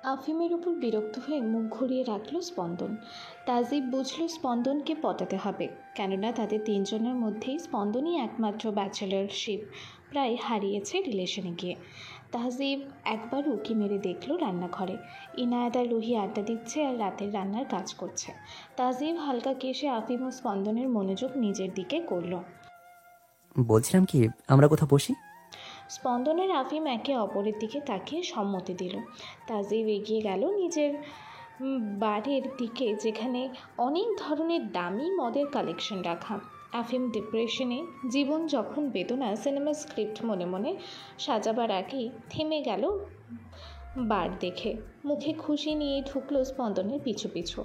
আফিমের উপর বিরক্ত হয়ে মুখ ঘুরিয়ে রাখল স্পন্দন। তাজিব বুঝল স্পন্দনকে পটাতে হবে, কেননা তাদের তিনজনের মধ্যেই স্পন্দনই একমাত্র ব্যাচেলরশিপ প্রায় হারিয়েছে রিলেশনে গিয়ে। তাহজিব একবার উঁকি মেরে দেখল রান্নাঘরে ইনায়েত আর রুহি আড্ডা দিচ্ছে আর রাতের রান্নার কাজ করছে। তাহজিব হালকা কেশে আফিম ও স্পন্দনের মনোযোগ নিজের দিকে করল। বলছিলাম কি, আমরা কোথাও বসি? স্পন্দনের আফিম একে অপরের দিকে তাকিয়ে সম্মতি দিল। তাজিব এগিয়ে গেল নিজের বাড়ির দিকে, যেখানে অনেক ধরনের দামি মদের কালেকশন রাখা। আফিম ডিপ্রেশনে জীবন যখন বেদনা সিনেমা স্ক্রিপ্ট মনে মনে সাজাবার আগেই থেমে গেল বার দেখে। মুখে খুশি নিয়ে ঢুকলো স্পন্দনের পিছু পিছু।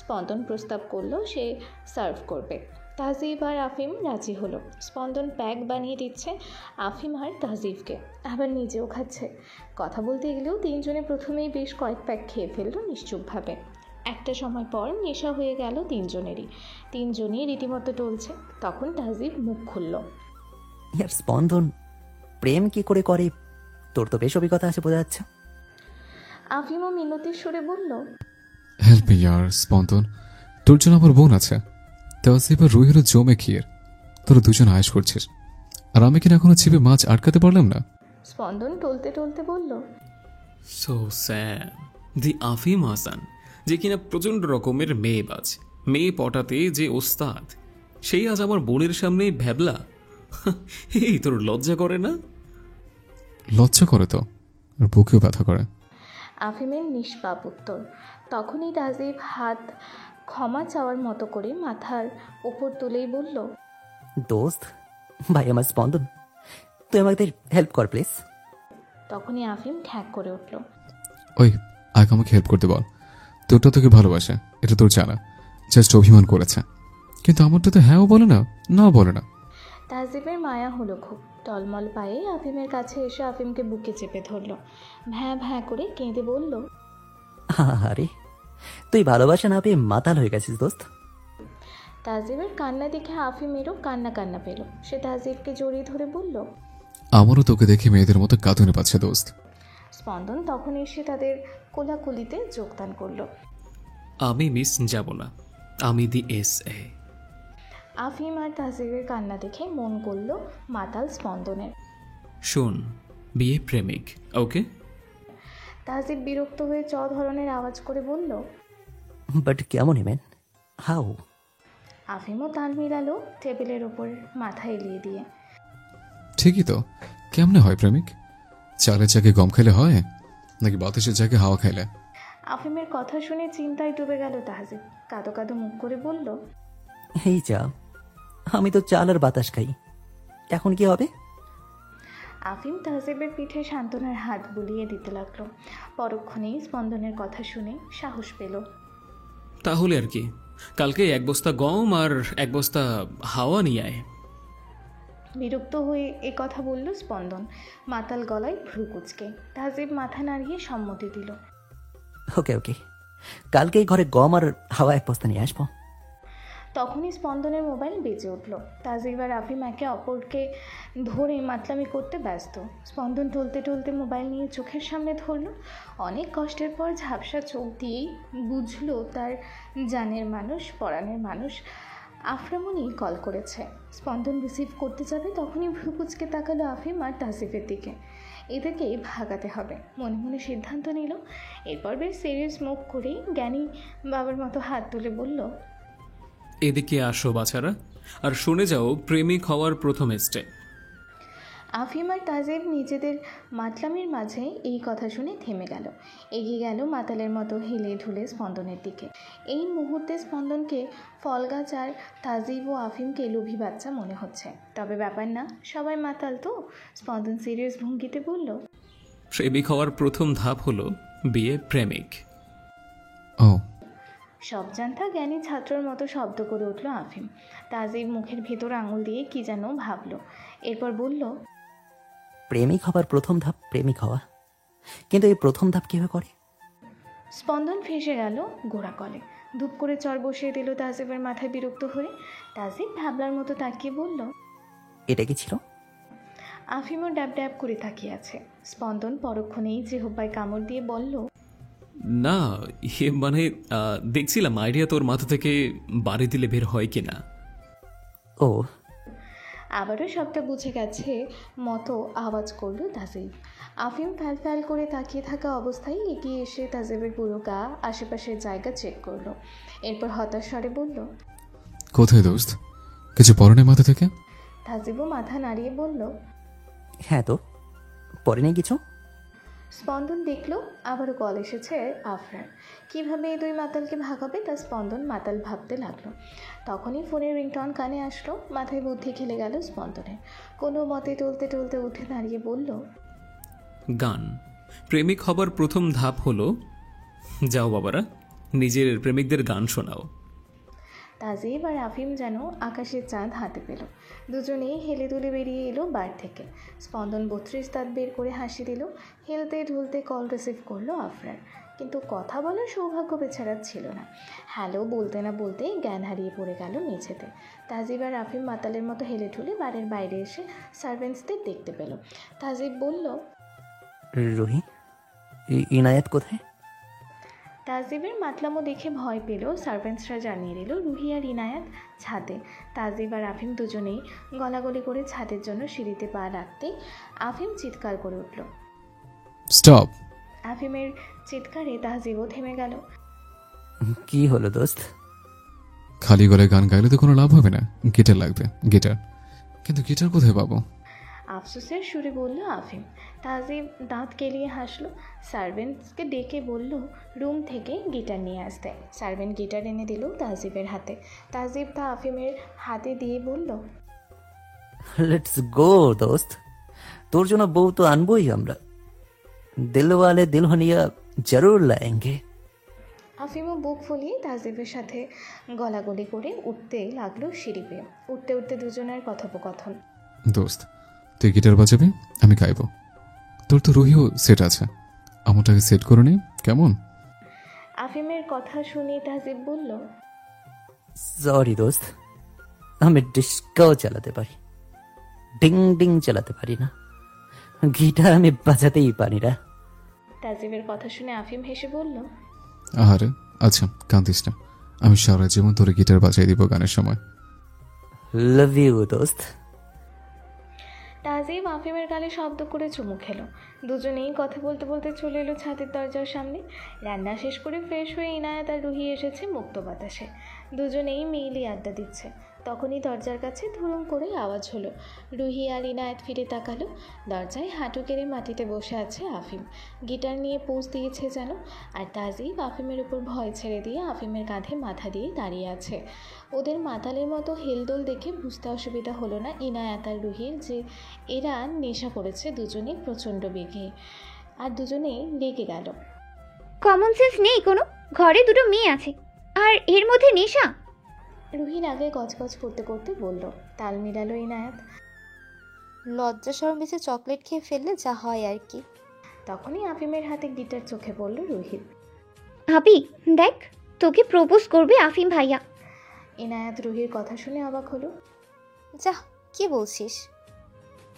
স্পন্দন প্রস্তাব করলো সে সার্ভ করবে। তাহজিব আর আফিম রাজি হলো। স্পন্দন প্যাক বানিয়ে দিচ্ছে আফিম আর তাহজিবকে, আবার নিজেও খাচ্ছে। কথা বলতে গেলেও তিনজনে প্রথমেই বেশ কয়েক প্যাক খেয়ে ফেললো নিশ্চুপভাবে। একটা সময় পর নেশা হয়ে গেল তিনজনই রীতিমতো টলছে। তখন তাহজিব মুখ খুলল। ইয়ার স্পন্দন, প্রেম কি করে করে? তোর তো বেশ অভিজ্ঞতা আছে বোঝা যাচ্ছে। আফিমও মিনতির সুরে বলল, হেল্প মি ইয়ার স্পন্দন, তোর জন্য আমার বোন আছে। তাহজিব আর রুহিরও জমে ক্ষীর, তোরা দুজন আয়েশ করছিস, আর আমি কিনা এখনো ছিপে মাছ আটকাতে পারলাম না। স্পন্দন টলতে টলতে বলল, সো স্যাড। দি আফিম হাসান, যে কিনা প্রচণ্ড রকমের মেয়েবাজ, মেয়ে পটাতে যে ওস্তাদ, সেই আজ আমার বোনের সামনে ভ্যাবলা। এই তোর লজ্জা করে না? লজ্জা করে তো, আর বুকেও ব্যথা করে। আফিমের নিষ্পাপ উত্তর। তখনই তাহজিব হাত ক্ষমা চাওয়ার মতো করে মাথার ওপর তুলেই বলল, দোস্ত, ভাই আমার স্পন্দন, তুই আমাদের হেল্প কর প্লিজ। তখনই আফিম খ্যাঁক করে উঠল। ওই আগে আমাকে হেল্প করতে বল, তোরটা তোকে ভালোবাসে, এটা তোর জানা। জাস্ট অভিমান করেছে, কিন্তু আমারটা তো হ্যাঁও বলে না, নাও বলে না। তাহজিবের মায়া হলো খুব। টলমল পায়ে আফিমের কাছে এসে আফিমকে বুকে চেপে ধরল। ভ্যাঁ ভ্যাঁ করে কেঁদে বলল, আরে তুই ভালোবাসা না পেয়ে মাতাল হয়ে গেছিস দোস্ত। তাহজিবের কান্না দেখে আফিমেরও কান্না কান্না পেল। সে তাহজিবকে জড়িয়ে ধরে বলল, আমারও তোকে দেখে মেয়েদের মতো কাঁদুনে পাচ্ছে দোস্ত। স্পন্দন তখন এসে তাদের কোলাকুলিতে যোগদান করল। আমি মিস যাব না, আমি দি এস এ। আফিম আর তাহজিবের কান্না দেখে মন করল মাতাল স্পন্দনের। শোন, বিয়ে প্রেমিক, ওকে? তাহজিব বিরক্ত হয়ে ধরনের আওয়াজ করে বলল, বাট কেমন ম্যান, হাউ? আফিমও তাল মিলালো টেবিলের ওপর মাথা এলিয়ে দিয়ে। ঠিকই তো, কেমনে হয় প্রেমিক? চালের জায়গায় গম খেলে হয়, নাকি বাতাসের জায়গায় হাওয়া খাইলে? আফিমের কথা শুনে চিন্তায় ডুবে গেল তাহজিব। কাঁদো কাঁদো মুখ করে বলল, এই যা, আমি তো চাল আর বাতাস খাই, এখন কি হবে? আফিম তাহজিবের পিঠে সান্ত্বনার হাত বুলিয়ে দিতে লাগলো। পরক্ষণেই স্পন্দনের কথা শুনে সাহস পেল। তাহলে আর কি, কালকে 1 বস্তা গম আর 1 বস্তা হাওয়া নিয়ে আয়। বিরক্ত হয়ে এ কথা বলল স্পন্দন, মাতাল গলায় ভ্রু কুচকে। তাহজিব মাথা নাড়িয়ে সম্মতি দিল। ওকে ওকে, কালকেই ঘরে গম আর হাওয়া এক বস্তা নিয়ে আসবো। তখনই স্পন্দনের মোবাইল বেজে উঠল। তাহজিব আর আফিম একে অপরকে ধরে মাতলামি করতে ব্যস্ত। স্পন্দন টলতে টলতে মোবাইল নিয়ে চোখের সামনে ধরল। অনেক কষ্টের পর ঝাপসা চোখ দিয়েই বুঝলো তার জানের মানুষ, পরাণের মানুষ আফরামনি কল করেছে। স্পন্দন রিসিভ করতে যাবে তখনই ভ্রুকুচকে তাকালো আফিম আর তাহজিবের দিকে। এদেরকেই ভাগাতে হবে মনে মনে সিদ্ধান্ত নিল। এরপর বেশ সিরিয়াস মুখ করেই জ্ঞানী বাবার মতো হাত তুলে বলল, এদিকে আসো বাছারা, আর শুনে যাও প্রেমিক হওয়ার প্রথম স্টেপ। আফিম আর তাহজিব নিজেদের মাতলামির মাঝে এই কথা শুনে থেমে গেল। এগিয়ে গেল মাতালের মতো হেলে ঢুলে স্পন্দনের দিকে। এই মুহূর্তে স্পন্দনকে ফলগাছ আর তাহজিব ও আফিমকে লোভী বাচ্চা মনে হচ্ছে। তবে ব্যাপার না, সবাই মাতাল তো। স্পন্দন সিরিয়াস ভঙ্গিতে বলল, প্রেমিক হওয়ার প্রথম ধাপ হলো বিয়ে প্রেমিক। ও, সব জানতা জ্ঞানী ছাত্রর মতো শব্দ করে উঠল আফিম। তাহজিব মুখের ভেতর আঙুল দিয়ে কি যেন ভাবল, এরপর বলল, প্রেমিক হবার প্রথম ধাপ প্রেমিক হওয়া, কিন্তু এই প্রথম ধাপ কিভাবে করে? স্পন্দন ফেসে গেল গোড়া কলে। ধূপ করে চর বসিয়ে দিল তাহজিবের মাথায় বিরক্ত হয়ে। তাহজিব ভাবলার মতো তাকিয়ে বলল, এটা কি ছিল? আফিমও ড্যাব ড্যাব করে তাকিয়ে আছে। স্পন্দন পরক্ষণেই জিহ্বায় কামড় দিয়ে বলল, না, মানে দেখছিলাম আইডিয়া তোর মাথা থেকে বাড়ি দিলে বের হয় কিনা। ও, আবারও সবটা বুঝে গেছে মতো আওয়াজ করলো তাজিব। আফিম ফ্যাল ফ্যাল করে তাকিয়ে থাকা অবস্থায় এগিয়ে এসে তাজিবের পুরো গা আশেপাশের জায়গা চেক করলো। এরপর হতাশ স্বরে বলল, কোথায় দোস্ত? কিছু পরনে মাথা থেকে? তাজিবও মাথা নাড়িয়ে বলল, হ্যাঁ তো, পরে নেই কিছু। স্পন্দন দেখলো আবারও কল এসেছে আফরার। কীভাবে এই দুই মাতালকে ভাগাবে তা স্পন্দন মাতাল ভাবতে লাগলো। তখনই ফোনের রিংটন কানে আসলো। মাথায় বুদ্ধি খেলে গেল স্পন্দনের। কোনো মতে টলতে টলতে উঠে দাঁড়িয়ে বলল, গান। প্রেমিক হবার প্রথম ধাপ হলো, যাও বাবারা নিজের প্রেমিকদের গান শোনাও। তাজিব আর আফিম যেন আকাশের চাঁদ হাতে পেল। দুজনেই হেলে দুলে বেরিয়ে এলো বার থেকে। স্পন্দন 32 দাঁত বের করে হাসি দিল। হেলতে ঢুলতে কল রিসিভ করলো আফরার, কিন্তু কথা বলার সৌভাগ্য বেছাড়া ছিল না। হ্যালো বলতে না বলতেই জ্ঞান হারিয়ে পড়ে গেল মেঝেতে। তাজিব আর আফিম মাতালের মতো হেলে ঢুলে বাড়ির বাইরে এসে সার্ভেন্টসদের দেখতে পেল। তাজিব বলল, রুহি, ইনায়েত কোথায়? তাজিবের মাতলামো দেখে ভয় পেল সার্ভেন্টসরা জানিয়ে দিল রুহি আর ইনায়াত ছাদে। তাজিব আর আফিম দুজনেই গলাগলি করে ছাদের জন্য সিঁড়িতে পা রাখতেই আফিম চিৎকার করে উঠল। স্টপ! আফিমের চিৎকারে তাজিবও থেমে গেল। কি হলো দোস্ত? খালি গলায় গান গাইলে তো কোনো লাভ হবে না, গিটার লাগবে, গিটার। কিন্তু গিটার কোথায় পাবো? আফসোসের সুরে বলল আফিম। তাজিব দাঁত কেলিয়ে হাসলো। সার্ভেন্টসকে ডেকে বলল রুম থেকে গিটার নিয়ে আসতে। সার্ভেন্ট গিটার এনে দিল তাজিবের হাতে। তাজিব তা আফিমের হাতে দিয়ে বলল, লেটস গো দোস্ত, তোর জন্য বউ তো আনবই আমরা। দিলওয়ালে দিলহনিয়া জরুর লায়েঙ্গে। আফিমও বুক ফুলিয়ে তাজিবের সাথে গলাগলি করে উঠতে লাগলো সিঁড়ি বেয়ে। উঠতে উঠতে দুজনের কথোপকথন। দোস্ত, তুই গিটার বাজাবি, আমি গাইবো। তোর তো রুহিও সেট আছে, আমারটাকে সেট করে নে, কেমন? আফিমের কথা শুনে তাজিব বলল, সরি দোস্ত, আমি ডিস্কো চালাতে পারি, ডিং ডিং চালাতে পারি না, গিটার আমি বাজাতেই পারি না। তাজিবের কথা শুনে আফিম হেসে বলল, আহারে, আচ্ছা কান্দিস না, আমি সারা জীবন তোর গিটার বাজাই দিব গানের সময়। লাভ ইউ দোস্ত। তাজিব আফিমের গালে শব্দ করে চুমু খেলো। দুজনেই কথা বলতে বলতে চলে এলো ছাদের দরজার সামনে। রান্না শেষ করে ফ্রেশ হয়ে ইনায়াত আর রুহি এসেছে মুক্ত বাতাসে। দুজনেই মিলি আড্ডা দিচ্ছে। তখনই দরজার কাছে ধুরুম করে আওয়াজ হলো। রুহি আর ইনায়াত ফিরে তাকালো। দরজায় হাঁটু কেড়ে মাটিতে বসে আছে আফিম। গিটার নিয়ে পোজ দিয়েছে যেন। আর তাজিব আফিমের উপর ভয় ছেড়ে দিয়ে আফিমের কাঁধে মাথা দিয়ে দাঁড়িয়ে আছে। ওদের মাতালের মতো হেলদোল দেখে বুঝতে অসুবিধা হলো না ইনায়াত আর রুহির যে এরা নেশা করেছে দুজনেই প্রচণ্ড বেগে। আর দুজনেই লেগে গেল। কমন সেন্স নেই কোনো? ঘরে দুটো মেয়ে আছে আর এর মধ্যে নেশা? রুহির আগে গজগজ করতে করতে বলল। তাল মিলালো ইনায়াত। লজ্জা শরম বেশি চকলেট খেয়ে ফেললে যা হয় আর কি। তখনই আফিমের হাতে গিটার চোখে পড়ল রুহির। আবি দেখ, তোকে প্রপোজ করবে আফিম ভাইয়া। ইনায়াত রুহির কথা শুনে অবাক হলো। যা, কি বলছিস?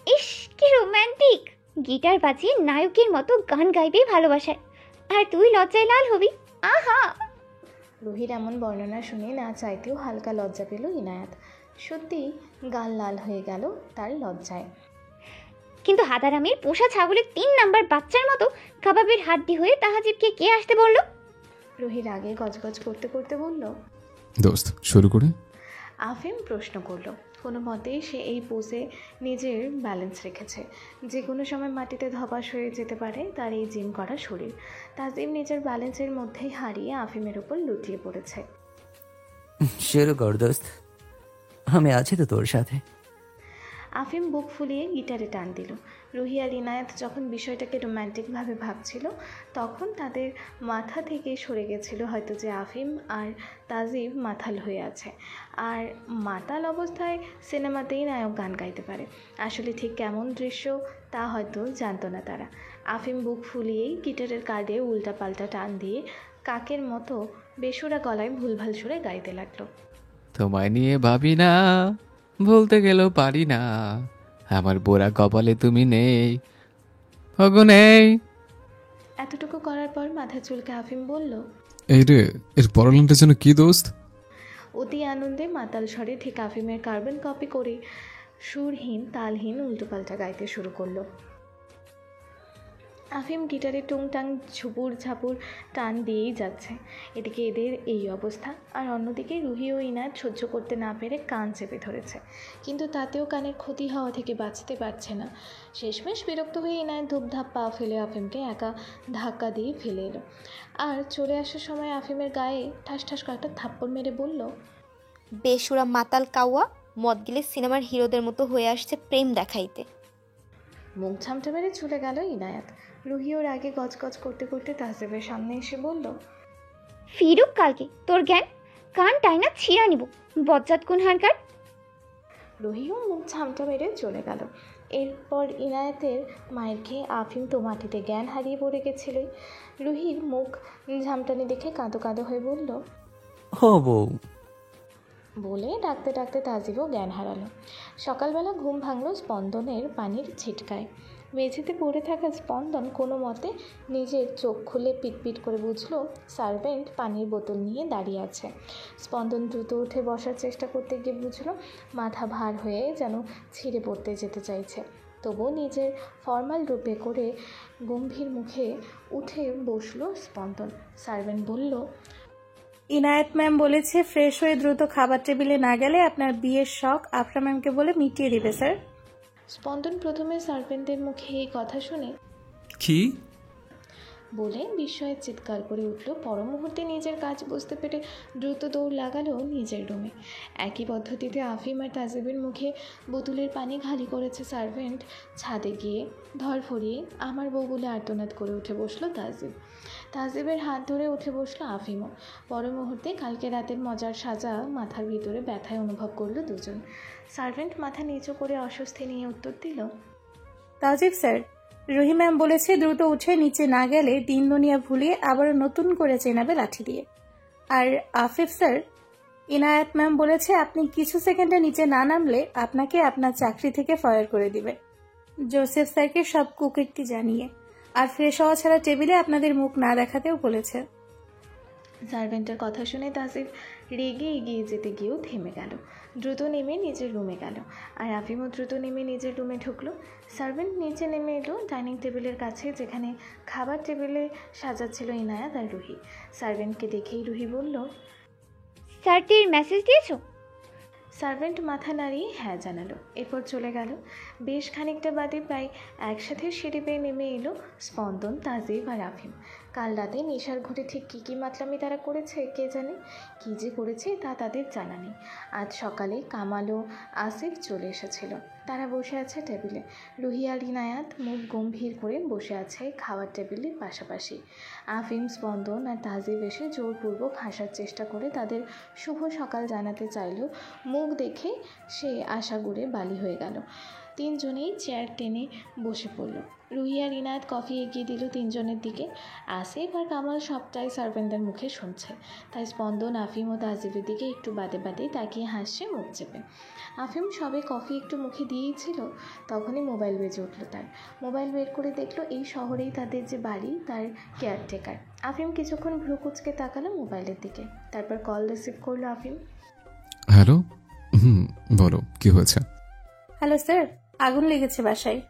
ইস কি রোম্যান্টিক! গিটার বাজিয়ে নায়কের মতো গান গাইবে ভালোবাসায়, আর তুই লজ্জায় লাল হবি। আহা! রুহির এমন বর্ণনা শুনে না চাইতেও হালকা লজ্জা পেল ইনায়াত। সত্যি গাল লাল হয়ে গেল তার লজ্জায়। কিন্তু হাদারামের পোষা ছাগলের 3 নাম্বার বাচ্চার মতো কাবাবের হাড্ডি হয়ে তাহাজিবকে কে আসতে বলল? রুহির আগে গজগজ করতে করতে বলল। দোস্ত শুরু করে। আফিম প্রশ্ন করল। কোনো মতেই সে এই পোজে নিজের ব্যালেন্স রেখেছে। যে কোনো সময় মাটিতে ধপাস হয়ে যেতে পারে তার এই জিম করা শরীর। তাজিম নিজের ব্যালেন্সের মধ্যেই হারিয়ে আফিমের উপর লুটিয়ে পড়েছে। শুরু কর দোস্ত, আমি আছি তো তোর সাথে। আফিম বুক ফুলিয়ে গিটারে টান দিল। রুহি আর ইনায়াত যখন বিষয়টাকে রোম্যান্টিকভাবে ভাবছিল তখন তাদের মাথা থেকে সরে গেছিল হয়তো যে আফিম আর তাজিব মাতাল হয়ে আছে। আর মাতাল অবস্থায় সিনেমাতেই নায়ক গান গাইতে পারে। আসলে ঠিক কেমন দৃশ্য তা হয়তো জানতো না তারা। আফিম বুক ফুলিয়েই গিটারের কার্ডে উল্টাপাল্টা টান দিয়ে কাকের মতো বেসুরা গলায় ভুলভাল সুরে গাইতে লাগলো। তোমায় নিয়ে ভাবি না, বলতে গেলেও পারি না, আমার বোরা কপালে তুমি নেই, ওগো নেই। এতটুকু করার পর মাথা চুলকে আফিম বলল, এই রে, এর পড়ালেনটা যেন কি দোস্ত? অতি আনন্দে মাতাল স্বরে ঠিক আফিমের কার্বন কপি করে সুরহীন তালহীন উল্টোপাল্টা গাইতে শুরু করলো। আফিম গিটারে টুংটাং ঝুপুর ঝাপুর টান দিয়েই যাচ্ছে। এদিকে এদের এই অবস্থা, আর অন্যদিকে রুহি ও ইনায়েত সহ্য করতে না পেরে কান চেপে ধরেছে, কিন্তু তাতেও কানের ক্ষতি হওয়া থেকে বাঁচতে পারছে না। শেষমেশ বিরক্ত হয়ে ইনায়েত ধূপধাপ পা ফেলে আফিমকে একা ধাক্কা দিয়ে ফেলে এলো, আর চলে আসার সময় আফিমের গায়ে ঠাস ঠাস কয়েকটা থাপ্পড় মেরে বলল, বেসুরা মাতাল কাওয়া, মদ গিলে সিনেমার হিরোদের মতো হয়ে আসছে প্রেম দেখাইতে। মুখ ঝামটা মেরে চলে গেল ইনায়েত। রুহি ওর আগে গজগজ করতে করতে তাহসিবের সামনে এসে বলল, ফিরুক কালকে তোর জ্ঞান, কান টাইনা ছিঁড়া নিব, বজ্জাত কোন হারকার। রুহিও মুখ ঝামটা মেরে চলে গেল। এরপর ইনায়েতের মায়ের খেয়ে আফিম তো মাটিতে জ্ঞান হারিয়ে পড়ে গেছিলই। রুহির মুখ ঝামটানি দেখে কাঁদো কাঁদো হয়ে বলল, ও বউ, বলে ডাকতে ডাকতে তাজিবও জ্ঞান হারালো। সকালবেলা ঘুম ভাঙল স্পন্দনের পানির ছিটকায়। মেঝেতে পড়ে থাকা স্পন্দন কোনো মতে নিজের চোখ খুলে পিটপিট করে বুঝলো সার্ভেন্ট পানির বোতল নিয়ে দাঁড়িয়ে আছে। স্পন্দন দ্রুত উঠে বসার চেষ্টা করতে গিয়ে বুঝলো মাথা ভার হয়ে যেন ছিঁড়ে পড়তে যেতে চাইছে। তবুও নিজের ফর্মাল রূপে করে গম্ভীর মুখে উঠে বসলো স্পন্দন। সার্ভেন্ট বলল, ইনায়েত ম্যাম বলেছে ফ্রেশ হয়ে দ্রুত খাবার টেবিলে না গেলে আপনার বিয়ের শখ আফরা ম্যামকে বলে মিটিয়ে দিবে স্যার। স্পন্দন প্রথমে সার্ভেন্টের মুখে এই কথা শুনে কি বলে বিস্ময়ে চিৎকার করে উঠল। পর মুহূর্তে নিজের কাজ বুঝতে পেরে দ্রুত দৌড় লাগালো নিজের রুমে। একই পদ্ধতিতে আফিম আর তাজিবের মুখে বোতলের পানি খালি করেছে সার্ভেন্ট। ছাদে গিয়ে ধরফরিয়ে আমার বউ বলে আর্তনাদ করে উঠে বসলো তাজিব। তাজিবের হাত ধরে উঠে বসলো আফিমও। পর মুহূর্তে কালকে রাতের মজার সাজা মাথার ভিতরে ব্যথায় অনুভব করলো দুজন। সার্ভেন্ট মাথা নিচু করে অস্বস্তি নিয়ে উত্তর দিল, তাজিব স্যার, রুহি ম্যাম বলেছে দ্রুত উঠে নিচে না গেলে দিন দুনিয়া ভুলিয়ে আবারও নতুন করে চেনাবে লাঠি দিয়ে। আর আফিফ স্যার, ইনায়েত ম্যাম বলেছে আপনি কিছু সেকেন্ডে নিচে না নামলে আপনাকে আপনার চাকরি থেকে ফায়ার করে দিবে, জোসেফ স্যারকে সব কুকীর্তি জানিয়ে। আর ফ্রেশ হওয়া ছাড়া টেবিলে আপনাদের মুখ না দেখাতেও বলেছে। সার্ভেন্টের কথা শুনে তাজিব রেগে এগিয়ে যেতে গিয়েও থেমে গেল। দ্রুত নেমে নিজের রুমে গেল, আর আফিমও দ্রুত নেমে নিজের রুমে ঢুকলো। সার্ভেন্ট নিচে নেমে এলো ডাইনিং টেবিলের কাছে, যেখানে খাবার টেবিলে সাজাচ্ছিল ইনায়াত আর রুহি। সার্ভেন্টকে দেখেই রুহি বলল, স্যারটির মেসেজ দিয়েছো? সার্ভেন্ট মাথা নাড়িয়ে হ্যাঁ জানালো। এরপর চলে গেল। বেশ খানিকটা বাদে প্রায় একসাথে সিঁড়ি বেয়ে নেমে এলো স্পন্দন, তাজিব আর আফিম। কাল রাতে নেশার ঘুরে ঠিক কী কী মাতলামি তারা করেছে কে জানে। কী যে করেছে তা তাদের জানা নেই। আজ সকালে কামাল ও আসিফ চলে এসেছিল। তারা বসে আছে টেবিলে। রুহি আর ইনায়াত মুখ গম্ভীর করে বসে আছে খাওয়ার টেবিলের পাশাপাশি। আফিম, স্পন্দন আর তাজিব এসে জোরপূর্বক হাসার চেষ্টা করে তাদের শুভ সকাল জানাতে চাইলেও মুখ দেখে সে আশা গুড়ে বালি হয়ে গেল। তিনজনেই চেয়ার টেনে বসে পড়ল। রুহি আর ইনায়েত কফি এগিয়ে দিল তিনজনের দিকে। আসিফ আর কামাল সবটাই সার্ভেন্টের মুখে শুনছে, তাই স্পন্দন আফিম ও তাজিবের দিকে একটু বাদে বাদে তাকিয়ে হাসছে মুখ চেপে। আফিম সবে কফি একটু মুখে দিয়েই ছিল, তখনই মোবাইল বেজে উঠল তার। মোবাইল বের করে দেখলো এই শহরেই তাদের যে বাড়ি তার কেয়ারটেকার। আফিম কিছুক্ষণ ভ্রু কুচকে তাকালো মোবাইলের দিকে, তারপর কল রিসিভ করলো আফিম। হ্যালো, বলো কি হয়েছে? হ্যালো স্যার, আগুন লেগেছে বাসায়।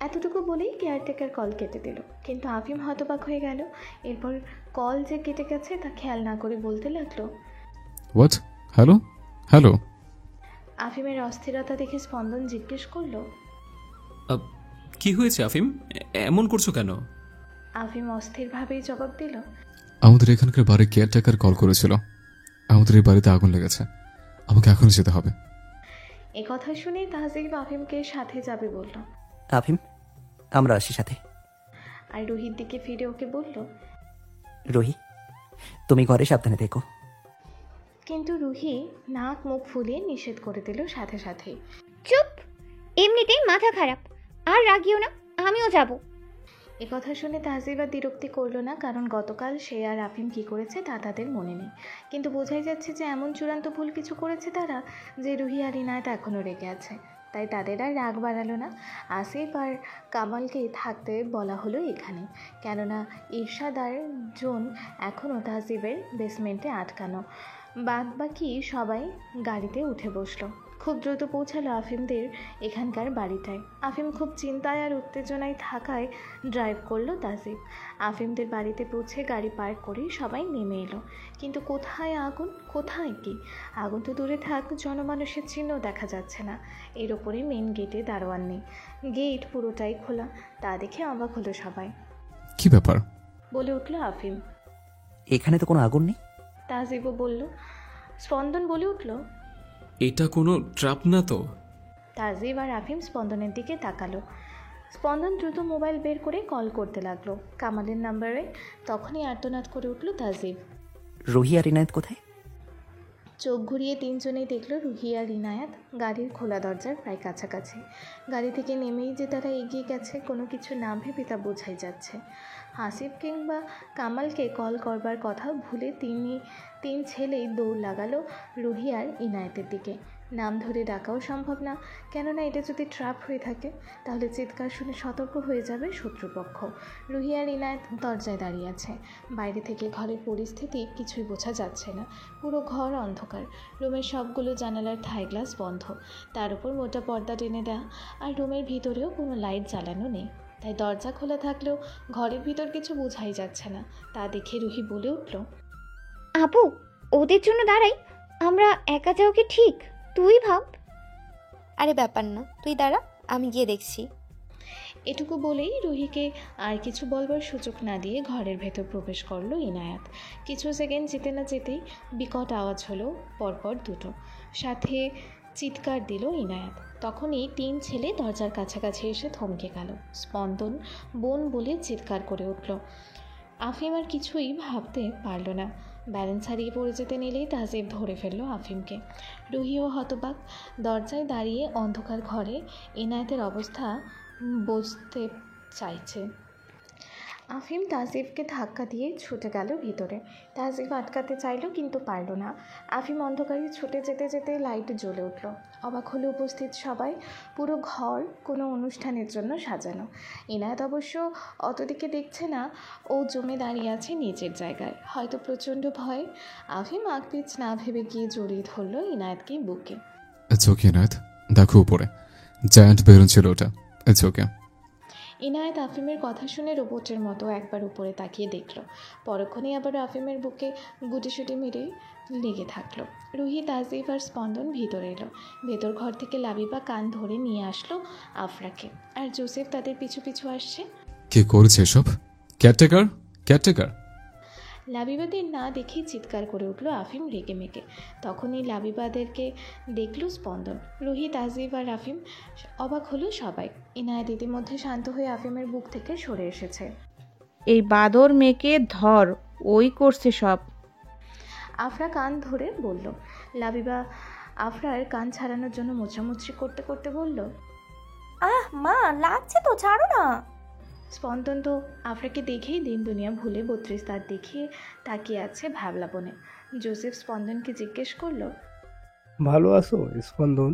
এতটুকু বলেই কেয়ারটেকার কল কেটে দিল, কিন্তু আফিম হতবাক হয়ে গেল। এরপর কল যে কেটে গেছে তা খেয়াল না করে বলতে লাগলো, হোয়াট? Hello hello. আফিমের অস্থিরতা দেখে স্পন্দন জিজ্ঞেস করলো, কি হয়েছে আফিম, এমন করছো কেন? আফিম অস্থিরভাবেই জবাব দিল, আমাদের এখানকার বাড়ি কেয়ারটেকার কল করেছিল, আমাদের এই বাড়িতে আগুন লেগেছে, আমাকে এখনই যেতে হবে। এ কথা শুনে তাহজিব আফিমকে সাথে যাবে বলল। আফিম, আমরা আসি সাথে। আর রুহির দিকে ফিরে ওকে বলল, রুহি, তুমি ঘরে সাবধানে থেকো। কিন্তু রুহি নাক মুখ ফুলিয়ে নিষেধ করে দিল সাথে সাথেই। চুপ, এমনিতেই মাথা খারাপ, আর রাগিও না, আমিও যাব। এ কথা শুনে তাহজিব আর বিরক্তি করলো না, কারণ গতকাল সে আর আফিম কী করেছে তা তাদের মনে নেই। কিন্তু বোঝাই যাচ্ছে যে এমন চূড়ান্ত ভুল কিছু করেছে তারা, যে রুহি আর ইনায়েত এখনও রেগে আছে। তাই তাদের আর রাগ বাড়ালো না। আসিফ আর কামালকে থাকতে বলা হলো এখানে, কেননা ইরশাদ আর জোন এখনও তাহজিবের বেসমেন্টে আটকানো। বাদ বাকি সবাই গাড়িতে উঠে বসলো। খুব দ্রুত পৌঁছালো আফিমদের এখানকার বাড়িটায়। আফিম খুব চিন্তায় আর উত্তেজনায় থাকায় ড্রাইভ করলো তাহজিব। আফিমদের বাড়িতে পৌঁছে গাড়ি পার্ক করে সবাই নেমে এলো। কিন্তু কোথায় আগুন, কোথায় কি? আগুন তো দূরে থাক, জনমানুষের চিহ্ন দেখা যাচ্ছে না। এর ওপরে মেন গেটে দারোয়ান নেই, গেট পুরোটাই খোলা। তা দেখে অবাক হলো সবাই। কি ব্যাপার? বলে উঠল আফিম। এখানে তো কোনো আগুন নেই। তাহজিবও বলল। স্পন্দন বলে উঠল, এটা কোনো ট্রাপ না তো? তাহজিব আর আফিম স্পন্দনের দিকে তাকালো। স্পন্দন দ্রুত মোবাইল বের করে কল করতে লাগলো কামালের নাম্বারে। তখনই আর্তনাদ করে উঠল তাহজিব। রুহি আর ইনায়েত কোথায়? চোখ ঘুরিয়ে তিনজনেই দেখল রুহি আর ইনায়াত গাড়ির খোলা দরজার প্রায় কাছাকাছি। গাড়ি থেকে নেমেই যে তারা এগিয়ে গেছে কোনো কিছু না ভেবে তা বোঝাই যাচ্ছে। হাসিব কিংবা কামালকে কল করবার কথা ভুলে তিন ছেলেই দৌড় লাগালো রুহি আর ইনায়েতের দিকে। নাম ধরে ডাকাও সম্ভব না, কেননা এটা যদি ট্র্যাপ হয়ে থাকে তাহলে চিৎকার শুনে সতর্ক হয়ে যাবে শত্রুপক্ষ। রুহি আর ইনায়েত দরজায় দাঁড়িয়ে আছে। বাইরে থেকে ঘরের পরিস্থিতি কিছুই বোঝা যাচ্ছে না। পুরো ঘর অন্ধকার, রুমের সবগুলো জানালার থাই গ্লাস বন্ধ, তার উপর মোটা পর্দা টেনে দেওয়া, আর রুমের ভিতরেও কোনো লাইট জ্বালানো নেই। তাই দরজা খোলা থাকলেও ঘরের ভিতর কিছু বোঝাই যাচ্ছে না। তা দেখে রুহি বলে উঠল, আপু, ওদের জন্য দাঁড়াই, আমরা একা যাও কি ঠিক? তুই ভাব। আরে ব্যাপার না, তুই দাঁড়া, আমি গিয়ে দেখছি। এটুকু বলেই রুহিকে আর কিছু বলবার সুযোগ না দিয়ে ঘরের ভেতর প্রবেশ করলো ইনায়াত। কিছু সেকেন্ড যেতে না যেতেই বিকট আওয়াজ হলো, পরপর দুটো, সাথে চিৎকার দিল ইনায়াত। তখনই তিন ছেলে দরজার কাছাকাছি এসে থমকে গেল। স্পন্দন বোন বলে চিৎকার করে উঠল। আফিম আর কিছুই ভাবতে পারল না। ব্যালেন্স হারিয়ে পড়ে যেতে নিলেই তাহজিব ধরে ফেললো আফিমকে। রুহিও হতবাক, দরজায় দাঁড়িয়ে অন্ধকার ঘরে ইনায়েতের অবস্থা বুঝতে চাইছে। আফিম তাহজিবকে ধাক্কা দিয়ে ছুটে গেল ভিতরে। তাহজিব আটকাতে চাইল কিন্তু পারল না। আফিম অন্ধকারে ছুটে যেতে যেতে লাইট জ্বলে উঠল। অবাক হলে উপস্থিত সবাই। পুরো ঘর কোনো অনুষ্ঠানের জন্য সাজানো। ইনায়েত অবশ্য অতদিকে দেখছে না, ও জমে দাঁড়িয়ে আছে নিজের জায়গায়, হয়তো প্রচণ্ড ভয়। আফিম আগ-পিছ না ভেবে গিয়ে জড়িয়ে ধরল ইনায়েতকে বুকে। ইটস ওকে ইনায়েত, দেখো উপরে জায়ান্ট বেলুন ছিল ওটা। It's okay. ইনায়েত আফিমের কথা শুনে রোবটের মতো একবার উপরে তাকিয়ে দেখল। পরক্ষণেই আবার আফিমের বুকে গুটিসুটি মেরে লেগে থাকলো। রুহি, তাহজিব আর স্পন্দন ভিতরে এলো। ভেতর ঘর থেকে লাবিবা কান ধরে নিয়ে আসলো আফরাকে, আর জোসেফ তাদের পিছু পিছু আসছে। কে করেছে এসব? Caretaker, caretaker. লাবিবাদের না দেখেই চিৎকার করে উঠল আফিম রেগে মেগে। তখনই লাবিবাদেরকে দেখল স্পন্দন। রুহি, তাহজিব আর আফিম অবাক হলো সবাই। ইনায়েত ইতিমধ্যে শান্ত হয়ে আফিমের বুক থেকে সরে এসেছে। এই বাদর মেয়েকে ধর, ওই করছে সব। আফরা কান ধরে বলল। লাবিবা আফরার কান ছাড়ানোর জন্য মোছামুছি করতে করতে বলল, আহ মা, লাগছে তো, ছাড়ো না। স্পন্দন তো আফরাকে দেখেই দিন দুনিয়া ভুলে 32 দাঁত দেখিয়ে তাকিয়ে আছে ভাবলা বনে। জোসেফ স্পন্দনকে জিজ্ঞেস করলো, ভালো আছো স্পন্দন?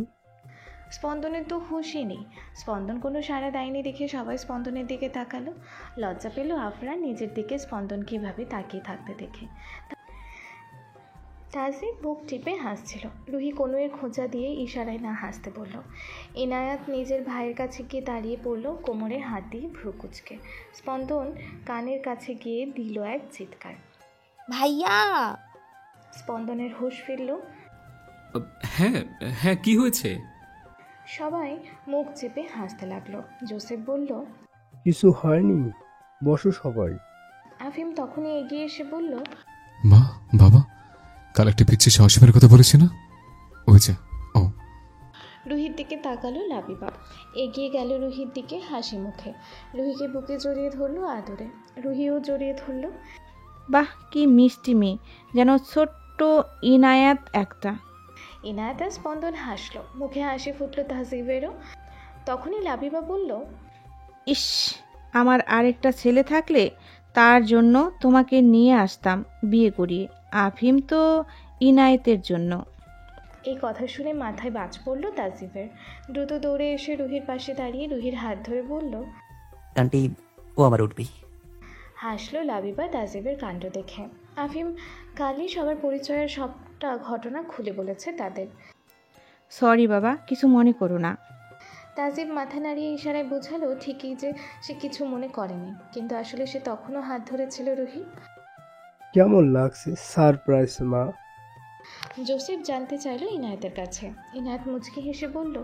স্পন্দনের তো হুঁশই নেই। স্পন্দন কোনো সাড়া দেয়নি দেখে সবাই স্পন্দনের দিকে তাকালো। লজ্জা পেল আফরা নিজের দিকে স্পন্দন কীভাবে তাকিয়ে থাকতে দেখে। তাহজিব বুক টিপে হাসছিল। রুহি কনুয়ের খোঁজা দিয়ে ইশারায় না হাসতে বলল। ইনায়াত নিজের ভাইয়ের কাছে গিয়ে দাঁড়িয়ে পড়ল কোমরে হাত দিয়ে ভ্রু কুচকে। স্পন্দন কানের কাছে গিয়ে দিল এক চিৎকার, ভাইয়া। স্পন্দনের হুঁশ ফিরল। হ্যাঁ হ্যাঁ, কি হয়েছে? সবাই মুখ চেপে হাসতে লাগলো। জোসেফ বলল, কিছু হয়নি, বসো সবাই। আফিম তখনই এগিয়ে এসে বলল, মা, বাবা, কাল একটা পিচ্ছি সাহসীমের কথা বলেছি না, ওই যে ও। রুহির দিকে তাকালো লাবিবা। এগিয়ে গেল রুহির দিকে হাসি মুখে। রুহিকে বুকে জড়িয়ে ধরলো আদরে। রুহিও জড়িয়ে ধরলো। বাহ, কি মিষ্টি মেয়ে, যেন ছোট্ট ইনায়াত একটা। ইনায়াত আর স্পন্দন হাসলো, মুখে হাসি ফুটলো তাহজিবেরও। তখনই লাবিবা বলল, ইস, আমার আরেকটা ছেলে থাকলে তার জন্য তোমাকে নিয়ে আসতাম বিয়ে করিয়ে। আফিম তো ইনায়েতের জন্য। এই কথা শুনে মাথায় বাজ পড়ল তাজিফের। দ্রুত দৌড়ে এসে রুহির পাশে দাঁড়িয়ে রুহির হাত ধরে বলল। আন্টি, ও আমার উঠবি। হাসলো লাবিবা তাজিফের কাণ্ড দেখে। আফিম কালই সবার পরিচয়ের সবটা ঘটনা খুলে বলেছে তাদের। সরি বাবা, কিছু মনে করো না। তাজিব মাথা নাড়িয়ে ইশারায় বোঝালো ঠিকই যে সে কিছু মনে করেনি, কিন্তু আসলে সে তখনও হাত ধরেছিল রুহি। কেমন লাগছে সারপ্রাইজ মা? জোসেফ জানতে চাইল ইনায়েতের কাছে। ইনায়েত মুচকি হেসে বলল,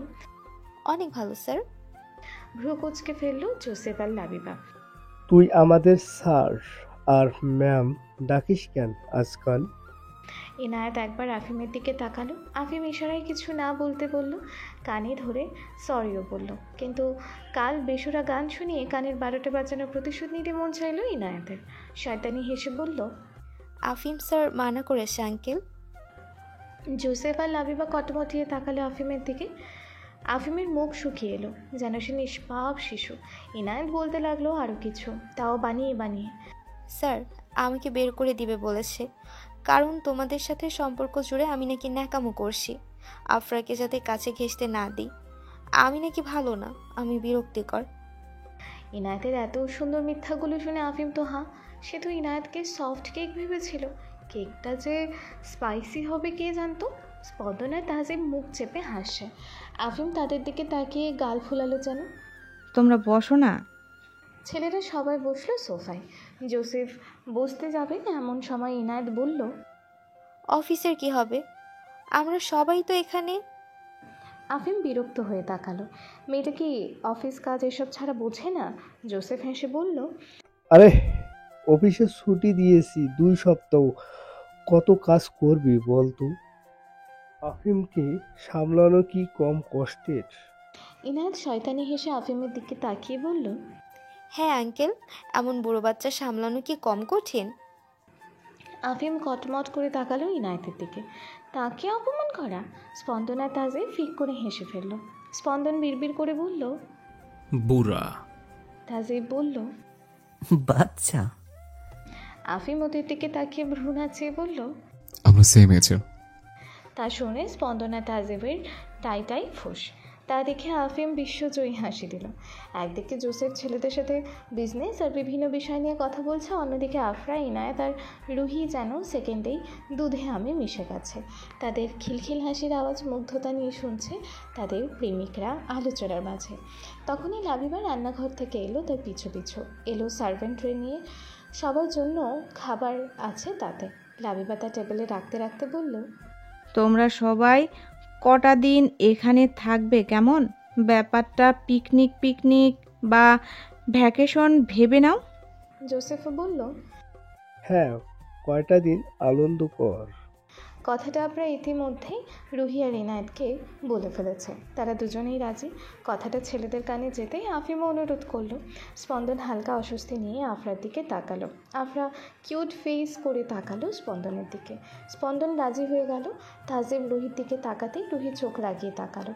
অনেক ভালো স্যার। ভ্রু কুচকে ফেলল জোসেফ আর লাবিবা। তুই আমাদের স্যার আর ম্যাম ডাকিস কেন আজকাল? ইনায়েত একবার আফিমের দিকে তাকালো। আফিম ইশারায় কিছু না বলতে বলল, কানে ধরে সরিও বলল, কিন্তু কাল বেসুরা গান শুনিয়ে কানের 12টা বাজানোর প্রতিশোধ নিতে মন চাইল ইনায়েতের। শয়তানি হেসে বলল, আফিম স্যার মানা করেছে আঙ্কেল। জোসেফ আর লাবিবা কটমটিয়ে তাকালো আফিমের দিকে। আফিমের মুখ শুকিয়ে এলো, যেন সে নিষ্পাপ শিশু। ইনায়েত বলতে লাগলো আরও কিছু, তাও বানিয়ে বানিয়ে। স্যার আমাকে বের করে দিবে বলেছে, কারণ তোমাদের সাথে সম্পর্ক জুড়ে আমি নাকি ন্যাকামো করছি, আফরাকে যাতে কাছে ঘেঁষতে না দিই। আমি নাকি ভালো না, আমি বিরক্তিকর। ইনায়েতের এত সুন্দর মিথ্যাগুলো শুনে আফিম তো সে তো ইনায়েতকে সফট কেক ভেবেছিল। কেকটা যে স্পাইসি হবে কে জানতো। স্পন্দনায় তাজিব মুখ চেপে হাসছে। আফিম তাদের দিকে তাকিয়ে গাল ফুলালো যেন। তোমরা বসো না। ছেলেরা সবাই বসলো সোফায়। জোসেফ বসতে যাবে এমন সময় ইনায়েত বলল, অফিসের কি হবে? আমরা সবাই তো এখানে। আফিম বিরক্ত হয়ে তাকালো। মেয়েটা কি অফিস কাজ এসব ছাড়া বোঝে না? জোসেফ হেসে বলল, আরে অফিসে ছুটি দিয়েছি 2 সপ্তাহ, কত কাজ করবি বলতো? আফিমকে সামলানো কি কম কষ্টের? ইনায়েত শয়তানি হেসে আফিমের দিকে তাকিয়ে বলল, হ্যাঁ আঙ্কেল, এমন বুড়ো বাচ্চা সামলানো কি কম কঠিন? আফিম কটমট করে তাকালো ইনায়েতের দিকে। তাকে অপমান করা? স্পন্দনা তাজে ফিক করে হেসে ফেলল। স্পন্দন বিড়বিড় করে বলল, বুড়া। তাজে বলল, বাচ্চা। আফিম ওদের দিকে তাকিয়ে ভ্রু নাচিয়ে বলল, আমরা সেম এজের। তা শুনে স্পন্দনা তাজেবের টাই ফোঁস। তা দেখে আফিম বিশ্বজয়ী হাসি দিল। একদিকে জোসেফ ছেলেদের সাথে বিজনেস আর বিভিন্ন বিষয় নিয়ে কথা বলছে, অন্যদিকে আফরা, ইনায়েত আর রুহি যেন সেকেন্ডেই দুধে আমে মিশে গেছে। তাদের খিলখিল হাসির আওয়াজ মুগ্ধতা নিয়ে শুনছে তাদের প্রেমিকরা আলোচনার মাঝে। তখনই লাবিবা রান্নাঘর থেকে এলো তার পিছু পিছু। এলো সার্ভেন্টরে নিয়ে, সবার জন্য খাবার আছে তাতে। লাবিবা তার টেবিলে রাখতে রাখতে বলল, তোমরা সবাই কটা দিন এখানে থাকবে কেমন? ব্যাপারটা পিকনিক বা ভ্যাকেশন ভেবে নাও। জোসেফও বলল, হ্যাঁ, কয়টা দিন আনন্দ কর। কথাটা আমরা ইতিমধ্যেই রুহি আর ইনায়েতকে বলে ফেলেছে। তারা দুজনেই রাজি। কথাটা ছেলেদের কানে যেতেই আফিমও অনুরোধ করলো। স্পন্দন হালকা অস্বস্তি নিয়ে আফরার দিকে তাকালো। আফরা কিউট ফেস করে তাকালো স্পন্দনের দিকে। স্পন্দন রাজি হয়ে গেল। তাজিব রুহির দিকে তাকাতেই রুহি চোখ লাগিয়ে তাকালো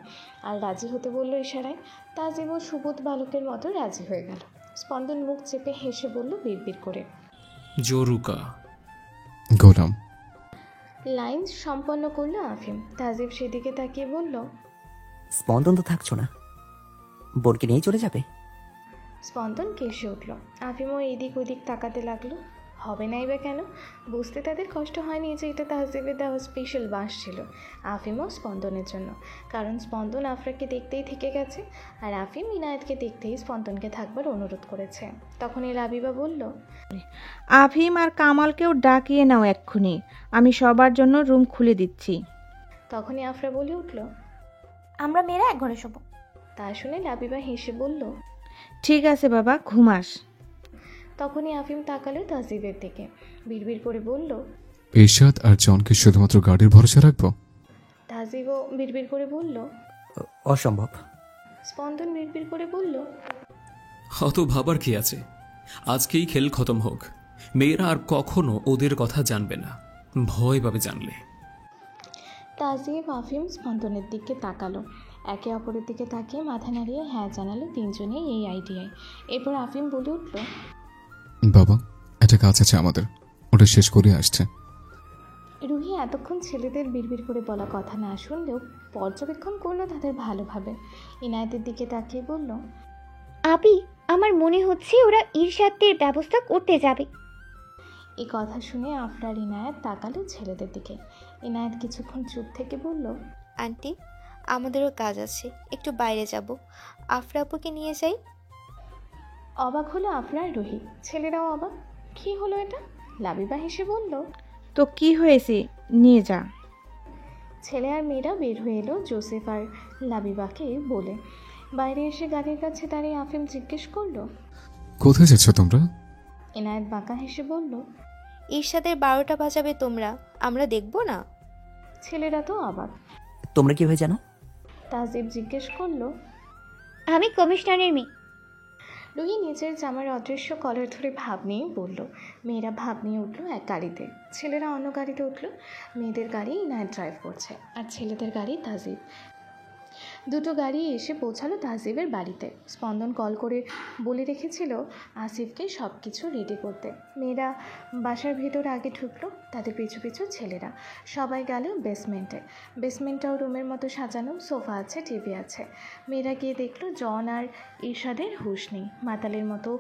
আর রাজি হতে বলল ইশারায়। তাজিবও সুবোধ বালকের মতো রাজি হয়ে গেল। স্পন্দন মুখ চেপে হেসে বলল বিড়বিড় করে, জরুকা। গোলাম। লাইন সম্পন্ন করলো আফিম। তাজিব সেদিকে তাকিয়ে বলল, স্পন্দন তো থাকছো না, বোনকে নিয়ে চলে যাবে? স্পন্দন কেসে উঠল। আফিমও এদিক ওদিক তাকাতে লাগলো। হবে নাই বা কেন? বুঝতে তাদের কষ্ট হয়নি যে এটা তাহজিবের দেওয়া স্পেশাল বাঁশ ছিল আফিমও স্পন্দনের জন্য। কারণ স্পন্দন আফরাকে দেখতেই থেকে গেছে, আর আফিম ইনায়েতকে দেখতেই স্পন্দনকে থাকবার অনুরোধ করেছে। তখনই লাবিবা বলল, আফিম আর কামালকেও ডাকিয়ে নাও এক্ষুনি, আমি সবার জন্য রুম খুলে দিচ্ছি। তখনই আফরা বলে উঠল, আমরা মেয়েরা এক ঘরে শোবো। তা শুনে লাবিবা হেসে বলল, ঠিক আছে বাবা, ঘুমাস। তখনই আফিম তাকালো তাজিবের দিকে, বিড়বিড় করে বলল, এরশাদ আর জনকে শুধুমাত্র গাড়ির ভরসা রাখবো? তাজিবও বিড়বিড় করে বলল, অসম্ভব। স্পন্দন বিড়বিড় করে বলল, অত ভাবার কি আছে, আজকেই খেল খতম হোক। মেয়েরা আর কখনো ওদের কথা জানবে না, ভয় পাবে জানলে। তাজিব আফিম স্পন্দনের দিকে তাকালো। একে অপরের দিকে তাকিয়ে মাথা নাড়িয়ে হ্যাঁ জানালো তিনজনেই এই আইডিয়ায়। এরপর আফিম বলে উঠল, বাবা, একটা কাজ আছে আমাদের, ওটা শেষ করে আসছে। রুহি এতক্ষণ ছেলেদের বিড়বিড় করে বলা কথা না শুনলেও পর্যবেক্ষণ করলো তাদের ভালোভাবে। ইনায়েতের দিকে তাকিয়ে বলল, আপি, আমার মনে হচ্ছে ওরা ঈর্ষাদের ব্যবস্থা করতে যাবে। এই কথা শুনে আফরার ইনায়েত তাকালো ছেলেদের দিকে। ইনায়েত কিছুক্ষণ চুপ থেকে বলল, আন্টি, আমাদেরও কাজ আছে, একটু বাইরে যাব। আফরা আপুকে নিয়ে যাই। অবাক হলো আফরা আর রুহি। ছেলেরাও অবাক, কী হলো এটা? লাবিবা হেসে বলল, তো কি হয়েছে, নিয়ে যা। ছেলে আর মেয়েরা বের হয়ে এলো জোসেফ আর লাবিবাকে বলে। বাইরে এসে গাড়ির কাছে দাঁড়িয়ে আফিম জিজ্ঞেস করলো, কোথায় যাচ্ছ তোমরা? এনায়েত বাঁকা হেসে বলল, ঈর্ষাদের 12টা বাজাবে তোমরা, আমরা দেখবো না? ছেলেরা তো অবাক। তোমরা কিভাবে জানো? তাজিব জিজ্ঞেস করলো। আমি কমিশনারের মেয়ে। রুহি নিজের জামার অদৃশ্য কলার ধরে ভাব নিয়ে বলল। মেয়েরা ভাব নিয়ে উঠলো এক গাড়িতে, ছেলেরা অন্য গাড়িতে উঠলো। মেয়েদের গাড়ি ইনায়েত ড্রাইভ করছে আর ছেলেদের গাড়ি তাজিব। দুটো গাড়ি এসে পৌঁছালো তাজিবের বাড়িতে। স্পন্দন কল করে বলে রেখেছিল আসিফকে সব কিছু রেডি করতে। মেয়েরা বাসার ভেতর আগে ঢুকলো, তাদের পিছু পিছু ছেলেরা। সবাই গেল বেসমেন্টে। বেসমেন্টটাও রুমের মতো সাজানো, সোফা আছে, টিভি আছে। মেয়েরা গিয়ে দেখলো জন আর ঈর্ষাদের হুঁশ নেই, মাতালের মতো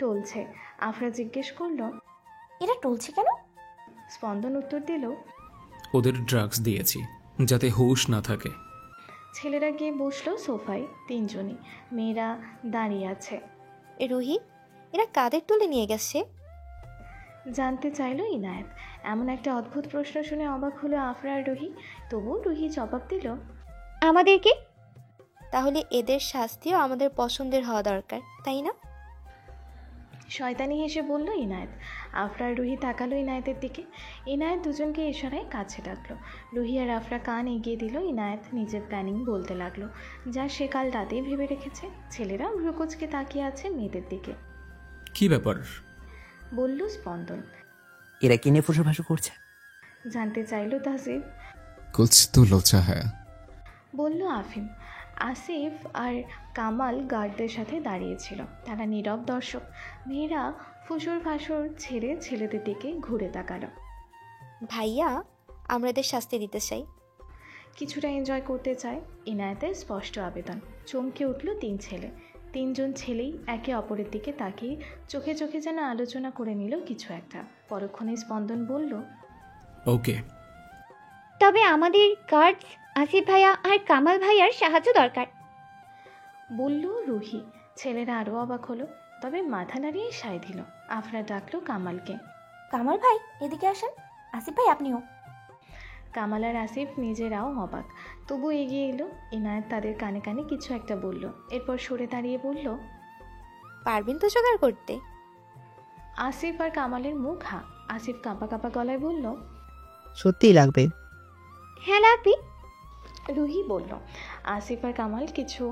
টলছে। আফরা জিজ্ঞেস করলো, এরা টলছে কেন? স্পন্দন উত্তর দিল, ওদের ড্রাগস দিয়েছি যাতে হুঁশ না থাকে। ছেলেরা গিয়ে বসলো সোফায়, তিনজনই। মেয়েরা দাঁড়িয়ে আছে। রুহি, এরা কাদের তুলে নিয়ে গেছে? জানতে চাইলো ইনায়েত। এমন একটা অদ্ভুত প্রশ্ন শুনে অবাক হলো আফরা আর রুহি। তবুও রুহি জবাব দিল, আমাদেরকে। তাহলে এদের শাস্তিও আমাদের পছন্দের হওয়া দরকার, তাই না? শয়তানি হেসে বলল ইনায়েত। আফরা আর রুহি তাকালো ইনায়েতের দিকে। ইনায়েত দুজনকে ইশারায় কাছে ডাকলো। রুহি আর আফরা কান এগিয়ে দিল। ইনায়েত নিজের প্ল্যানিং বলতে লাগলো, যা সে কাল রাতেই ভেবে রেখেছে। ছেলেরা ভ্রুকুচকে তাকিয়ে আছে মেয়েদের দিকে। কি ব্যাপার? বলল স্পন্দন। এরা কিনে ফুসফাসু করছে? জানতে চাইলো তাজিব। কুছ তো লজ্জা হ্যায়। বলল আফিম। আসিফ আর কামাল গার্ডদের সাথে দাঁড়িয়েছিল, তারা নীরব দর্শক। মেয়েরা ফুসুর ফাসুর ছেড়ে ছেলেদের দিকে ঘুরে তাকালো। ভাইয়া, আমরা এদের শাস্তি দিতে চাই। কিছুটা এনজয় করতে চায়, ইনায়েতের স্পষ্ট আবেদন। চমকে উঠল তিন ছেলে। তিনজন ছেলেই একে অপরের দিকে তাকিয়ে চোখে চোখে যেন আলোচনা করে নিল কিছু একটা। পরক্ষণে স্পন্দন বলল, ওকে, তবে আমাদের গার্ডস আসিফ ভাইয়া আর কামাল ভাইয়ার সাহায্য দরকার। বলল রুহি। ছেলেরা আরও অবাক হলো, তবে মাথা নাড়িয়ে সায় দিল। আফরা ডাকলো কামালকে। কামাল ভাই, এদিকে আসেন। আসিফ ভাই, আপনিও। কামাল আর আসিফ নিজেরাও অবাক, তবু এগিয়ে এলো। ইনায়েত তাদের কানে কানে কিছু একটা বলল, এরপর সরে দাঁড়িয়ে বলল, পারবেন তো জোগাড় করতে? আসিফ আর কামালের মুখ হা। আসিফ কাঁপা কাঁপা গলায় বলল, সত্যিই লাগবে। হ্যাঁ, লাগবে। রুহি বলল। আসিফ আর কামাল কিছু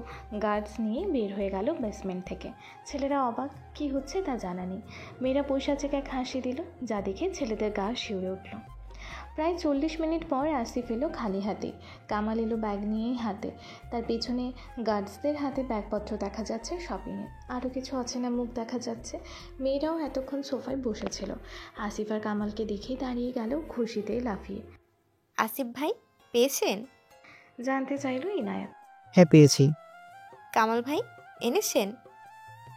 গার্ডস নিয়ে বের হয়ে গেল বেসমেন্ট থেকে। ছেলেরা অবাক, কি হচ্ছে তা জানা নেই। মেয়েরা পৈশাচিক এক হাসি দিল, যা দেখে ছেলেদের গা শিউরে উঠল। প্রায় 40 মিনিট পর আসিফ এলো খালি হাতে। কামাল এলো ব্যাগ নিয়েই হাতে। তার পেছনে গার্ডসদের হাতে ব্যাগপত্র দেখা যাচ্ছে শপিংয়ে। আরও কিছু অচেনা মুখ দেখা যাচ্ছে। মেয়েরাও এতক্ষণ সোফায় বসেছিল। আসিফ আর কামালকে দেখেই দাঁড়িয়ে গেল খুশিতে লাফিয়ে। আসিফ ভাই, পেয়েছেন? জানতে চাইল ইনায়েত। হ্যাঁ, পেয়েছি। কামাল ভাই, এনেছেন?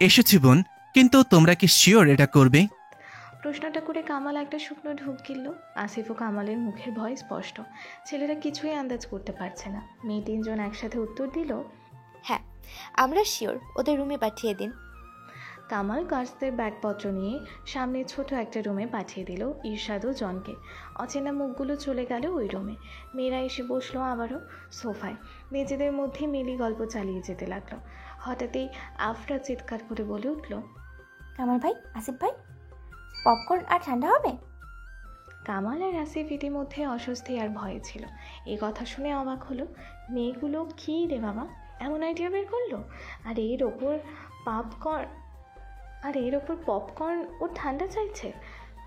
এসেছি বোন, কিন্তু তোমরা কি শিওর এটা করবে? প্রশ্নটা করে কামাল একটা শুকনো ঢুক গিলল। আসিফ ও কামালের মুখের ভয় স্পষ্ট। ছেলেরা কিছুই আন্দাজ করতে পারছে না। মেয়ে তিনজন একসাথে উত্তর দিল, হ্যাঁ, আমরা শিওর। ওদের রুমে পাঠিয়ে দিন। কামাল গার্ডসদের ব্যাগপত্র নিয়ে সামনে ছোট একটা রুমে পাঠিয়ে দিল ঈর্ষাদ ও জনকে। অচেনা মুখগুলো চলে গেল ওই রুমে। মেয়েরা এসে বসলো আবারও সোফায়। নিজেদের মধ্যে মিলি গল্প চালিয়ে যেতে লাগলো। হঠাৎই আফরা চিৎকার করে বলে উঠল, কামাল ভাই, আসিফ ভাই, পপকর্ন আর ঠান্ডা হবে? কামাল আর আসিফ ইতিমধ্যে অস্বস্তি আর ভয়ে ছিল। এই কথা শুনে অবাক হলো। মেয়েগুলো কী রে বাবা, এমন আইডিয়া বের করলো! আর এর ওপর পপকর্ন ও ঠান্ডা চাইছে।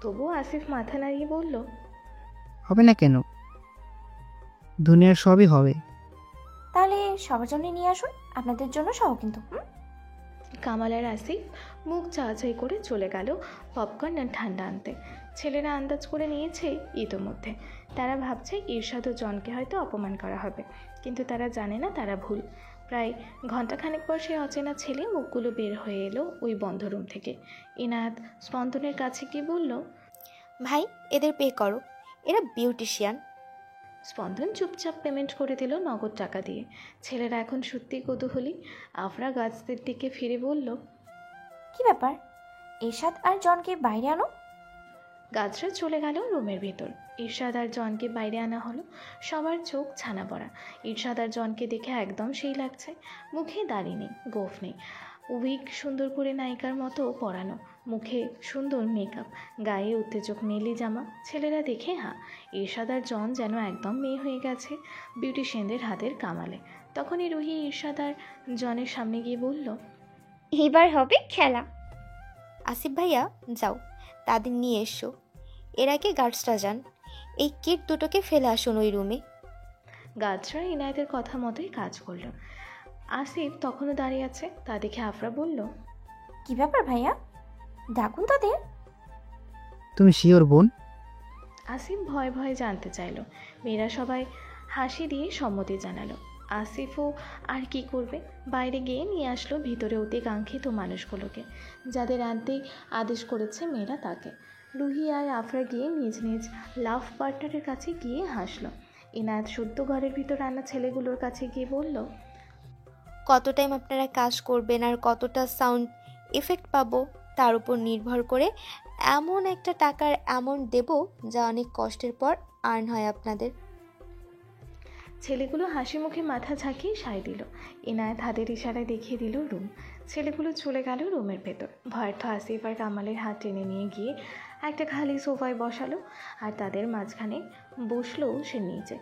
তবুও আসিফ মাথা নাড়িয়ে বলল, হবে না কেন? দুনিয়ার সবই হবে। তাহলে সবার জন্য নিয়ে আসুন, আপনাদের জন্য সহ কিন্তু। কামাল আর আসিফ মুখ চাচাই করে চলে গেল পপকর্ন আর ঠান্ডা আনতে। ছেলেরা আন্দাজ করে নিয়েছে ইতোমধ্যে। তারা ভাবছে ঈর্ষাদ ও জনকে হয়তো অপমান করা হবে, কিন্তু তারা জানে না তারা ভুল। প্রায় ঘণ্টাখানেক পর সেই অচেনা ছেলে মুখগুলো বের হয়ে এলো ওই বন্ধ রুম থেকে। ইনায়াত স্পন্দনের কাছে গিয়ে বলল, ভাই এদের পে করো, এরা বিউটিশিয়ান। স্পন্দন চুপচাপ পেমেন্ট করে দিল নগদ টাকা দিয়ে। ছেলেরা এখন সত্যিই কৌতূহলী। আফরা গাছদের দিকে ফিরে বলল, কি ব্যাপার, এরশাদ আর জনকে বাইরে আনো। গাছরা চলে গেল রুমের ভিতর। ঈর্ষাদ আর জনকে বাইরে আনা হলো। সবার চোখ ছানা পড়া। ঈর্ষাদ আর জনকে দেখে একদম সেই লাগছে। মুখে দাড়ি নেই, গোঁফ নেই, উইগ সুন্দর করে নায়িকার মতো পরানো, মুখে সুন্দর মেকআপ, গায়ে উত্তেজক নীলি জামা। ছেলেরা দেখে ঈর্ষাদ আর জন যেন একদম মেয়ে হয়ে গেছে বিউটিশিয়ানদের হাতের কামালে। তখনই রুহি ঈর্ষাদ আর জনের সামনে গিয়ে বলল, এবার হবে খেলা। আসিফ ভাইয়া যাও, তাদের নিয়ে এসো। এর আগে গার্ডসরা যান, এই কিট দুটোকে ফেলে আসুন ওই রুমে। গাছরা ইনায়েতের কথা মতোই কাজ করলো। আসিফ তখনও দাঁড়িয়ে আছে, তা দেখে আফরা বলল, কি ব্যাপার ভাইয়া, ডাকুন তাদের। তুমি শিওর বোন? আসিফ ভয়ে ভয়ে জানতে চাইল। মেয়েরা সবাই হাসি দিয়ে সম্মতি জানালো। আসিফও আর কি করবে, বাইরে গিয়ে নিয়ে আসলো ভিতরে অতি কাঙ্ক্ষিত মানুষগুলোকে, যাদের আনতে আদেশ করেছে মেয়েরা তাকে। রুহি আর আফরা গিয়ে নিজ নিজ লাভ পার্টনারের কাছে গিয়ে হাসলো। ইনায়াত সদ্য ঘরের ভিতর আনা ছেলেগুলোর কাছে গিয়ে বলল, কত টাইম আপনারা কাজ করবেন আর কতটা সাউন্ড এফেক্ট পাবো তার উপর নির্ভর করে এমন একটা টাকার অ্যামাউন্ট দেব যা অনেক কষ্টের পর আর্ন হয় আপনাদের। ছেলেগুলো হাসি মুখে মাথা ঝাঁকিয়ে সায় দিল। ইনায়েত হাতের ইশারায় দেখিয়ে দিল রুম। ছেলেগুলো চলে গেল রুমের ভেতর। ভয়ার্থ আসিফ আর কামালের হাত টেনে নিয়ে গিয়ে একটা খালি সোফায় বসালো আর তাদের মাঝখানে বসলো সে নিচে।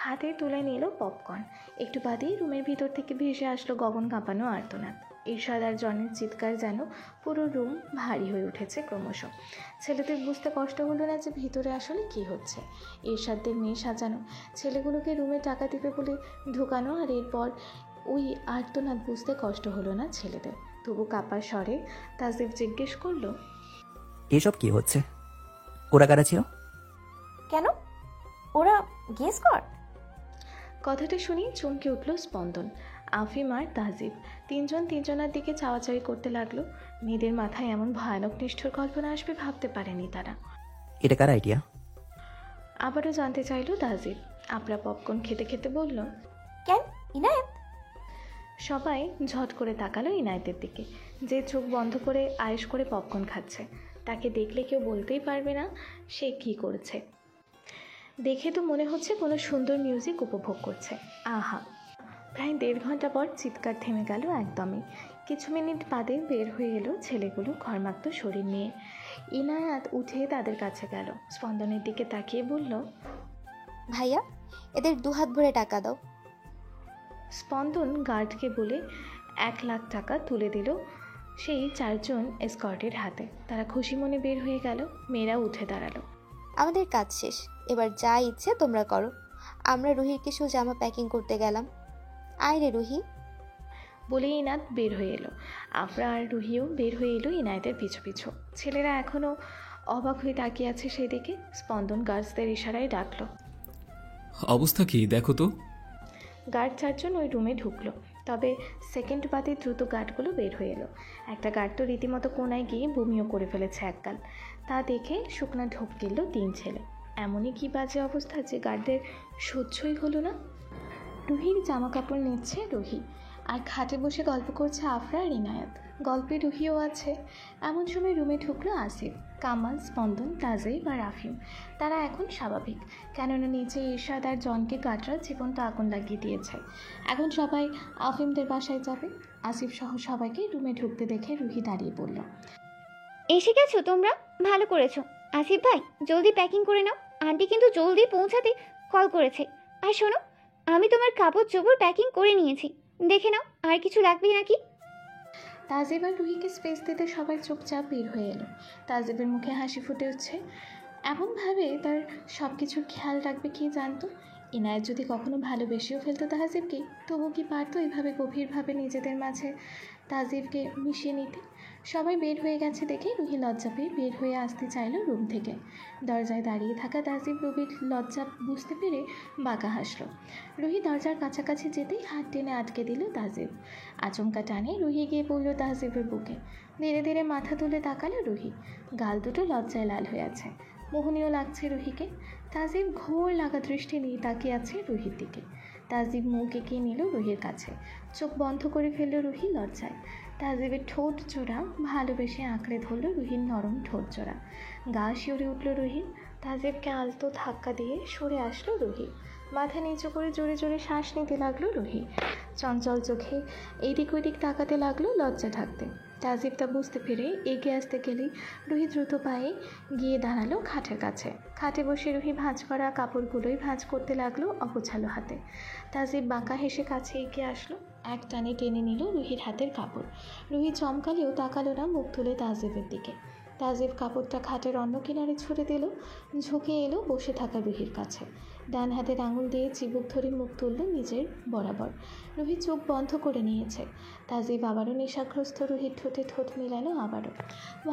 হাতে তুলে নিল পপকর্ন। একটু বাদেই রুমের ভিতর থেকে ভেসে আসলো গগন কাঁপানো আর্তনাদ। ঈর্ষাদ আর জনের চিৎকার যেন পুরো রুম ভারী হয়ে উঠেছে ক্রমশ। ছেলেদের বুঝতে কষ্ট হলো না যে ভিতরে আসলে কি হচ্ছে। ঈর্ষাদদের মেয়ে সাজানো, ছেলেগুলোকে রুমে টাকা দিবে বলে ঢুকানো, আর এরপর ওই আর্তনাদ বুঝতে কষ্ট হলো না ছেলেদের। তবু কাপার স্বরে তাজিব জিজ্ঞেস করলো, এসব কি হচ্ছে? ওরা কারা ছিল? কেন, ওরা গেস কর। কথাটা শুনি চমকে উঠল স্পন্দন, আফিম আর তাজিব। তিনজন তিনজনের দিকে চাওয়াচাওয়ি করতে লাগলো। মেয়েদের মাথায় এমন ভয়ানক নিষ্ঠুর কল্পনা আসবে ভাবতে পারেনি তারা। এটা কার আইডিয়া? আবারও জানতে চাইলো তাজিব। আপরা পপকর্ন খেতে খেতে বলল, কেন, ইনায়েত? সবাই ঝট করে তাকালো ইনায়েতের দিকে, যে চোখ বন্ধ করে আয়েশ করে পপকর্ন খাচ্ছে। তাকে দেখলে কেউ বলতেই পারবে না সে কী করছে। দেখে তো মনে হচ্ছে কোনো সুন্দর মিউজিক উপভোগ করছে। আহা! প্রায় 1.5 ঘন্টা পর চিৎকার থেমে গেল একদমই। কিছু মিনিট বাদে বের হয়ে এলো ছেলেগুলো ঘরমাক্ত শরীর নিয়ে। ইনায়াত উঠে তাদের কাছে গেল, স্পন্দনের দিকে তাকিয়ে বলল, ভাইয়া এদের 2 হাত ভরে টাকা দাও। স্পন্দন গার্ডকে বলে 1 লাখ টাকা তুলে দিল সেই 4 জন এসকর্টের হাতে। তারা খুশি মনে বের হয়ে গেল। মেয়েরা উঠে দাঁড়ালো। আমাদের কাজ শেষ, এবার যা ইচ্ছে তোমরা করো। আমরা রুহির কিছু জামা প্যাকিং করতে গেলাম। আয় রে রুহি, বলে ইনায়াত বের হয়ে এলো। আফরা আর রুহিও বের হয়ে এলো ইনায়েতের পিছু পিছু। ছেলেরা এখনও অবাক হয়ে তাকিয়ে আছে সেই দিকে। স্পন্দন গার্ডসদের ইশারায় ডাকলো, অবস্থা কি দেখো তো। গার্ড 4 জন ওই রুমে ঢুকলো। তবে সেকেন্ড বাদে দ্রুত গার্ডগুলো বের হয়ে এলো। একটা গার্ড তো রীতিমতো কোনায় গিয়ে বমিও করে ফেলেছে একগাল। তা দেখে শুকনা ঢোক গেল 3 ছেলে। এমনই কি বাজে অবস্থা যে গার্ডদের সহ্যই হলো না। রুহির জামা কাপড় নিচ্ছে রুহি, আর খাটে বসে গল্প করছে আফরা আর ইনায়াত। গল্পে রুহিও আছে। এমন সময় রুমে ঢুকলো আসিফ, কামাল, স্পন্দন, তাজিব আর আফিম। তারা এখন স্বাভাবিক, কেননা নিচে ঈর্ষাদ আর জনকে গার্ডরা জীবনটা আগুন লাগিয়ে দিয়েছে। এখন সবাই আফিমদের বাসায় যাবে। আসিফ সহ সবাইকে রুমে ঢুকতে দেখে রুহি দাঁড়িয়ে পড়ল। এসে গেছো তোমরা, ভালো করেছো। আসিফ ভাই জলদি প্যাকিং করে নাও, আন্টি কিন্তু জলদি পৌঁছাতে কল করেছে। আর শোনো, আমি তোমার কাপড় চোপড় প্যাকিং করে নিয়েছি, দেখে নাও আর কিছু লাগবে নাকি। তাজিব আর রুহিকে স্পেস দিতে সবাই চুপচাপ বের হয়ে এলো। তাজিবের মুখে হাসি ফুটে উঠছে। এমনভাবে তার সব কিছুর খেয়াল রাখবে কি জানতো। ইনায়েত যদি কখনো ভালোবেসেও ফেলতো তাজিবকে, তবু কি পারতো এইভাবে গভীরভাবে নিজেদের মাঝে তাজিবকে মিশিয়ে নিতে। সবাই বের হয়ে গেছে দেখে রুহি লজ্জা পেয়ে বের হয়ে আসতে চাইল রুম থেকে। দরজায় দাঁড়িয়ে থাকা তাজিব রুহির লজ্জা বুঝতে পেরে বাঁকা হাসল। রুহি দরজার কাছাকাছি যেতেই হাত টেনে আটকে দিল তাজিব। আচমকা টানে রুহি গিয়ে পড়ল তাজিবের বুকে। ধীরে ধীরে মাথা তুলে তাকালো রুহি। গাল দুটো লজ্জায় লাল হয়ে আছে। মোহনীয় লাগছে রুহিকে। তাজিব ঘোর লাগা দৃষ্টি নিয়ে তাকিয়ে আছে রুহির দিকে। তাজিব মুখ এগিয়ে নিল রুহির কাছে। চোখ বন্ধ করে ফেলল রুহি লজ্জায়। তাজিবের ঠোঁট জোড়া ভালোবেসে আঁকড়ে ধরল রুহির নরম ঠোঁট জোড়া। গা শিউরে উঠল রুহির। তাজিবকে আলতো ধাক্কা দিয়ে সরে আসলো রুহি। মাথা নিচু করে জোরে জোরে শ্বাস নিতে লাগলো রুহি। চঞ্চল চোখে এদিক ওদিক তাকাতে লাগলো লজ্জা ঢাকতে। তাজিব তা বুঝতে পেরে এগিয়ে আসতে গেলেই রুহি দ্রুত পায়ে গিয়ে দাঁড়ালো খাটের কাছে। খাটে বসে রুহি ভাঁজ করা কাপড়গুলোই ভাঁজ করতে লাগলো অগোছালো হাতে। তাজিব বাঁকা হেসে কাছে এগিয়ে আসলো। এক টানে টেনে নিল রুহির হাতের কাপড়। রুহি চমকালেও তাকালো না মুখ তুলে তাজিবের দিকে। তাজিব কাপড়টা খাটের অন্য কিনারে ছুড়ে দিল। ঝুঁকে এলো বসে থাকা রুহির কাছে। ডান হাতের আঙুল দিয়ে চিবুক ধরে মুখ তুলল নিজের বরাবর। রুহি চোখ বন্ধ করে নিয়েছে। তাজিব আবারও নেশাগ্রস্ত রুহির ঠোঁটে ঠোঁট মিলালো আবারও।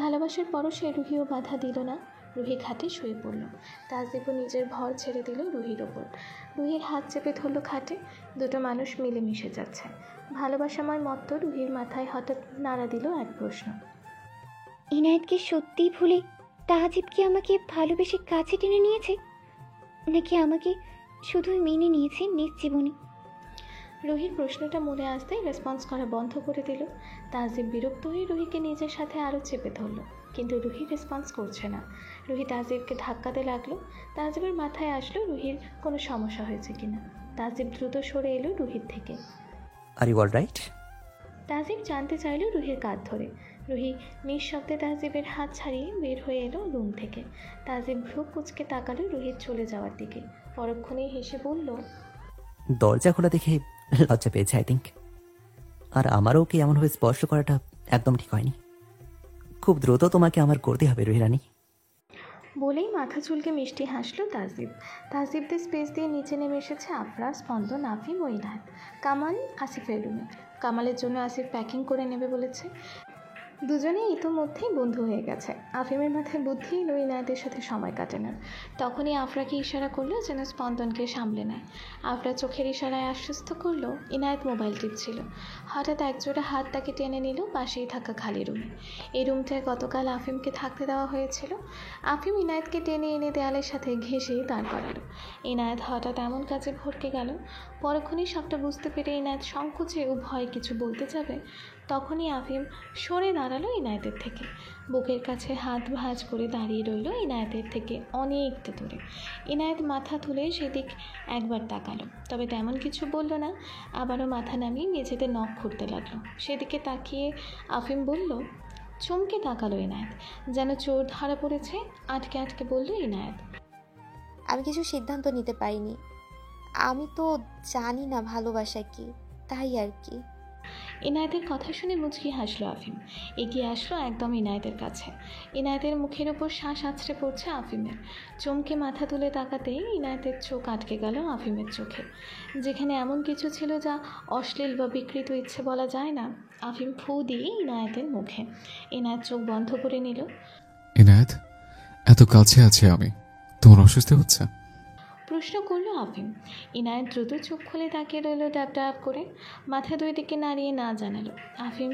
ভালোবাসার পরশে রুহিও বাধা দিল না। রুহি খাটে শুয়ে পড়ল। তাজিবও নিজের ভর ছেড়ে দিল রুহির ওপর। রুহির হাত চেপে ধরল খাটে। দুটো মানুষ মিলেমিশে যাচ্ছে। ভালোবাসাময় মত্ত রুহির মাথায় হঠাৎ নাড়া দিল এক প্রশ্ন। ইনায়েতকে সত্যিই ভুলে তাজিব কি আমাকে ভালোবেসে কাছে টেনে নিয়েছে, নাকি আমাকে শুধুই মেনে নিয়েছে নিজ জীবনে? রুহির প্রশ্নটা মনে আসতেই রেসপন্স করা বন্ধ করে দিল। তাজিব বিরক্ত হয়ে রুহিকে নিজের সাথে আরও চেপে ধরল, কিন্তু রুহি রেসপন্স করছে না। রুহি তাজিবকে ধাক্কাতে লাগলো। তাজিবের মাথায় আসলো রুহির কোনো সমস্যা হয়েছে কিনা। তাজিব দ্রুত সরে এলো রুহির থেকে। Are you all right? Tajib জানতে চাইল রুহির কাঁধ ধরে। রুহি নিঃশব্দে তাজিবের হাত ছাড়িয়ে বের হয়ে এলো রুম থেকে। তাজিব ভ্রু কুচকে তাকালো রুহির চলে যাওয়ার দিকে। পরক্ষণেই হেসে বলল, দরজা খোলা দেখে লজ্জা পেয়েছে আই থিঙ্ক। আর আমারও কি এমনভাবে স্পর্শ করাটা একদম ঠিক হয়নি। খুব দ্রুত তোমাকে আমার করতে হবে রুহি রানী। বলেই মাথা চুলকে মিষ্টি হাসলো তাজিব। তাজিবদের স্পেস দিয়ে নিচে নেমে এসেছে আফরা, স্পন্দন, আফিম ও ইনায়েত। কামাল আসিফের রুমে। কামালের জন্য আসিফ প্যাকিং করে নেবে বলেছে। দুজনেই ইতোমধ্যেই বন্ধু হয়ে গেছে। আফিমের মাথায় বুদ্ধি এলো ইনায়েতের সাথে সময় কাটানোর। তখনই আফরাকে ইশারা করলো যেন স্পন্দনকে সামলে নেয়। আফরা চোখের ইশারায় আশ্বস্ত করলো। ইনায়েত মোবাইল টিপছিল। হঠাৎ একজোড়া হাত তাকে টেনে নিল পাশেই থাকা খালি রুমে। এই রুমটায় গতকাল আফিমকে থাকতে দেওয়া হয়েছিল। আফিম ইনায়েতকে টেনে এনে দেয়ালের সাথে ঘেঁষে দাঁড় করালো। ইনায়েত হঠাৎ এমন কাজে ভরকে গেল। পরক্ষণই সবটা বুঝতে পেরে ইনায়েত সংকোচে ও ভয়ে কিছু বলতে যাবে, তখনই আফিম সরে দাঁড়ালো ইনায়েতের থেকে। বুকের কাছে হাত ভাঁজ করে দাঁড়িয়ে রইল ইনায়েতের থেকে অনেকটা দূরে। ইনায়েত মাথা তুলে সেদিক একবার তাকালো, তবে তেমন কিছু বলল না। আবারও মাথা নামিয়ে মেঝেতে নখ খুঁড়তে লাগলো। সেদিকে তাকিয়ে আফিম বলল, চমকে তাকালো ইনায়েত, যেন চোর ধরা পড়েছে। আটকে আটকে বলল ইনায়েত, আমি কিছু সিদ্ধান্ত নিতে পারিনি। আমি তো জানি না ভালোবাসা কি, তাই আর কি। ইনায়েতের কথা শুনে মুচকি হাসলো আফিম। এগিয়ে আসলো একদম ইনায়েতের কাছে। ইনায়েতের মুখের ওপর শ্বাস আছড়ে পড়ছে আফিমের। চমকে মাথা তুলে তাকাতেই ইনায়েতের চোখ আটকে গেল আফিমের চোখে, যেখানে এমন কিছু ছিল যা অশ্লীল বা বিকৃত ইচ্ছে বলা যায় না। আফিম ফু দিয়ে ইনায়েতের মুখে। ইনায়েত চোখ বন্ধ করে নিল। ইনায়েত, এত কাছে আছি আমি, তোমার অস্বস্তি হচ্ছে? প্রশ্ন করলো আফিম। ইনায়েত দ্রুত চোখ খুলে তাকিয়ে রইল ট্যাপ ট্যাপ করে। মাথা দুই দিকে নাড়িয়ে না জানালো। আফিম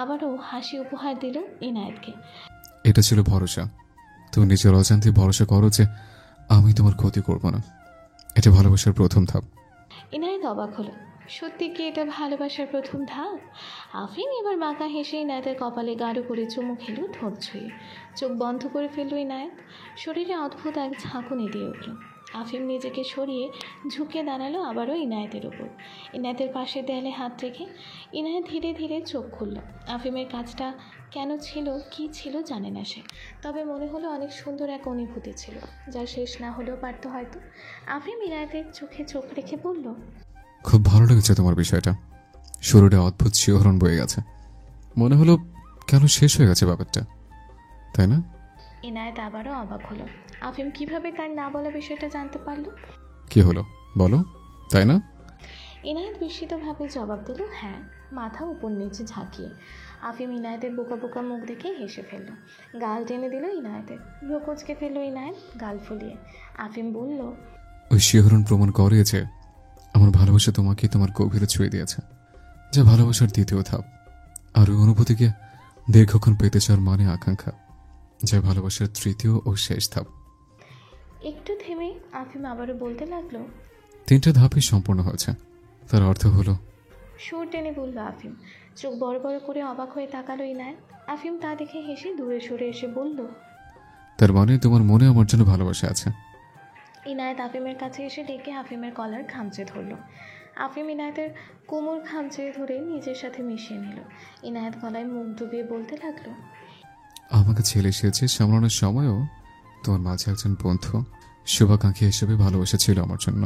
আবারও হাসি উপহার দিল ইনায়েতকে। এটা ছিল ভরসা। তুমি নিজের অজান্তে ভরসা করো যে আমি তোমার ক্ষতি করব না। এটা ভালোবাসার প্রথম ধাপ। ইনায়েত অবাক হলো। সত্যি কি এটা ভালোবাসার প্রথম ধাপ? আফিম এবার বাঁকা হেসে ইনায়েতের কপালে গাঢ় করে চুমু খেলো ঠোঁট ছুঁয়ে। চোখ বন্ধ করে ফেললো ইনায়েত। শরীরে অদ্ভুত এক ঝাঁকুনি দিয়ে উঠল। আফিম নিজেকে সরিয়ে ঝুঁকে দাঁড়ালো আবারও ইনায়েতের ওপর। ইনায়েতের পাশে দেয়ালে হাত রেখে ইনায়েত ধীরে ধীরে চোখ খুলল। আফিমের কাজটা কেন ছিল, কি ছিল জানে না সে, তবে মনে হলো অনেক সুন্দর এক অনুভূতি ছিল, যা শেষ না হলেও পারত হয়তো। আফিম ইনায়েতের চোখে চোখ রেখে বলল, খুব ভালো লেগেছে তোমার বিষয়টা। শরীরে অদ্ভুত শিহরণ বয়ে গেছে। মনে হলো কেন শেষ হয়ে গেছে ব্যাপারটা, তাই না? ইনায়েত আবারও অবাক হলো। আফিম কিভাবে তার না বলা বিষয়টা জানতে পারলো? কি হলো বলো, তাই না? ইনায়েত বিস্মিতভাবে জবাব দিল, হ্যাঁ, মাথা উপর নিচে ঝাঁকিয়ে। আফিম ইনায়েতের বোকা বোকা মুখ দেখে হেসে ফেলল। গাল টেনে দিল ইনায়েতের। ভ্রু কুঁচকে ফেলল ইনায়েত গাল ফুলিয়ে। আফিম বলল, ওই শিহরণ প্রমাণ করে যে আমার ভালোবাসা তোমাকে তোমার গভীরে ছুঁয়ে দিয়েছে, যা ভালোবাসার দ্বিতীয় ধাপ। আর ওই অনুভূতিকে দীর্ঘক্ষণ পেতে চাওয়ার মানে আকাঙ্ক্ষা, যা ভালোবাসার তৃতীয় ও শেষ ধাপ। একটু থেমে আফিম আবারও বলতে লাগলো, 3টা ধাপই সম্পূর্ণ হয়েছে। তার অর্থ হলো, সুর টেনে বলল আফিম। চোখ বড় বড় করে অবাক হয়ে তাকালো ইনায়েত। আফিম তা দেখে হেসে দূরে সরে এসে বলল, তার মানে তোমার মনে আমার জন্য ভালোবাসা আছে। ইনায়েত আফিমের কাছে এসে ডেকে আফিমের কলার খামচে ধরল। আফিম ইনায়েতের কোমর খামচে ধরে নিজের সাথে মিশিয়ে নিল। ইনায়েত গলায় মুখ ডুবিয়ে বলতে লাগলো, আমাকে ছেলে সেজে সামলানোর সময়ও তোমার মাঝে একজন বন্ধু, শুভাকাঙ্ক্ষী হিসেবে ভালোবাসা ছিল আমার জন্য।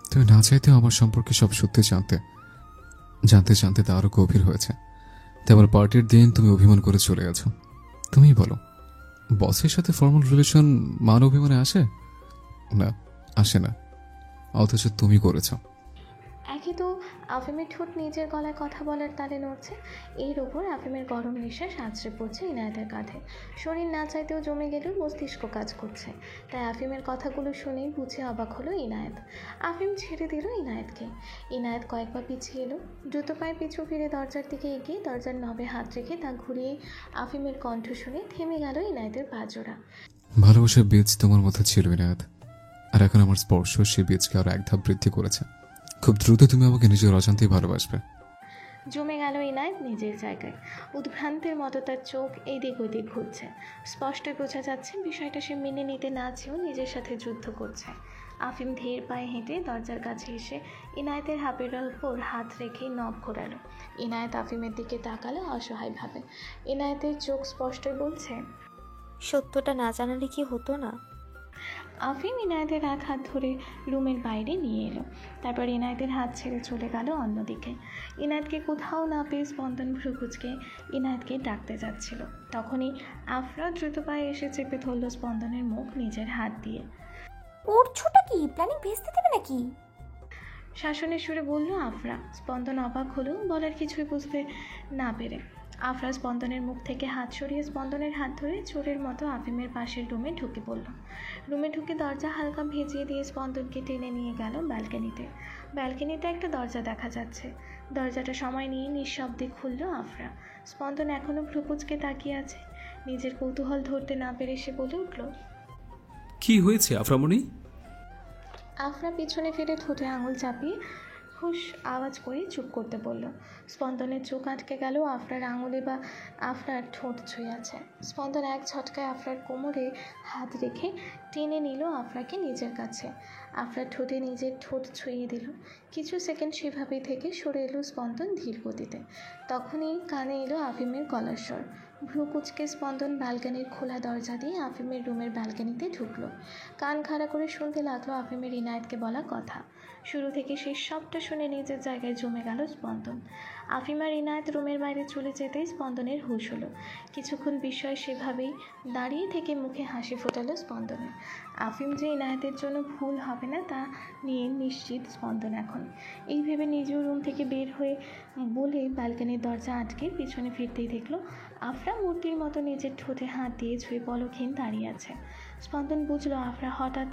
তুমি না চাইতেও আমার সম্পর্কে সব সত্যি জানতে জানতে তা আরো গভীর হয়েছে। তেমন পার্টির দিন তুমি অভিমান করে চলে গেছো। তুমিই বলো, বসের সাথে ফর্মাল রিলেশন মান অভিমানে আসে না? আসে না, অথচ তুমি করেছো। একই তো আফিমের ঠোঁট নিজের গলায় কথা বলার তালে নড়ছে। এর ওপর আফিমের গরম নিঃশ্বাস আছড়ে পড়ছে ইনায়েতের কাঁধে। শরীর না চাইতেও জমে গেলেও মস্তিষ্ক কাজ করছে। তাই আফিমের কথাগুলো শুনেই বুঝে অবাক হলো ইনায়েত। আফিম ছেড়ে দিল ইনায়েতকে। ইনায়েত কয়েকবার পিছিয়ে এলো। দ্রুত পায়ে পিছু ফিরে দরজার দিকে এগিয়ে দরজার নবে হাত রেখে তা ঘুরিয়ে আফিমের কণ্ঠ শুনে থেমে গেল ইনায়েতের পাজোড়া। ভালোবাসার বীজ তোমার মধ্যে ছিল ইনায়েত, আর এখন আমার স্পর্শ সেই বীজকে আরো এক ধাপ বৃদ্ধি করেছে। খুব দ্রুত তুমি আমাকে নিজের অজান্তেই ভালোবাসবে। জমে গেল ইনায়েত নিজের জায়গায়। উদ্ভ্রান্তের মতো তার চোখ এদিক ওদিক ঘুরছে। স্পষ্ট বোঝা যাচ্ছে বিষয়টা সে মেনে নিতে না চেয়েও নিজের সাথে যুদ্ধ করছে। আফিম ধীর পায়ে হেঁটে দরজার কাছে এসে ইনায়েতের হাতের উপর হাত রেখে নখ ঘোরালো। ইনায়েত আফিমের দিকে তাকালো অসহায়ভাবে। ইনায়েতের চোখ স্পষ্টই বলছে, সত্যটা না জানালে কি হতো না? আফিম ইনায়েতের এক হাত ধরে রুমের বাইরে নিয়ে এলো। তারপর ইনায়েতের হাত ছেড়ে চলে গেল অন্যদিকে। ইনায়েতকে কোথাও না পেয়ে স্পন্দন ভ্রুকুচকে ইনায়েতকে ডাকতে যাচ্ছিল। তখনই আফরা দ্রুত পায়ে এসে চেপে ধরল স্পন্দনের মুখ নিজের হাত দিয়ে। করছোটা কি? প্ল্যানিং ভেস্তে দেবে নাকি? শাসনের সুরে বলল আফরা। স্পন্দন অবাক হলো, বলার কিছুই বুঝতে না পেরে। আফরা স্পন্দনের মুখ থেকে হাত সরিয়ে স্পন্দনের হাত ধরে চোরের মতো আফিমের পাশের রুমে ঢুকে পড়ল। রুমে ঢুকে দরজা হালকা ভেজিয়ে দিয়ে স্পন্দনকে টেনে নিয়ে গেল ব্যালকনিতে। ব্যালকনিতে একটা দরজা দেখা যাচ্ছে। দরজাটা সময় নিয়ে নিঃশব্দে খুলল আফরা। স্পন্দন এখনও ভ্রুকুচকে তাকিয়ে আছে। নিজের কৌতূহল ধরতে না পেরে সে বলে উঠল, কি হয়েছে আফরামণি? আফরা পিছনে ফিরে ঠোঁটে আঙুল চাপিয়ে হুশ আওয়াজ করে চুপ করতে বলল। স্পন্দনের চোখ আটকে গেল। আফরার আঙুলে বা আফরার ঠোঁট ছুঁয়ে আছে। স্পন্দন এক ঝটকায় আফরার কোমরে হাত রেখে টেনে নিল আফরাকে নিজের কাছে। আফরার ঠোঁটে নিজের ঠোঁট ছুঁয়ে দিল। কিছু সেকেন্ড সেভাবেই থেকে সরে এলো স্পন্দন ধীর গতিতে। তখনই কানে এলো আফিমের গলার স্বর। ভ্রু কুচকে স্পন্দন ব্যালকনির খোলা দরজা দিয়ে আফিমের রুমের ব্যালকনিতে ঢুকলো। কান খাড়া করে শুনতে লাগলো আফিমের ইনায়েতকে বলা কথা। শুরু থেকে শেষ সবটা শুনে নিজের জায়গায় জমে গেল স্পন্দন। আফিম আর ইনায়েত রুমের বাইরে চলে যেতেই স্পন্দনের হুঁশ হলো। কিছুক্ষণ বিষয় সেভাবেই দাঁড়িয়ে থেকে মুখে হাসি ফোটালো স্পন্দনের। আফিম যে ইনায়েতের জন্য ভুল হবে না তা নিয়ে নিশ্চিত স্পন্দন এখন। এই ভেবে নিজেও রুম থেকে বের হয়ে বলে ব্যালকনির দরজা আটকে পিছনে ফিরতেই দেখলো আফরা মূর্তির মতো নিজের ঠোঁটে হাত দিয়ে ছুঁয়ে পলকহীন দাঁড়িয়ে আছে। স্পন্দন বুঝলো আফরা হঠাৎ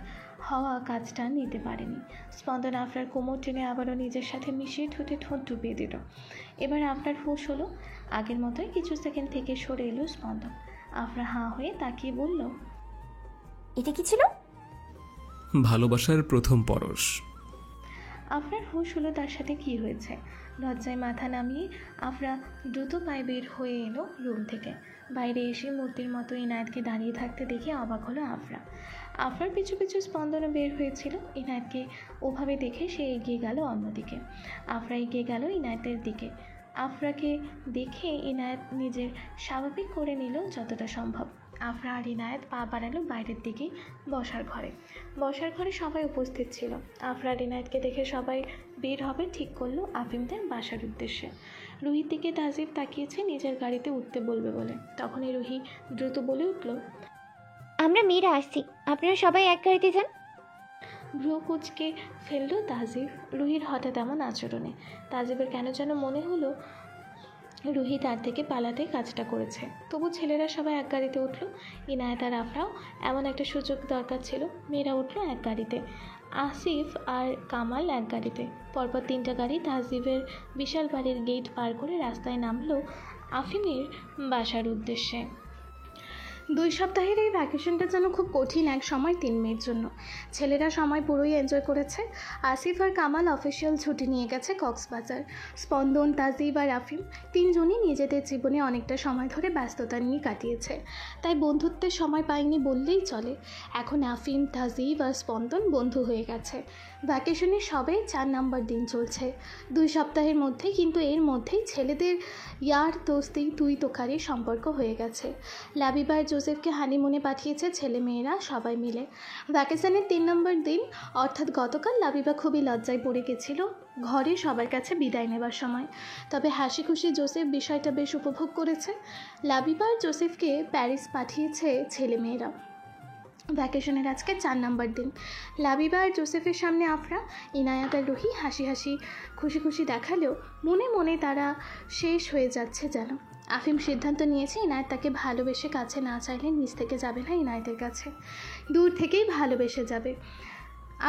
হওয়া কাজটা নিতে পারেনি। স্পন্দন আফরার কোমর টেনে আবারও নিজের সাথে মিশিয়ে ঠোঁটে ঠোঁট ডুবিয়ে দিল। এবার আফরার হুঁশ হলো। আগের মতোই কিছু সেকেন্ড থেকে সরে এলো স্পন্দন। আফরা হাঁ হয়ে তাকিয়ে বলল, এটা কি ছিল? ভালোবাসার প্রথম পরশ। আফরার হুঁশ হলো তার সাথে কি হয়েছে। লজ্জায় মাথা নামিয়ে আফরা দ্রুত পায়ে বের হয়ে এলো রুম থেকে। বাইরে এসে মূর্তির মতো ইনায়েতকে দাঁড়িয়ে থাকতে দেখে অবাক হলো আফরা। আফরার পিছু পিছু স্পন্দনও বের হয়েছিল। ইনায়েতকে ওভাবে দেখে সে এগিয়ে গেল অন্যদিকে। আফরা এগিয়ে গেল ইনায়েতের দিকে। আফরাকে দেখে ইনায়েত নিজের স্বাভাবিক করে নিল যতটা সম্ভব। আফরা আর ইনায়েত পা বাড়ালো বাইরের দিকে বসার ঘরে। বসার ঘরে সবাই উপস্থিত ছিল। আফরা আর ইনায়েতকে দেখে সবাই বের হবে ঠিক করলো আফিমদের বাসার উদ্দেশ্যে। রুহির দিকে তাজিব তাকিয়েছে নিজের গাড়িতে উঠতে বলবে বলে। তখনই রুহি দ্রুত বলে উঠল, আমরা মেয়েরা আসছি, আপনারা সবাই এক গাড়িতে যান। ভ্রু কুচকে ফেলল তাজিব রুহির হঠাৎ এমন আচরণে। তাজিবের কেন যেন মনে হলো রুহি তার থেকে পালাতে কাজটা করেছে। তবু ছেলেরা সবাই এক গাড়িতে উঠল। ইনায়েত আর আফরাও এমন একটা সুযোগ দরকার ছিল। মেয়েরা উঠলো এক গাড়িতে, আসিফ আর কামাল এক গাড়িতে। পরপর 3টা গাড়ি তাহজিবের বিশাল বাড়ির গেট পার করে রাস্তায় নামলো আফিমের বাসার উদ্দেশ্যে। 2 সপ্তাহের এই ভ্যাকেশনটা যেন খুব কঠিন এক সময় 3 মেয়ের জন্য। ছেলেরা সময় পুরোই এনজয় করেছে। আসিফ আর কামাল অফিসিয়াল ছুটি নিয়ে গেছে কক্সবাজার। স্পন্দন, তাজিব আর আফিম 3জনই নিজেদের জীবনে অনেকটা সময় ধরে ব্যস্ততা নিয়ে কাটিয়েছে, তাই বন্ধুত্বের সময় পায়নি বললেই চলে। এখন আফিম, তাজিব আর স্পন্দন বন্ধু হয়ে গেছে। ভ্যাকেশনে সবে 4 নম্বর দিন চলছে 2 সপ্তাহের মধ্যে, কিন্তু এর মধ্যেই ছেলেদের ইয়ার দোস্তি তুই তোকারির সম্পর্ক হয়ে গেছে। লাবিবার জোসেফকে হানিমুনে পাঠিয়েছে ছেলে মেয়েরা সবাই মিলে। ভ্যাকেশনের 3 নম্বর দিন অর্থাৎ গতকাল লাবিবা খুবই লজ্জায় পড়ে গেছিল ঘরে সবার কাছে বিদায় নেবার সময়। তবে হাসি খুশি জোসেফ বিষয়টা বেশ উপভোগ করেছে। লাবিবার জোসেফকে প্যারিস পাঠিয়েছে ছেলে মেয়েরা। ভ্যাকেশনের আজকে 4 নম্বর দিন। লাবিবা আর জোসেফের সামনে আফরা, ইনায়াত আর রুহি হাসি হাসি খুশি খুশি দেখালেও মনে মনে তারা শেষ হয়ে যাচ্ছে যেন। আফিম সিদ্ধান্ত নিয়েছে ইনায়েত তাকে ভালোবেসে কাছে না চাইলে নিজ থেকে যাবে না ইনায়েতের কাছে, দূর থেকেই ভালোবেসে যাবে।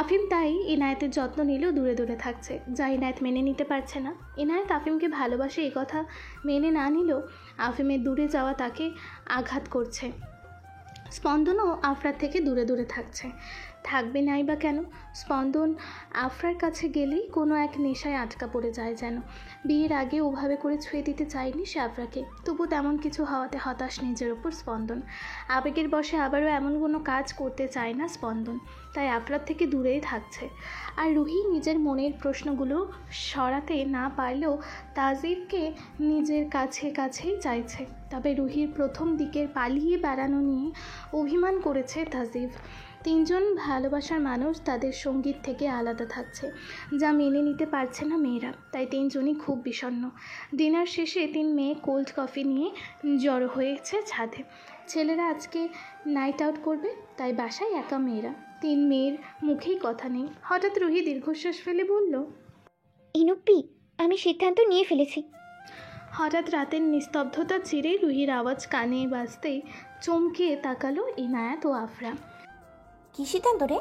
আফিম তাই ইনায়েতের যত্ন নিলেও দূরে দূরে থাকছে, যা ইনায়েত মেনে নিতে পারছে না। ইনায়েত আফিমকে ভালোবাসে এই কথা মেনে না নিলেও আফিমের দূরে যাওয়া তাকে আঘাত করছে। স্পন্দনও আফরার থেকে দূরে দূরে থাকছে, থাকবে নাই বা কেন। স্পন্দন আফরার কাছে গেলেই কোনো এক নেশায় আটকা পড়ে যায় যেন। বিয়ের আগে ওভাবে করে ছুঁয়ে দিতে চায়নি সে আফরাকে, তবু তেমন কিছু হওয়াতে হতাশ নিজের ওপর স্পন্দন। আবেগের বশে আবারও এমন কোনো কাজ করতে চায় না স্পন্দন, তাই আফরার থেকে দূরেই থাকছে। আর রুহি নিজের মনের প্রশ্নগুলো সরাতে না পারলেও তাজিবকে নিজের কাছেই চাইছে। তবে রুহির প্রথম দিকের পালিয়ে বেড়ানো নিয়ে অভিমান করেছে তাজিব। 3জন ভালোবাসার মানুষ তাদের সঙ্গীত থেকে আলাদা থাকছে, যা মেনে নিতে পারছে না মেয়েরা, তাই 3জনই খুব বিষণ্ণ। ডিনার শেষে 3 মেয়ে কোল্ড কফি নিয়ে জড়ো হয়েছে ছাদে। ছেলেরা আজকে নাইট আউট করবে, তাই বাসায় একা মেয়েরা। 3 মেয়ের মুখেই কথা নেই। হঠাৎ রুহি দীর্ঘশ্বাস ফেলে বলল, ইনুপ্পি, আমি সিদ্ধান্ত নিয়ে ফেলেছি। হঠাৎ রাতের নিস্তব্ধতা ছিঁড়ে রুহির আওয়াজ কানে বাজতেই চমকে তাকালো ইনায়াত ও আফরা। কি সিদ্ধান্ত রে?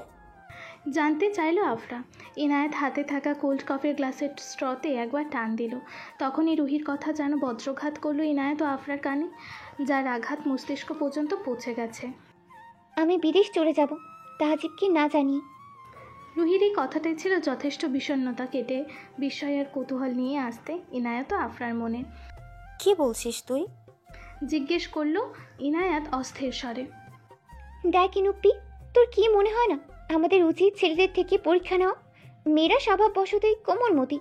জানতে চাইলো আফরা। ইনায়াত হাতে থাকা কোল্ড কফির গ্লাসের স্ট্রতে একবার টান দিল। তখনই রুহির কথা যেন বজ্রঘাত করলো ইনায়াত ও আফরার কানে, যার আঘাত মস্তিষ্ক পর্যন্ত পৌঁছে গেছে। আমি বিদেশ চলে যাব, তাহজিবকে না জানিয়ে। রুহির এই কথাটাই ছিল যথেষ্ট বিষণ্ণতা কেটে বিস্ময় আর কৌতূহল নিয়ে আসতে ইনায়াত ও আফরার মনে। কি বলছিস তুই? জিজ্ঞেস করলো ইনায়াত অস্থির স্বরে। দেখ ইনুপ্পি, তোর কি মনে হয় না আমাদের উচিত ছেলেদের থেকে পরীক্ষা নেওয়া? মেয়েরা স্বভাববশতই কোমলমতি,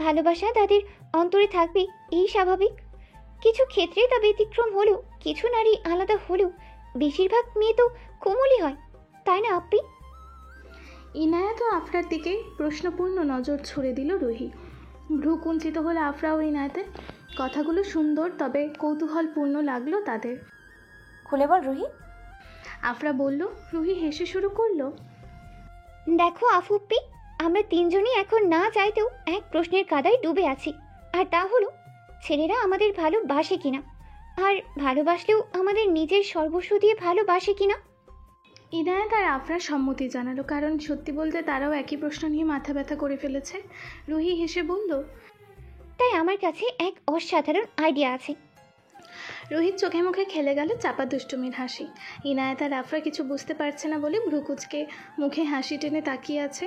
ভালোবাসা তাদের অন্তরে থাকবে, এই স্বাভাবিক। কিছু ক্ষেত্রে তা ব্যতিক্রম হলেও, কিছু নারী আলাদা হলেও বেশিরভাগ মেয়ে তো কোমলই হয়, তাই না আপ্পি? ইনায়াত ও আফরার দিকে প্রশ্নপূর্ণ নজর ছুড়ে দিল রুহি। ভ্রু কুঞ্চিত হলো আফরা ও ইনায়াতের। কথাগুলো সুন্দর, তবে কৌতূহলপূর্ণ লাগলো তাদের। খুলে বল রুহি। আফরা বলল। রুহি হেসে শুরু করলো, দেখো আফুপ্পি, আমরা 3জনই এখন না চাইতেও এক প্রশ্নের কাদায় ডুবে আছি, আর তা হলো ছেলেরা আমাদের ভালোবাসে কিনা, আর ভালোবাসলেও আমাদের নিজের সর্বস্ব দিয়ে ভালোবাসে কিনা। ইনায়াত আর আফরা সম্মতি জানালো, কারণ সত্যি বলতে তারাও একই প্রশ্ন নিয়ে মাথা ব্যথা করে ফেলেছে। রুহি হেসে বলল, তাই আমার কাছে এক অসাধারণ আইডিয়া আছে। রোহিত চোখে মুখে খেলে গেল চাপা দুষ্টুমির হাসি। ইনায়াত আর আফরা কিছু বুঝতে পারছে না বলে ভ্রুকুচকে মুখে হাসি টেনে তাকিয়ে আছে।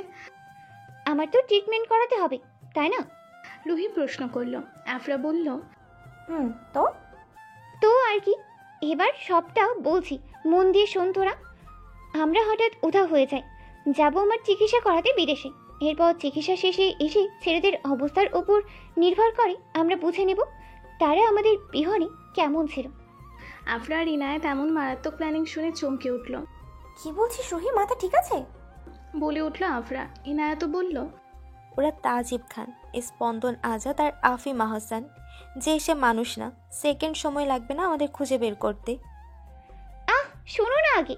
আমার তো ট্রিটমেন্ট করাতে হবে, তাই না? রুহি প্রশ্ন করলো। আফরা বলল, তো আর কি, এবার সবটা বলছি, মন দিয়ে শোন তোরা। আমরা হঠাৎ উধাও হয়ে যাই, যাবো আমার চিকিৎসা করাতে বিদেশে। এরপর চিকিৎসা শেষে এসে ছেলেদের অবস্থার ওপর নির্ভর করে আমরা বুঝে নেব তারা আমাদের বিহনে কেমন ছিল। আফরা আর ইনায়াত এমন মারাত্মক প্ল্যানিং শুনে চমকে উঠল। কি বলছিস রুহি, মাথা ঠিক আছে? বলে উঠল আফরা। ইনায়াতও বলল, ওরা তাজিব খান, স্পন্দন আজাদ আর আফিম আহসান, যে সে মানুষ না, সেকেন্ড সময় লাগবে না আমাদের খুঁজে বের করতে। শোনো না, আগে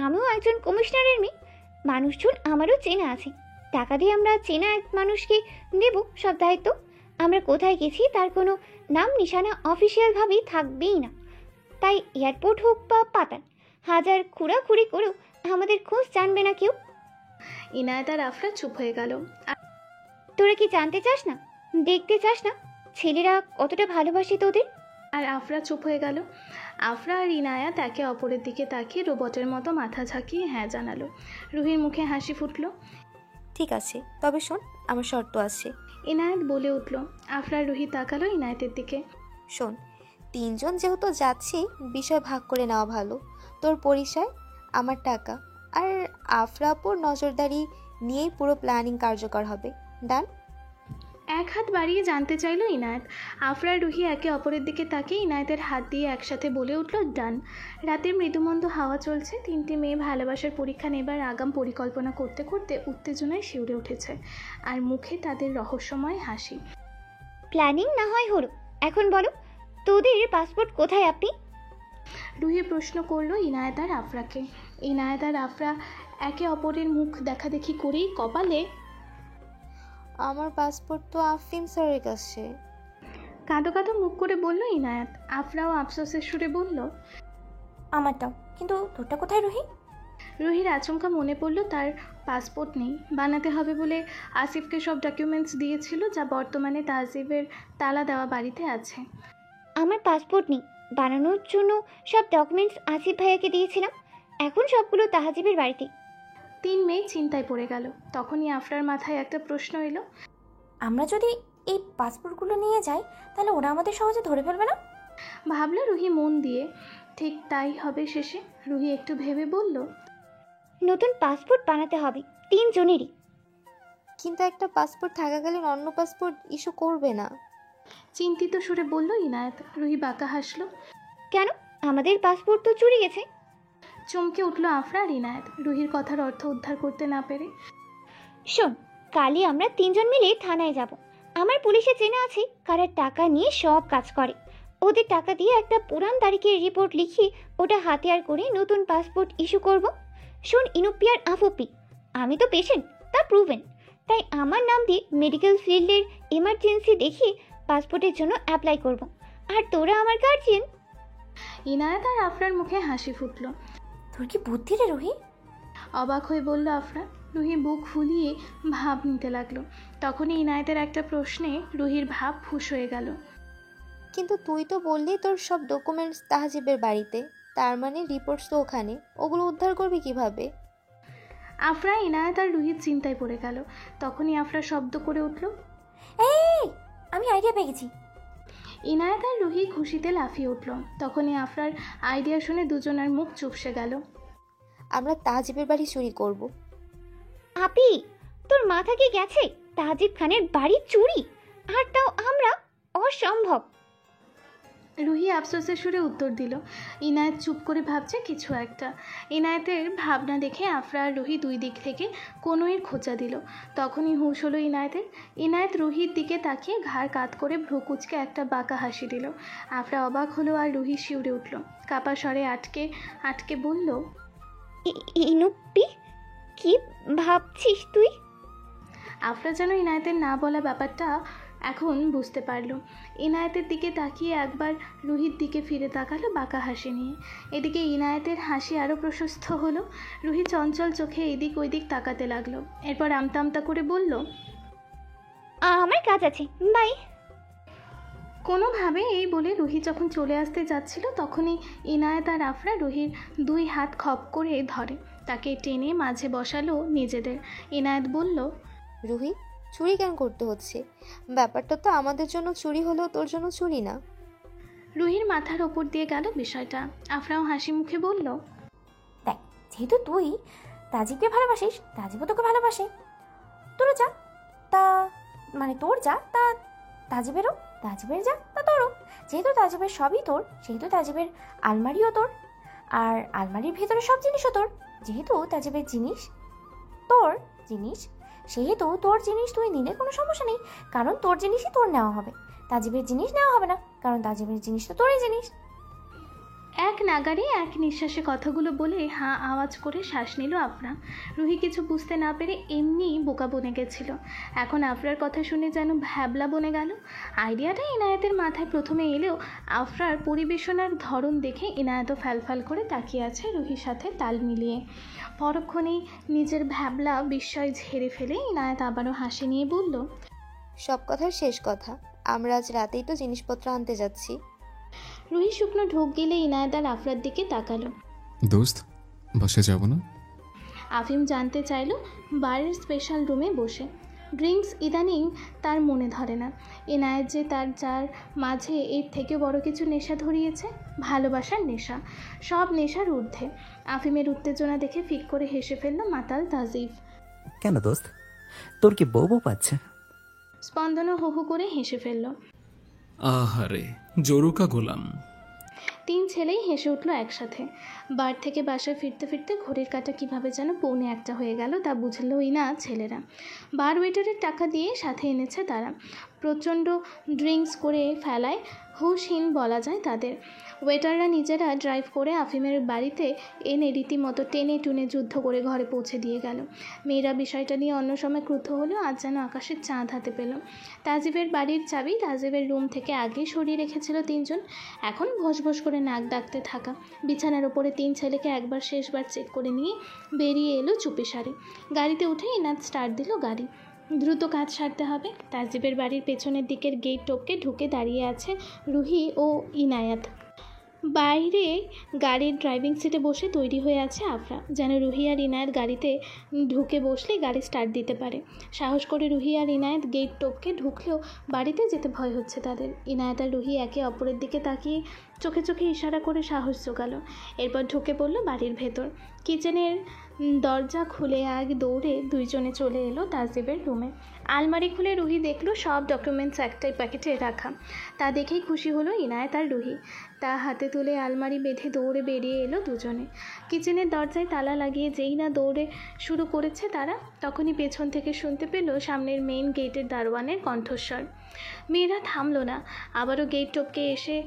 আমিও একজন কমিশনারের মেয়ে, মানুষজন আমারও চেনা আছে। টাকা দিয়ে আমরা চেনা এক মানুষকে দেব সব দায়িত্ব। আমরা কোথায় গেছি তার কোনো নাম নিশানা অফিসিয়ালভাবেই থাকবেই না। তাই এয়ারপোর্ট হোক বা পাতাল, হাজার খুঁড়াখুড়ি করেও আমাদের খোঁজ জানবে না কেউ। ইনায়েত আর আফরা চুপ হয়ে গেল। তোরা কি জানতে চাস না, দেখতে চাস না ছেলেরা কতটা ভালোবাসে তোদের? আর আফরা চুপ হয়ে গেল। আফরা আর ইনায়াত একে অপরের দিকে তাকিয়ে রোবটের মতো মাথা ঝাঁকিয়ে হ্যাঁ জানালো। রুহির মুখে হাসি ফুটলো। ঠিক আছে, তবে শোন, আমার শর্ত আছে। ইনায়াত বলে উঠল। আফরা আর রুহি তাকালো ইনায়েতের দিকে। শোন, 3 জন যেহেতু যাচ্ছি, বিষয় ভাগ করে নেওয়া ভালো। তোর পরিচয়, আমার টাকা, আর আফরাপুর নজরদারি নিয়েই পুরো প্ল্যানিং কার্যকর হবে। ডান? এক হাত বাড়িয়ে জানতে চাইল ইনায়েত। আফরা আর রুহি একে অপরের দিকে তাকিয়ে ইনায়েতের হাত দিয়ে একসাথে বলে উঠল ডান। রাতের মৃদুমন্দ হাওয়া চলছে। 3টি মেয়ে ভালোবাসার পরীক্ষা নেবার আগাম পরিকল্পনা করতে করতে উত্তেজনায় শিউরে উঠেছে, আর মুখে তাদের রহস্যময় হাসি। প্ল্যানিং না হয় হলো, এখন বলো তোদের পাসপোর্ট কোথায় আপনি? রুহি প্রশ্ন করলো ইনায়েত আর আফরাকে। ইনায়েত আর আফরা একে অপরের মুখ দেখাদেখি করেই কপালে আমার পাসপোর্ট তো আফিম স্যারের কাছে। কাঁদো কাঁদো মুখ করে বলল ইনায়েত। আফরাও আফসোসের সুরে বলল আমারটাও, কিন্তু তোরটা কোথায় রুহি? রুহির আচমকা মনে পড়ল তার পাসপোর্ট নেই। বানাতে হবে বলে আসিফকে সব ডকুমেন্টস দিয়েছিল, যা বর্তমানে তাহজিবের তালা দেওয়া বাড়িতে আছে। আমার পাসপোর্ট নেই, বানানোর জন্য সব ডকুমেন্টস আসিফ ভাইয়াকে দিয়েছিলাম, এখন সবগুলো তাহজিবের বাড়িতে। 3 মেয়ে চিন্তায় পড়ে গেল। তখনই আফরার মাথায় একটা প্রশ্ন এলো। আমরা যদি এই পাসপোর্টগুলো নিয়ে যাই তাহলে ওরা আমাদের সহজে ধরে ফেলবে না? ভাবলো রুহি মন দিয়ে। ঠিক তাই হবে শেষে। রুহি একটু ভেবে বলল নতুন পাসপোর্ট বানাতে হবে 3 জনেরই। কিন্তু একটা পাসপোর্ট থাকাকালীন অন্য পাসপোর্ট ইস্যু করবে না। চিন্তিত সুরে বলল ইনায়েত। রুহি বাঁকা হাসলো। কেন? আমাদের পাসপোর্ট তো চুরি গেছে। চমকে উঠল আফরা আর ইনায়েত, রুহির কথার অর্থ উদ্ধার করতে না পেরে। শোন, কালই আমরা 3 জন মিলে থানায় যাব। আমার পুলিশে চেনা আছে কারা টাকা নিয়ে সব কাজ করে। ওদের টাকা দিয়ে একটা পুরান তারিখের রিপোর্ট লিখিয়ে ওটা হাতিয়ার করে নতুন পাসপোর্ট ইস্যু করব। শোন ইনুপিয়ার আফপি, আমি তো পেশেন্ট, তা প্রুভেন। তাই আমার নাম দিয়ে মেডিকেল ফিল্ডের এমার্জেন্সি দেখিয়ে পাসপোর্টের জন্য অ্যাপ্লাই করব। আর তোরা আমার গার্জিয়ান। ইনায়েত আর আফরার মুখে হাসি ফুটল। তোর কি বুদ্ধি রে রুহি? অবাক হয়ে বলল আফরা। রুহি বুক ফুলিয়ে ভাব নিতে লাগলো। তখনই ইনায়েতের একটা প্রশ্নে রুহির ভাব ফুস হয়ে গেল। কিন্তু তুই তো বললি তোর সব ডকুমেন্টস তাহজিবের বাড়িতে, তার মানে রিপোর্টস তো ওখানে, ওগুলো উদ্ধার করবি কিভাবে? আফরা, ইনায়েত আর রুহির চিন্তায় পড়ে গেল। তখনই আফরা শব্দ করে উঠল, এই আমি আইডিয়া পেয়ে গেছি। ইনায়েত আর রুহি খুশিতে লাফিয়ে উঠল। তখনই আফরার আইডিয়া শুনে দুজনের মুখ চুপসে গেল। আমরা তাহজিবের বাড়ি চুরি করব। আপি, তোর মাথা কি গেছে? তাহজিব খানের বাড়ি চুরি, আর তাও আমরা? অসম্ভব। রুহি আফসোসের সুরে উত্তর দিল। ইনায়েত চুপ করে ভাবছে কিছু একটা। ইনায়েতের ভাবনা দেখে আফরা আর রুহি 2 দিক থেকে কোনোই খোঁচা দিল। তখনই হুঁশ হলো ইনায়েতের। ইনায়েত রুহির দিকে তাকিয়ে ঘাড় কাত করে ভ্রু কুঁচকে একটা বাঁকা হাসি দিল। আফরা অবাক হলো আর রুহি শিউরে উঠল। কাপা স্বরে আটকে বলল, ইনুপি, কি ভাবছিস তুই? আফরা যেন ইনায়েতের না বলা ব্যাপারটা এখন বুঝতে পারল। ইনায়েতের দিকে তাকিয়ে একবার রুহির দিকে ফিরে তাকালো বাঁকা হাসি নিয়ে। এদিকে ইনায়েতের হাসি আরও প্রশস্ত হলো। রুহি চঞ্চল চোখে এদিক ওইদিক তাকাতে লাগলো। এরপর আমতা আমতা করে বলল, আমার কাজ আছে, বাই। কোনোভাবে এই বলে রুহি যখন চলে আসতে যাচ্ছিল, তখনই ইনায়েত আর আফরা রুহির 2 হাত খপ করে ধরে তাকে টেনে মাঝে বসালো নিজেদের। ইনায়েত বলল, রুহি, চুরি কেন করতে হচ্ছে? ব্যাপারটা তো আমাদের জন্য চুরি হলেও তোর জন্য চুরি না। রুহির মাথার ওপর দিয়ে গেল বিষয়টা। আফরাও হাসি মুখে বলল, দেখ, যেহেতু তুই তাজিবকে ভালোবাসিস, তাজিবও তোকে ভালোবাসে। তোরও যা তা, মানে তোর যা তা তাজিবেরও, তাজিবের যা তা তোরও। যেহেতু তাজিবের সবই তোর, সেহেতু তাজিবের আলমারিও তোর, আর আলমারির ভেতরে সব জিনিসও তোর। যেহেতু তাজিবের জিনিস তোর জিনিস, সেহেতু তোর জিনিস তুই নিলে কোনো সমস্যা নেই, কারণ তোর জিনিসই তোর নেওয়া হবে। তাজিবের জিনিস নেওয়া হবে না, কারণ তাজিবের জিনিস তো তোরই জিনিস। এক নাগারে এক নিঃশ্বাসে কথাগুলো বলে হাঁ আওয়াজ করে শ্বাস নিল আফরা। রুহি কিছু বুঝতে না পেরে এমনি বোকা বনে গেছিল। এখন আফরার কথা শুনে যেন ভ্যাবলা বনে গেল। আইডিয়াটা ইনায়েতের মাথায় প্রথমে এলেও আফরার পরিবেশনার ধরন দেখে ইনায়েতও ফ্যালফ্যাল করে তাকিয়ে আছে রুহির সাথে তাল মিলিয়ে। পরক্ষণেই নিজের ভ্যাবলা বিস্ময় ঝেড়ে ফেলে ইনায়েত আবারও হাসি নিয়ে বলল, সব কথার শেষ কথা, আমরা আজ রাতেই তো জিনিসপত্র আনতে যাচ্ছি। রুহি শুকনো ঢোক গেলে ইনায়েত আর আফরার দিকে তাকালো। দোস্ত, বাসায় যাব না? আফিম জানতে চাইল বারের স্পেশাল রুমে বসে। ড্রিঙ্কস ইদানিং তার মনে ধরে না। ইনায়েত যে তার যার মাঝে এর থেকে বড় কিছু নেশা ধরিয়েছে, ভালোবাসার নেশা, সব নেশার ঊর্ধ্বে। আফিমের উত্তেজনা দেখে ফিক করে হেসে ফেলল মাতাল তাজিব। কেন দোস্ত, তোর কি বউ বউ পাচ্ছে? স্পন্দনও হু হু করে হেসে ফেলল। আহারে জরুকা গোলাম। তিন ছেলেই হেসে উঠল একসাথে। বার থেকে বাসায় ফিরতে ফিরতে ঘড়ির কাঁটা কীভাবে যেন 1:45 হয়ে গেল তা বুঝলই না ছেলেরা। বার ওয়েটারের টাকা দিয়ে সাথে এনেছে তারা। প্রচণ্ড ড্রিঙ্কস করে ফেলায় হুশহীন বলা যায় তাদের। ওয়েটাররা নিজেরা ড্রাইভ করে আফিমের বাড়িতে এনে রীতিমতো টেনে টুনে যুদ্ধ করে ঘরে পৌঁছে দিয়ে গেল। মেয়েরা বিষয়টা নিয়ে অন্য সময় ক্রুদ্ধ হলেও আজ যেন আকাশের চাঁদ হাতে পেল। তাজিবের বাড়ির চাবি তাজিবের রুম থেকে আগেই সরিয়ে রেখেছিল তিনজন। এখন ভসভস করে নাক ডাকতে থাকা বিছানার ওপরে তিন ছেলেকে একবার শেষবার চেক করে নিয়ে বেরিয়ে এলো চুপিসারে। গাড়িতে উঠে ইনাত স্টার্ট দিল গাড়ি। দ্রুত কাজ সারতে হবে। তাজিবের বাড়ির পেছনের দিকের গেট টপকে ঢুকে দাঁড়িয়ে আছে রুহি ও ইনায়াত। বাইরে গাড়ির ড্রাইভিং সিটে বসে তৈরি হয়ে আছে আফরা, যেন রুহি আর ইনায়েত গাড়িতে ঢুকে বসলে গাড়ি স্টার্ট দিতে পারে। সাহস করে রুহি আর ইনায়েত গেট টপকে ঢুকলেও বাড়িতে যেতে ভয় হচ্ছে তাদের। ইনায়েত আর রুহি একে অপরের দিকে তাকিয়ে চোখে চোখে ইশারা করে সাহস জোগালো। এরপর ঢুকে পড়লো বাড়ির ভেতর। কিচেনের দরজা খুলে এক দৌড়ে দুইজনে চলে এলো তাজিবের রুমে। আলমারি খুলে রুহি দেখলো সব ডকুমেন্টস একটাই প্যাকেটে রাখা। তা দেখেই খুশি হলো ইনায়েত আর রুহি। তা হাতে তুলে আলমারি বেঁধে দৌড়ে বেরিয়ে এলো দুজনে। কিচেনের দরজায় তালা লাগিয়ে যেই না দৌড়ে শুরু করেছে তারা, তখনই পেছন থেকে শুনতে পেল সামনের মেইন গেটের দারোয়ানের কণ্ঠস্বর। মেয়েরা থামলো না, আবারও গেট টপকে এসে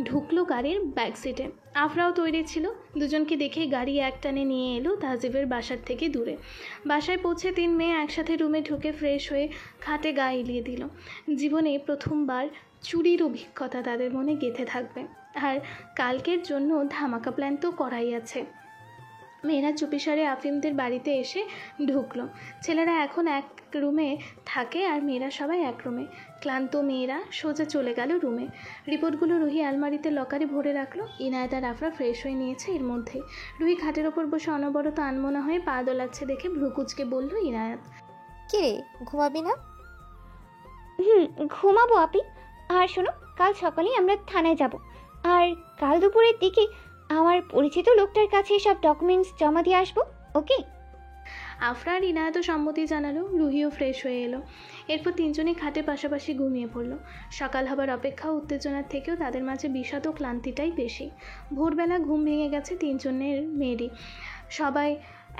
ঢুকলো গাড়ির ব্যাক সিটে। আফরাও তৈরি ছিল। দুজনকে দেখে গাড়ি একটানে নিয়ে এলো তাজিবের বাসার থেকে দূরে। বাসায় পৌঁছে তিন মেয়ে একসাথে রুমে ঢুকে ফ্রেশ হয়ে খাটে গা এলিয়ে দিল। জীবনে প্রথমবার চুরির অভিজ্ঞতা তাদের মনে গেঁথে থাকবে। আর কালকের জন্য ধামাকা প্ল্যান তো করাই আছে। মেয়েরা চুপিসারে আফিমদের বাড়িতে এসে ঢুকলো। ছেলেরা এখন এক রুমে থাকে আর মেয়েরা সবাই এক রুমে। ক্লান্ত মেয়েরা সোজা চলে গেল রুমে। রিপোর্টগুলো রুহি আলমারিতে লকারে ভরে রাখলো। ইনায়েত আর আফরা ফ্রেশ হয়ে নিয়েছে এর মধ্যেই। রুহি খাটের ওপর বসে অনবরত আনমনা হয়ে পা দোলাচ্ছে দেখে ভ্রুকুচকে বলল ইনায়েত, কে রে, ঘুমাবি না? ঘুমাবো আপি। আর শোনো, কাল সকালেই আমরা থানায় যাব। আর কাল দুপুরের দিকে আমার পরিচিত লোকটার কাছে সব ডকুমেন্টস জমা দিয়ে আসবো, ওকে? আফরা আর ইনায়েতও সম্মতি জানালো। রুহিও ফ্রেশ হয়ে এলো। এরপর তিনজনে খাটে পাশাপাশি ঘুমিয়ে পড়ল। সকাল হবার অপেক্ষা উত্তেজনার থেকেও তাদের মাঝে বিষাদ ও ক্লান্তিটাই বেশি। ভোরবেলা ঘুম ভেঙে গেছে তিনজনের মেয়েরই। সবাই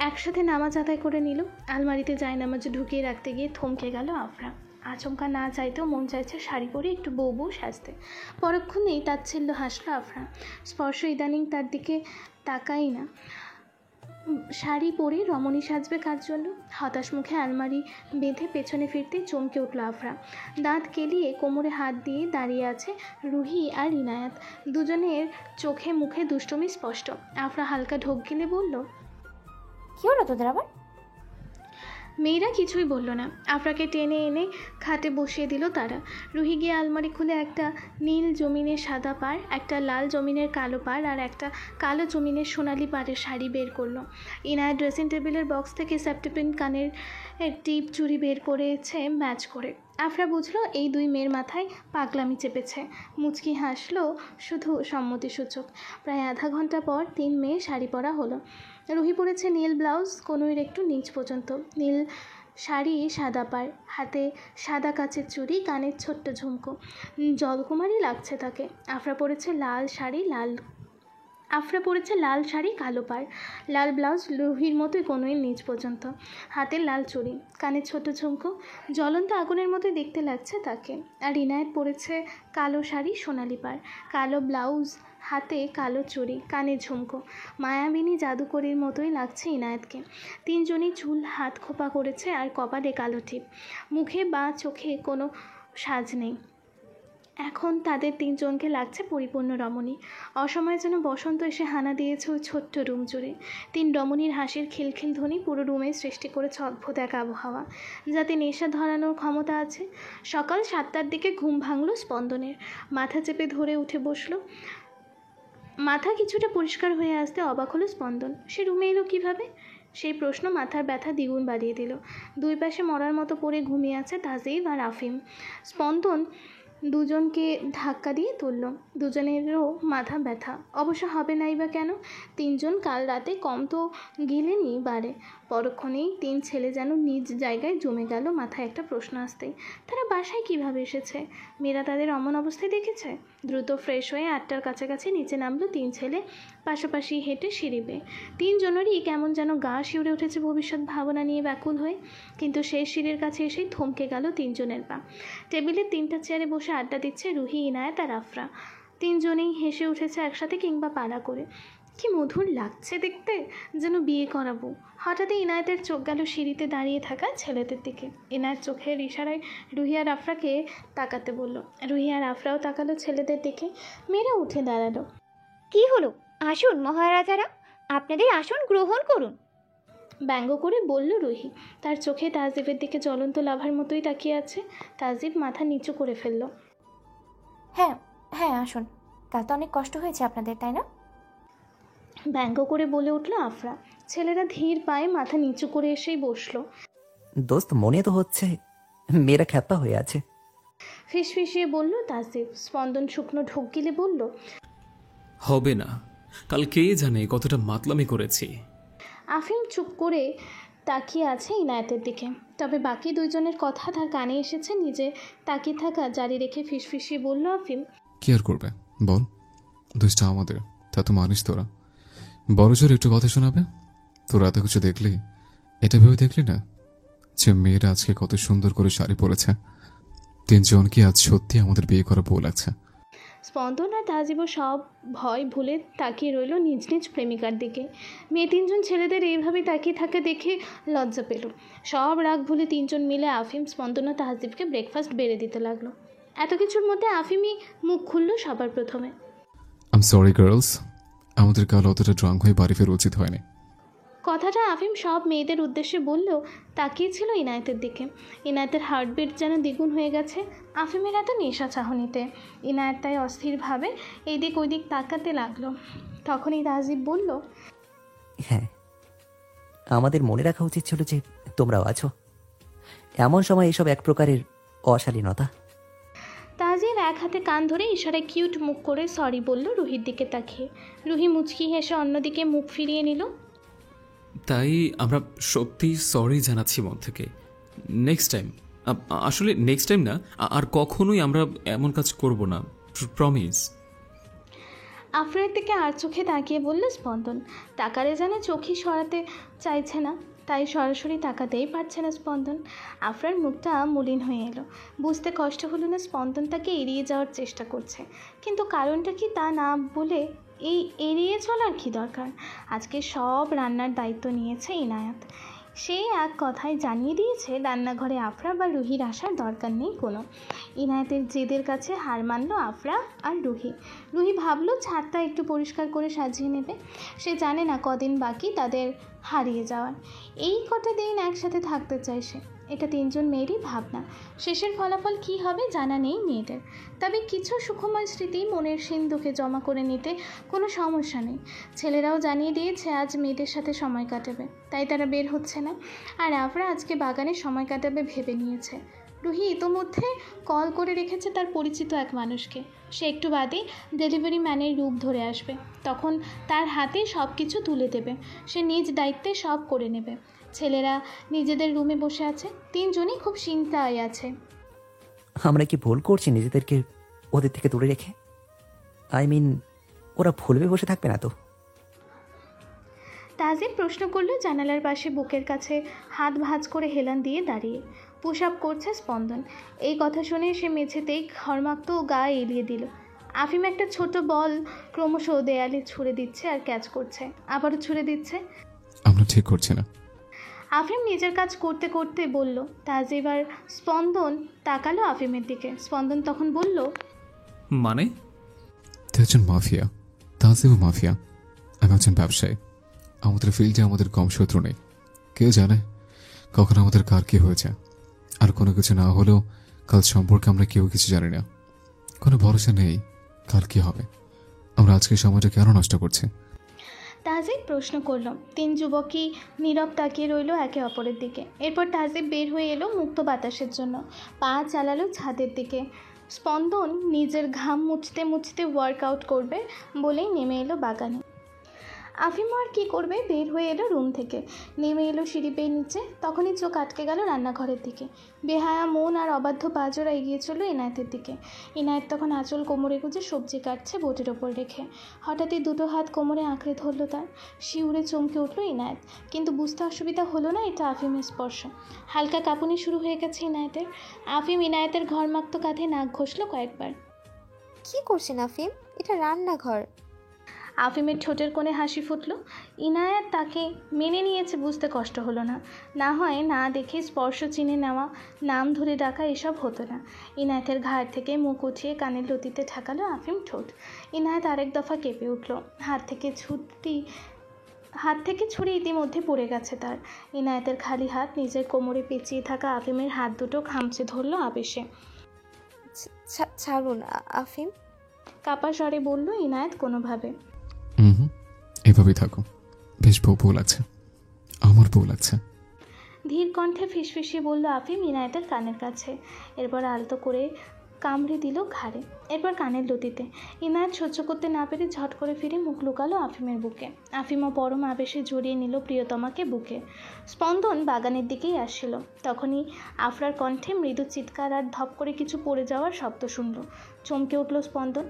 একসাথে নামাজ আদায় করে নিল। আলমারিতে জায়নামাজে ঢুকিয়ে রাখতে গিয়ে থমকে গেল আফরা। আচমকা না চাইতেও মন চাইছে শাড়ি পরে একটু বউ বউ সাজতে। পরক্ষণেই তাচ্ছিল্য হাসলো আফরা। স্পর্শ ইদানিং তার দিকে তাকাই না। শাড়ি পরে রমণী সাজবে কার জন্য? হতাশ মুখে আলমারি বেঁধে পেছনে ফিরতেই চমকে উঠল আফরা। দাঁত কেলিয়ে কোমরে হাত দিয়ে দাঁড়িয়ে আছে রুহি আর ইনায়াত। দুজনের চোখে মুখে দুষ্টুমি স্পষ্ট। আফরা হালকা ঢোক গিলে বলল, কি হলো তোদের আবার? মেয়েরা কিছুই বলল না। আফরাকে টেনে এনে খাটে বসিয়ে দিল তারা। রুহি গিয়ে আলমারি খুলে একটা নীল জমিনের সাদা পাড়, একটা লাল জমিনের কালো পাড় আর একটা কালো জমিনের সোনালি পাড়ের শাড়ি বের করলো। ইনায়া ড্রেসিং টেবিলের বক্স থেকে সেপ্টিপিন কানের টিপ চুড়ি বের করেছে ম্যাচ করে। আফরা বুঝলো এই দুই মেয়ের মাথায় পাগলামি চেপেছে। মুচকি হাসলো শুধু সম্মতিসূচক। প্রায় আধা ঘন্টা পর তিন মেয়ে শাড়ি পরা হলো। রুহি পরেছে নীল ব্লাউজ, কোনোর একটু নিচ পর্যন্ত, নীল শাড়ি সাদা পাড়, হাতে সাদা কাচের চুড়ি, কানের ছোট্ট ঝুমকো, জলকুমারী লাগছে তাকে। আফরা পরেছে লাল শাড়ি কালো পাড়, লাল ব্লাউজ, রুহির মতোই কোনোই নিচ পর্যন্ত, হাতের লাল চুড়ি, কানের ছোট ঝুমকো, জ্বলন্ত আগুনের মতোই দেখতে লাগছে তাকে। আর ইনায়েত পরেছে কালো শাড়ি সোনালি পাড়, কালো ব্লাউজ, হাতে কালো চুড়ি, কানে ঝুমকো, মায়াবিনী জাদুকরীর মতোই লাগছে ইনায়েতকে। তিনজনই চুল হাত খোপা করেছে আর কপালে কালো টিপ। মুখে বা চোখে কোনো সাজ নেই। এখন তাদের তিনজনকে লাগছে পরিপূর্ণ রমণী। অসময়ে যেন বসন্ত এসে হানা দিয়েছে ওই ছোট্ট রুম জুড়ে। তিন রমণীর হাসির খিলখিল ধ্বনি পুরো রুমে সৃষ্টি করেছে অদ্ভুত এক আবহাওয়া, যাতে নেশা ধরানোর ক্ষমতা আছে। সকাল 7টার দিকে ঘুম ভাঙল স্পন্দনের। মাথা চেপে ধরে উঠে বসলো। মাথা কিছুটা পরিষ্কার হয়ে আসতে অবাক হলো স্পন্দন। সে রুমে এলো কীভাবে? সেই প্রশ্ন মাথার ব্যথা দ্বিগুণ বাড়িয়ে দিল। দুই পাশে মরার মতো পড়ে ঘুমিয়ে আছে তাজিব আর আফিম। স্পন্দন দুজনকে ধাক্কা দিয়ে তুলল। দুজনেরও মাথা ব্যথা, অবশ্য হবে নাই বা কেন? তিনজন কাল রাতে কম তো গিলেনি বারে। পরক্ষণেই তিন ছেলে যেন নিজ জায়গায় জমে গেল। মাথায় একটা প্রশ্ন আসতেই, তারা বাসায় কিভাবে এসেছে? মেয়েরা তাদের অমন অবস্থায় দেখেছে? দ্রুত ফ্রেশ হয়ে 8টার কাছাকাছি নিচে নামলো তিন ছেলে, পাশাপাশি হেঁটে সিঁড়ি বেয়ে। তিনজনেরই কেমন যেন গা শিউরে উঠেছে ভবিষ্যৎ ভাবনা নিয়ে ব্যাকুল হয়ে। কিন্তু শেষ সিঁড়ির কাছে এসেই থমকে গেল তিনজনের পা। টেবিলের 3টা চেয়ারে বসে আড্ডা দিচ্ছে রুহি, ইনায়েত আর আফরা। তিনজনেই হেসে উঠেছে একসাথে কিংবা পাড়া করে। কি মধুর লাগছে দেখতে, যেন বিয়ে করাবো। হঠাৎই ইনায়েতের চোখ গেল সিঁড়িতে দাঁড়িয়ে থাকা ছেলেদের দিকে। ইনায়েত চোখের ইশারায় রুহি আর আফরাকে তাকাতে বলল। রুহি আর আফরাও তাকালো ছেলেদের দিকে। মেয়েরা উঠে দাঁড়ালো। কি হলো? আসুন মহারাজারা, আপনাদের আসন গ্রহণ করুন, ব্যঙ্গ করে বলল রুহি। তার চোখে তাজিবের দিকে জ্বলন্ত লাভার মতোই তাকিয়ে আছে। তাজিব মাথা নিচু করে ফেলল। হ্যাঁ হ্যাঁ আসুন, কাল তো অনেক কষ্ট হয়েছে আপনাদের, তাই না? ব্যঙ্গ করে বলে উঠল আফরা। ছেলেরা ধীর পায়ে মাথা নিচু করে এসেই বসলো। দোস্ত, মনে তো হচ্ছে মেয়েরা খ্যাপা হয়ে আছে। ফিসফিসিয়ে বলল তাজিব। স্পন্দন শুকনো ঢোক গিলে বলল, হবে না, কাল কে জানে কতটা মাতলামি করেছি। আফিম চুপ করে তাকিয়ে আছে ইনায়েতের দিকে। তবে বাকি দুইজনের কথা তার কানে এসেছে। নিজে তাকিয়ে থাকা জারি রেখে ফিসফিসিয়ে বলল আফিম, কি আর করবে বল, দোষটা আমাদের, তা তো মানিস তোরা। বড় জোর একটু কথা শোনাবে? তোরা এত কিছু দেখলি, এটা ভেবে দেখলি না যে মেয়েরা আজকে কত সুন্দর করে শাড়ি পরেছে? তিনজনকে আজ সত্যি আমাদের বিয়ে করা বউ লাগছে। স্পন্দন আর তাজিবও সব ভয় ভুলে তাকিয়ে রইল নিজ নিজ প্রেমিকার দিকে। মেয়ে তিনজন ছেলেদের এইভাবে তাকিয়ে থাকা দেখে লজ্জা পেল। সব রাগ ভুলে তিনজন মিলে আফিম, স্পন্দন ও তাজিবকে ব্রেকফাস্ট বেড়ে দিতে লাগলো। এত কিছুর মধ্যে আফিমই মুখ খুলল সবার প্রথমে। আই এম সরি গার্লস, আমাদের কাল অতটা ড্রাঙ্ক হয়ে বাড়ি ফেরা উচিত হয়নি। কথাটা আফিম সব মেয়েদের উদ্দেশ্যে বললেও তাকিয়েছিল ইনায়েতের দিকে। ইনায়েতের হার্টবিট যেন দ্বিগুণ হয়ে গেছে আফিমের এত নেশা চাহনিতে। ইনায়েত তাই অস্থিরভাবে এইদিক ওইদিক তাকাতে লাগলো। তখনই তাজিব বলল, হ্যাঁ, আমাদের মনে রাখা উচিত ছিল যে তোমরাও আছো। এমন সময় এসব এক প্রকারের অশালীনতা। তাজিব এক হাতে কান ধরে ইশারায় কিউট মুখ করে সরি বলল রুহির দিকে তাকিয়ে। রুহি মুচকি হেসে অন্যদিকে মুখ ফিরিয়ে নিল। তাই আমরা সত্যি সরি জানাচ্ছি মন থেকে। নেক্সট টাইম, আসলে নেক্সট টাইম না, আর কখনোই আমরা এমন কাজ করব না, প্রমিস। আফরার দিকে আর চোখে তাকিয়ে বলল স্পন্দন। তাকালে যেন চোখই সরাতে চাইছে না, তাই সরাসরি তাকাতেই পারছে না স্পন্দন। আফরার মুখটা মলিন হয়ে এলো। বুঝতে কষ্ট হলো না স্পন্দন তাকে এড়িয়ে যাওয়ার চেষ্টা করছে, কিন্তু কারণটা কি তা না বলে এই এড়িয়ে চলার কি দরকার? আজকে সব রান্নার দায়িত্ব নিয়েছে ইনায়েত। সেই এক কথায় জানিয়ে দিয়েছে রান্নাঘরে আফরা বা রুহির আসার দরকার নেই কোনো। ইনায়েতের জেদের কাছে হার মানল আফরা আর রুহি। রুহি ভাবলো ছাদটা একটু পরিষ্কার করে সাজিয়ে নেবে। সে জানে না কদিন বাকি তাদের হারিয়ে যাওয়ার। এই কটা দিন একসাথে থাকতে চায় সে। এটা তিনজন মেয়েরই ভাবনা। শেষের ফলাফল কী হবে জানা নেই মেয়েদের। তবে কিছু সুখময় স্মৃতি মনের সিন্ধুকে জমা করে নিতে কোনো সমস্যা নেই। ছেলেরাও জানিয়ে দিয়েছে আজ মেয়েদের সাথে সময় কাটাবে, তাই তারা বের হচ্ছে না। আর আফরা আজকে বাগানে সময় কাটাবে ভেবে নিয়েছে। রুহি ইতোমধ্যে কল করে রেখেছে তার পরিচিত এক মানুষকে। সে একটু বাদেই ডেলিভারি ম্যানের রূপ ধরে আসবে। তখন তার হাতে সব কিছু তুলে দেবে। সে নিজ দায়িত্বে সব করে নেবে। ছেলেরা নিজেদের রুমে বসে আছে। তিনজনই খুব চিন্তায় আছে। আমরা কি ভুল করছি নিজেদেরকে ওদের থেকে দূরে রেখে? আই মিন, ওরা ভুলবে বসে থাকবে না তো? তাজিব প্রশ্ন করলো জানালার পাশে বুকের কাছে হাত ভাঁজ করে হেলান দিয়ে দাঁড়িয়ে। পুশ আপ করছে স্পন্দন। এই কথা শুনে সে মেঝেতেই ঘরমাক্ত গা এলিয়ে দিল। আফিম একটা ছোট বল ক্রমশ দেয়ালে ছুঁড়ে দিচ্ছে আর ক্যাচ করছে, আবারও ছুঁড়ে দিচ্ছে। আমরা ঠিক করছি না। আফিম নিজের কাজ করতে করতে বলল। তাজিব আর স্পন্দন তাকালো আফিমের দিকে। স্পন্দন তখন বলল, মানে? তুই একজন মাফিয়া, তাজিবও মাফিয়া, আমি একজন ব্যবসায়ী। আমাদের ফিল্ডে আমাদের কম শত্রু নেই। কে জানে কখন আমাদের কার কি হয়েছে। আর কোনো কিছু না হলেও কাল সম্পর্কে আমরা কেউ কিছু জানি না। কোনো ভরসা নেই কাল কি হবে। আমরা আজকের সময়টা কেন নষ্ট করছি? তাজিব প্রশ্ন করলো। তিন যুবকই নীরব তাকিয়ে রইল একে অপরের দিকে। এরপর তাজিব বের হয়ে এলো মুক্ত বাতাসের জন্য, পা চালালো ছাদের দিকে। স্পন্দন নিজের ঘাম মুছতে মুছতে ওয়ার্কআউট করবে বলেই নেমে এলো বাগানে। আফিম আর কী করবে, বের হয়ে এলো রুম থেকে, নেমে এলো সিঁড়ি বেয়ে নিচে। তখনই চোখ আটকে গেল রান্নাঘরের দিকে। বেহায়া মন আর অবাধ্য পাজরা এগিয়ে চলল ইনায়েতের দিকে। ইনায়েত তখন আঁচল কোমরে গুঁজে সবজি কাটছে বোটের ওপর রেখে। হঠাৎই দুটো হাত কোমরে আঁকড়ে ধরল তার। শিউরে চমকে উঠল ইনায়েত, কিন্তু বুঝতে অসুবিধা হলো না এটা আফিমের স্পর্শ। হালকা কাঁপুনি শুরু হয়ে গেছে ইনায়েতের। আফিম ইনায়েতের ঘরমাক্ত কাঁধে নাক ঘষল কয়েকবার। কি করছেন আফিম? এটা রান্নাঘর। আফিমের ঠোঁটের কোণে হাসি ফুটল। ইনায়েত তাকে মেনে নিয়েছে বুঝতে কষ্ট হলো না। না হয় না দেখে স্পর্শ চিনে নেওয়া, নাম ধরে ডাকা এসব হতো না। ইনায়েতের ঘাড় থেকে মুখ উঠিয়ে কানের লতিতে ঠেকালো আফিম ঠোঁট। ইনায়েত আরেক দফা কেঁপে উঠল। হাত থেকে ছুরি ইতিমধ্যে পড়ে গেছে তার। ইনায়েতের খালি হাত নিজের কোমরে পেঁচিয়ে থাকা আফিমের হাত দুটো খামচে ধরল আবেশে। ছাড়ুন আফিম, কাপা স্বরে বলল ইনায়েত কোনোভাবে। এভাবেই থাকো, বেশ বউ লাগছে, আমার বউ লাগছে। ধীর কণ্ঠে ফিসফিসিয়ে বলল আফিম ইনায়েতের কানের কাছে। এরপর আলতো করে কামড়ে দিল ঘাড়ে, এরপর কানের লতিতে। ইনায়েত সহ্য করতে না পেরে ঝট করে ফিরে মুখ লুকালো আফিমের বুকে। আফিমও পরম আবেশে জড়িয়ে নিল প্রিয়তমাকে বুকে। স্পন্দন বাগানের দিকেই আসছিল। তখনই আফরার কণ্ঠে মৃদু চিৎকার আর ধপ করে কিছু পড়ে যাওয়ার শব্দ শুনল। চমকে উঠল স্পন্দন।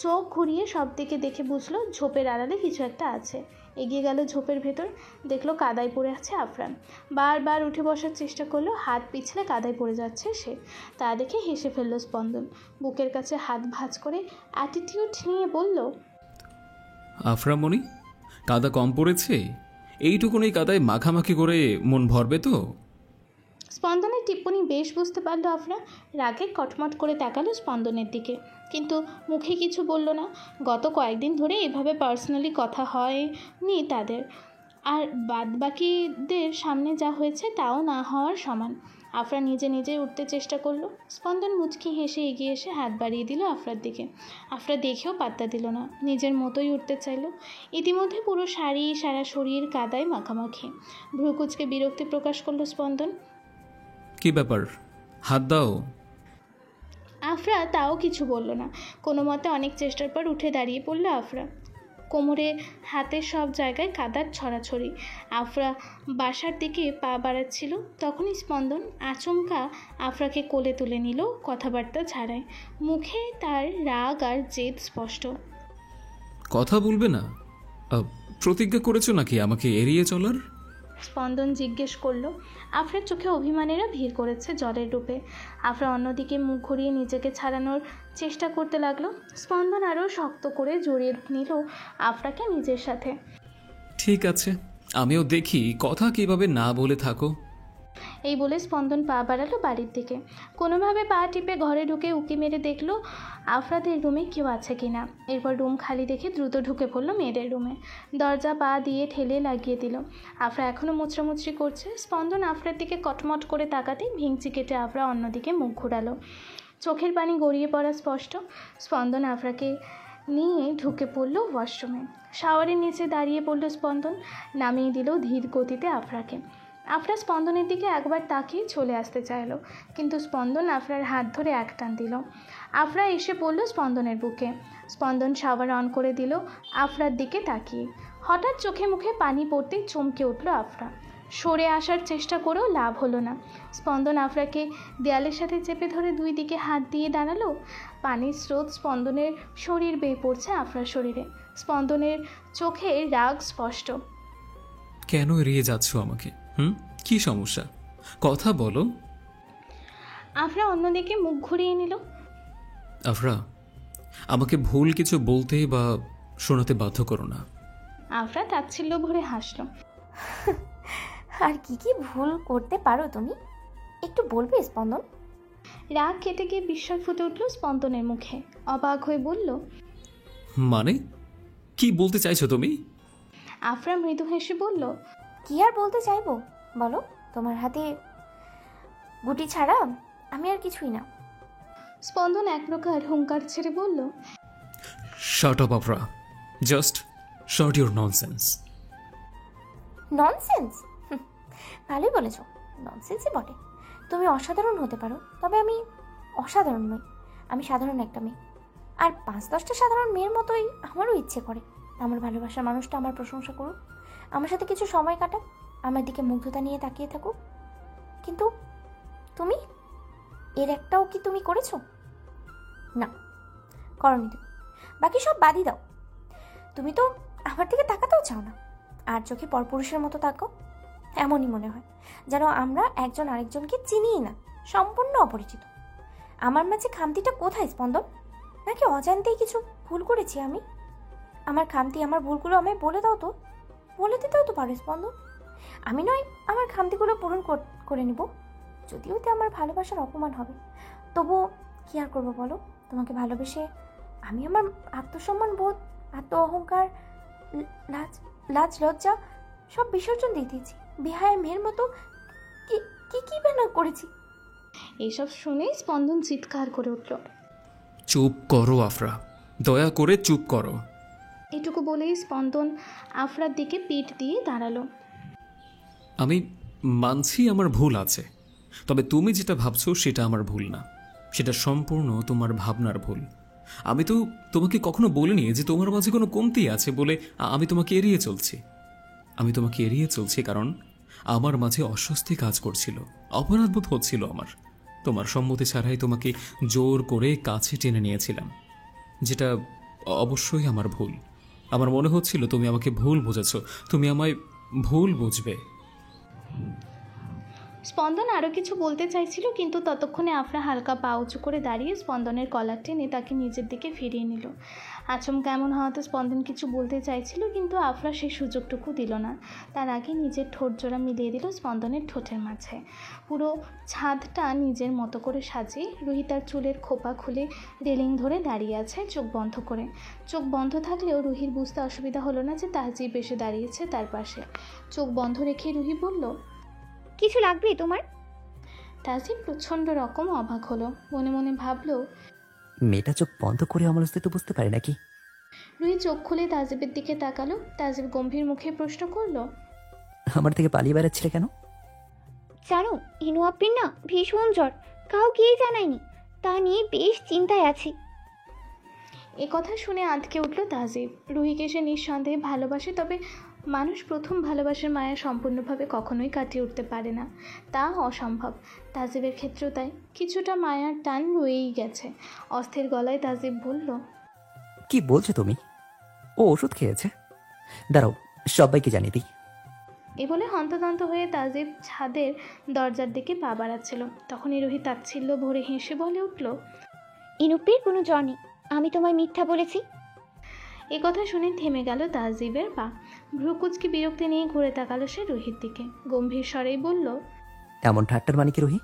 চোখ ঘুরিয়ে সব দিকে দেখে বুঝলো ঝোপের আড়ালে কিছু একটা আছে। এগিয়ে গেল ঝোপের ভেতর, দেখলো কাদায় পড়ে আছে আফরান। বারবার উঠে বসার চেষ্টা করলো, হাত পিছলে কাদায় পড়ে যাচ্ছে সে। তা দেখে হেসে ফেলল স্পন্দন। বুকের কাছে হাত ভাঁজ করে অ্যাটিটিউড নিয়ে বলল, আফরামণি, কাদা কম পড়েছে? এইটুকুনি কাদায় মাখামাখি করে মন ভরবে তো? স্পন্দনের টিপ্পনি বেশ বুঝতে পারল আফরা। রাগে কটমট করে তাকালো স্পন্দনের দিকে, কিন্তু মুখে কিছু বলল না। গত কয়েকদিন ধরে এভাবে পার্সোনালি কথা হয়নি তাদের, আর বাদবাকিদের সামনে যা হয়েছে তাও না হওয়ার সমান। আফরা নিজে নিজে উঠতে চেষ্টা করলো। স্পন্দন মুচকি হেসে এগিয়ে এসে হাত বাড়িয়ে দিল আফরার দিকে। আফরা দেখেও পাত্তা দিল না, নিজের মতোই উঠতে চাইল। ইতিমধ্যে পুরো শাড়ি সারা শরীর কাদায় মাখামাখি। ভ্রুকুচকে বিরক্তি প্রকাশ করলো স্পন্দন। কি ব্যাপার, হাত দাও। আফরা তাও কিছু বলল না। কোনো মতে অনেক চেষ্টার পর উঠে দাঁড়িয়ে পড়ল আফরা। কোমরে হাতের সব জায়গায় কাদার ছড়াছড়ি। আফরা বাসার দিকে পা বাড়াচ্ছিল, তখনই স্পন্দন আচমকা আফরাকে কোলে তুলে নিল কথাবার্তা ছাড়াই। মুখে তার রাগ আর জেদ স্পষ্ট। কথা বলবে না? প্রতিজ্ঞা করেছো নাকি আমাকে এড়িয়ে চলার? স্পন্দন জিজ্ঞেস করলো। আফরার চোখে অভিমানেরা ভিড় করেছে জলের রূপে। আফরা অন্যদিকে মুখ ঘুরিয়ে নিজেকে ছাড়ানোর চেষ্টা করতে লাগলো। স্পন্দন আরও শক্ত করে জড়িয়ে নিল আফরাকে নিজের সাথে। ঠিক আছে, আমিও দেখি কথা কিভাবে না বলে থাকো। এই বলে স্পন্দন পা বাড়ালো বাড়ির দিকে। কোনোভাবে পা টিপে ঘরে ঢুকে উকি মেরে দেখলো আফরাদের রুমে কেউ আছে কিনা। এরপর রুম খালি দেখে দ্রুত ঢুকে পড়লো মেয়েদের রুমে। দরজা পা দিয়ে ঠেলে লাগিয়ে দিল। আফরা এখনও মুচড়ামুচড়ি করছে। স্পন্দন আফরার দিকে কটমট করে তাকাতেই ভিংচি কেটে আফরা অন্যদিকে মুখ ঘোরালো। চোখের পানি গড়িয়ে পড়া স্পষ্ট। স্পন্দন আফরাকে নিয়ে ঢুকে পড়ল ওয়াশরুমে। শাওয়ারের নিচে দাঁড়িয়ে পড়ল স্পন্দন। নামিয়ে দিল ধীর গতিতে আফরাকে। আফরা স্পন্দনের দিকে একবার তাকিয়ে চলে আসতে চাইল, কিন্তু স্পন্দন আফরার হাত ধরে এক টান দিল। আফরা এসে পড়ল স্পন্দনের বুকে। স্পন্দন শাওয়ার অন করে দিল আফরার দিকে তাকিয়ে। হঠাৎ চোখে মুখে পানি পড়তেই চমকে উঠল আফরা। সরে আসার চেষ্টা করেও লাভ হলো না। স্পন্দন আফরাকে দেয়ালের সাথে চেপে ধরে দুই দিকে হাত দিয়ে দাঁড়ালো। পানির স্রোত স্পন্দনের শরীর বেয়ে পড়ছে আফরার শরীরে। স্পন্দনের চোখে রাগ স্পষ্ট। কেন এড়িয়ে যাচ্ছ আমাকে? কি সমস্যা? কথা বলো। আফরা অন্যদিকে মুখ ঘুরিয়ে নিল। আফরা, আমাকে ভুল কিছু বলতে বা শোনাতে বাধ্য করো না। আফরা তাচ্ছিল্য ভরে হাসল। আর কি কি ভুল করতে পারো তুমি, একটু বলবে স্পন্দন? রাগ কেটে গিয়ে বিস্ময় ফুটে উঠল স্পন্দনের মুখে। অবাক হয়ে বলল, মানে কি বলতে চাইছো তুমি? আফরা মৃদু হেসে বলল, কি আর বলতে চাইবো বলো, তোমার হাতে গুটি ছাড়া আমি আর কিছুই না। স্পন্দন এক প্রকার হুঙ্কার ছেড়ে বলল, shut up Afra, just short your nonsense. Nonsense? ভালোই বলেছ, ননসেন্সই বটে। তুমি অসাধারণ হতে পারো, তবে আমি অসাধারণ নই। আমি সাধারণ একটা মেয়ে, আর 5-10টা সাধারণ মেয়ের মতোই আমারও ইচ্ছে করে আমার ভালোবাসার মানুষটা আমার প্রশংসা করুক, আমার সাথে কিছু সময় কাটাক, আমার দিকে মুগ্ধতা নিয়ে তাকিয়ে থাকুক। কিন্তু তুমি এর একটাও কি তুমি করেছো? না, করনি তুমি। বাকি সব বাদই দাও, তুমি তো আমার দিকে তাকাতেও চাও না, আর চোখে পরপুরুষের মতো তাকাও। এমনই মনে হয় যেন আমরা একজন আরেকজনকে চিনিই না, সম্পূর্ণ অপরিচিত। আমার মাঝে খামতিটা কোথায় স্পন্দন? নাকি অজান্তেই কিছু ভুল করেছি আমি? আমার খামতি, আমার ভুলগুলো আমায় বলে দাও তো, বলে দিতেও তো পারো স্পন্দন। আমি নয় আমার খামতিগুলো পূরণ করে নিব, যদিও তো আমার ভালোবাসার অপমান হবে, তবুও কি আর করবো বলো? তোমাকে ভালোবেসে আমি আমার আত্মসম্মান বোধ, আত্ম অহংকার, লাজ লজ্জা সব বিসর্জন দিয়ে দিয়েছি। বেহায়া মেয়ের মতো কি কি কি বেনা করেছি। এইসব শুনে স্পন্দন চিৎকার করে উঠল, চুপ করো আফরা, দয়া করে চুপ করো। এটুকু বলেই স্পন্দন আফরার দিকে পিঠ দিয়ে দাঁড়ালো। আমি মানছি আমার ভুল আছে, তবে তুমি যেটা ভাবছো সেটা আমার ভুল না, সেটা সম্পূর্ণ তোমার ভাবনার ভুল। আমি তো তোমাকে কখনো বলিনি যে তোমার মাঝে কোনো কমতি আছে বলে আমি তোমাকে এড়িয়ে চলছি। আমি তোমাকে এড়িয়ে চলছি কারণ আমার মাঝে অস্বস্তি কাজ করছিল, অপরাধবোধ হচ্ছিল আমার। তোমার সম্মতি ছাড়াই তোমাকে জোর করে কাছে টেনে নিয়েছিলাম, যেটা অবশ্যই আমার ভুল। আমার মনে হচ্ছিল তুমি আমাকে ভুল বুঝেছ, তুমি আমায় ভুল বুঝবে। স্পন্দন আরও কিছু বলতে চাইছিল, কিন্তু ততক্ষণে আফরা হালকা পা উঁচু করে দাঁড়িয়ে স্পন্দনের কলার টেনে তাকে নিজের দিকে ফিরিয়ে নিল। আচমকা এমন হওয়াতে স্পন্দন কিছু বলতে চাইছিল, কিন্তু আফরা সেই সুযোগটুকু দিল না। তার আগে নিজের ঠোঁট জোড়া মিলিয়ে দিল স্পন্দনের ঠোঁটের মাঝে। পুরো ছাদটা নিজের মতো করে সাজিয়ে রুহি তার চুলের খোপা খুলে রেলিং ধরে দাঁড়িয়ে আছে চোখ বন্ধ করে। চোখ বন্ধ থাকলেও রুহির বুঝতে অসুবিধা হলো না যে তাহজিব এসে দাঁড়িয়েছে তার পাশে। চোখ বন্ধ রেখে রুহি বলল, কিছু লাগবে তোমার? তাহজিব প্রচণ্ড রকম অবাক হলো, মনে মনে ভাবলো, মেয়েটা চোখ বন্ধ করে আমার অস্তিত্ব বুঝতে পারে নাকি? রুহি চোখ খুলে তাহজিবের দিকে তাকালো। তাহজিব গম্ভীর মুখে প্রশ্ন করলো, আমার থেকে পালিয়ে বেড়াচ্ছিলে কেন? জানো ইনু আপ্পির না ভীষণ জ্বর, কাউকেই জানায়নি, তা নিয়ে বেশ চিন্তায় আছি। এ কথা শুনে আঁতকে উঠল তাহজিব। রুহিকে সে নিঃসন্দেহে ভালোবাসে, তবে মানুষ প্রথম ভালোবাসার মায়া সম্পূর্ণভাবে কখনোই কাটিয়ে উঠতে পারে না, তা অসম্ভব। তাহজিবের ক্ষেত্রেও তাই, কিছুটা মায়ার টান রয়েই গেছে। অস্থির গলায় তাহজিব বলল, কি বলছো তুমি? ও ওষুধ খেয়েছে, দাঁড়াও সবাইকে জানিয়ে দিই। এ বলে হন্তদন্ত হয়ে তাহজিব ছাদের দরজার দিকে পা বাড়াচ্ছিল। তখনই রুহি তাচ্ছিল্য ভরে হেসে বলে উঠল, ইনুপ্পির কোনো জ্বর নেই, আমি তোমায় মিথ্যা বলেছি। এ কথা শুনে থেমে গেল তাহজিবের পা। ভ্রুকুচকি বিরক্তি নিয়ে ঘুরে তাকালো সে রুহির দিকে। গম্ভীর স্বরেই বলল, এমন ঠাট্টার মানে কি রুহি?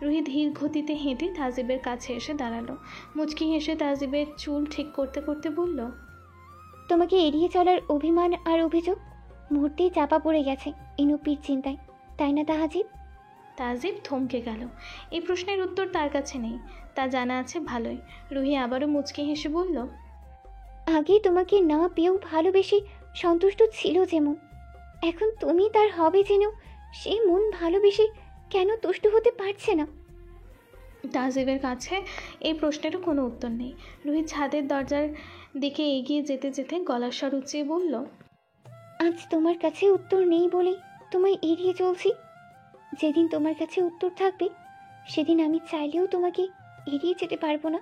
রুহি ধীর গতিতে হেঁটে তাহজিবের কাছে এসে দাঁড়ালো। মুচকি হেসে তাহজিবের চুল ঠিক করতে করতে বলল, তোমাকে এড়িয়ে চলার অভিমান আর অভিযোগ মুহূর্তেই চাপা পড়ে গেছে ইনুপ্পির চিন্তায়, তাই না তাহজিব? তাহজিব থমকে গেল। এই প্রশ্নের উত্তর তার কাছে নেই, তা জানা আছে ভালোই। রুহি আবারও মুচকি হেসে বলল, আগে তোমাকে না পেয়েও ভালোবেসে সন্তুষ্ট ছিল যেমন, এখন তুমি তার হবে জেনেও সেই মন ভালোবেসে কেন তুষ্ট হতে পারছে না? তাহজিবের কাছে এই প্রশ্নেরও কোনো উত্তর নেই। রুহি ছাদের দরজার দিকে এগিয়ে যেতে যেতে গলার স্বর উঁচিয়ে বলল, আজ তোমার কাছে উত্তর নেই বলেই তোমায় এড়িয়ে চলছি। যেদিন তোমার কাছে উত্তর থাকবে সেদিন আমি চাইলেও তোমাকে এড়িয়ে যেতে পারবো না,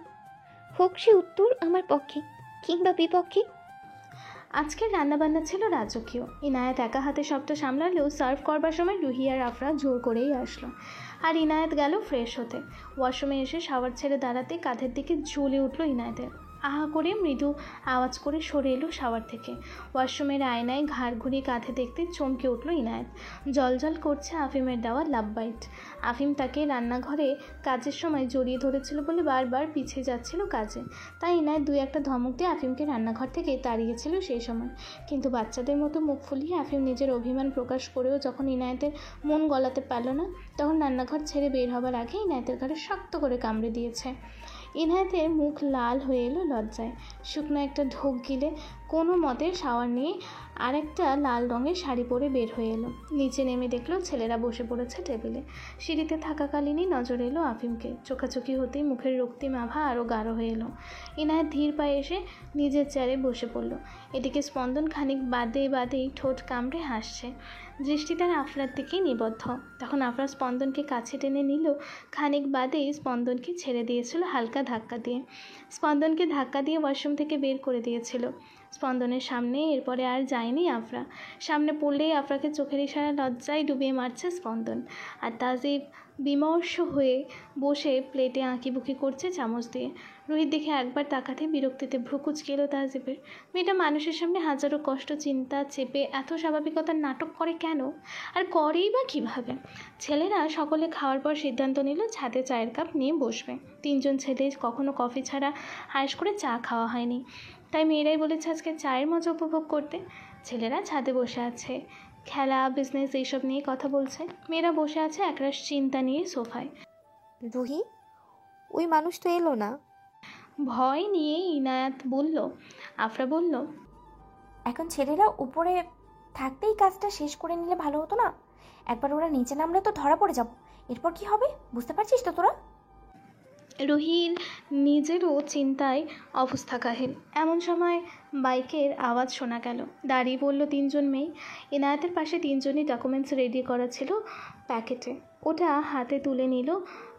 হোক সে উত্তর আমার পক্ষে কিংবা বিপক্ষে। আজকের রান্নাবান্না ছিল রাজকীয়। ইনায়েত একা হাতে সবটা সামলালেও সার্ভ করবার সময় রুহি আর আফরা জোর করেই আসলো। আর ইনায়েত গেল ফ্রেশ হতে। ওয়াশরুমে এসে শাওয়ার ছেড়ে দাঁড়াতে কাঁধের দিকে ঝুলে উঠল ইনায়েতের। আহা করে মৃদু আওয়াজ করে সরে এলো শাওয়ার থেকে। ওয়াশরুমের আয়নায় ঘাড় ঘুরিয়ে কাঁধে দেখতে চমকে উঠল ইনায়েত। জলজল করছে আফিমের দেওয়া লাভ বাইট। আফিম তাকে রান্নাঘরে কাজের সময় জড়িয়ে ধরেছিল বলে বারবার পিছিয়ে যাচ্ছিল কাজে, তাই ইনায়েত দুই একটা ধমক দিয়ে আফিমকে রান্নাঘর থেকে তাড়িয়েছিল সেই সময়। কিন্তু বাচ্চাদের মতো মুখ ফুলিয়ে আফিম নিজের অভিমান প্রকাশ করেও যখন ইনায়েতের মন গলাতে পারল না, তখন রান্নাঘর ছেড়ে বের হবার আগে ইনায়েতের ঘাড়ে শক্ত করে কামড়ে দিয়েছে। ইনায়েতের মুখ লাল হয়ে এলো লজ্জায়। শুকনো একটা ঢোক গিলে কোনো মতে শাওয়ার নিয়ে আরেকটা লাল রঙের শাড়ি পরে বের হয়ে এলো। নিচে নেমে দেখলো ছেলেরা বসে পড়েছে টেবিলে। সিঁড়িতে থাকাকালীনই নজর এলো আফিমকে। চোখাচোখি হতেই মুখের রক্তিম আভা আরও গাঢ় হয়ে এলো। ইনায়েত ধীর পায়ে এসে নিজের চেয়ারে বসে পড়ল। এদিকে স্পন্দন খানিক বাদেই ঠোঁট কামড়ে হাসছে। দৃষ্টি তার আফরার দিকেই নিবদ্ধ। তখন আফরা স্পন্দনকে কাছে টেনে নিল। খানিক বাদেই স্পন্দনকে ছেড়ে দিয়েছিল হালকা ধাক্কা দিয়ে। স্পন্দনকে ধাক্কা দিয়ে ওয়াশরুম থেকে বের করে দিয়েছিল। স্পন্দনের সামনে এরপরে আর যায়নি আফরা। সামনে পড়লেই আফরাকে চোখের ইশারা লজ্জায় ডুবিয়ে মারছে স্পন্দন। আর তাজিব বিমর্ষ হয়ে বসে প্লেটে আঁকিবুকি করছে চামচ দিয়ে। রোহিত দেখে একবার তাকাতে বিরক্তিতে ভ্রুকুচকে এলো তাজিবের। মেয়েটা মানুষের সামনে হাজারো কষ্ট চিন্তা চেপে এত স্বাভাবিকতার নাটক করে কেন, আর করেই বা কীভাবে? ছেলেরা সকলে খাওয়ার পর সিদ্ধান্ত নিল ছাদে চায়ের কাপ নিয়ে বসবে। তিনজন ছেলে কখনো কফি ছাড়া হাঁস করে চা খাওয়া হয়নি, তাই মেয়েরাই বলেছে আজকে চায়ের মজা উপভোগ করতে। ছেলেরা ছাদে বসে আছে, খেলা বিজনেস এইসব নিয়ে কথা বলছে। মেয়েরা বসে আছে একরাশ চিন্তা নিয়ে সোফায়। রুহি, ওই মানুষ তো এলো না। ভয় নিয়ে ইনায়াত বলল। আফরা বলল, এখন ছেলেরা উপরে থাকতেই কাজটা শেষ করে নিলে ভালো হতো না? একবার ওরা নিচে নামলে তো ধরা পড়ে যাব। এরপর কি হবে বুঝতে পারছিস তো তোরা? রুহির নিজেরও চিন্তায় অবস্থা কাহিল। এমন সময় বাইকের আওয়াজ শোনা গেল। দাঁড়িয়ে বলল তিনজন মেয়ে। ইনায়াতের পাশে তিনজনই ডকুমেন্টস রেডি করা ছিল প্যাকেটে। ওটা হাতে তুলে নিল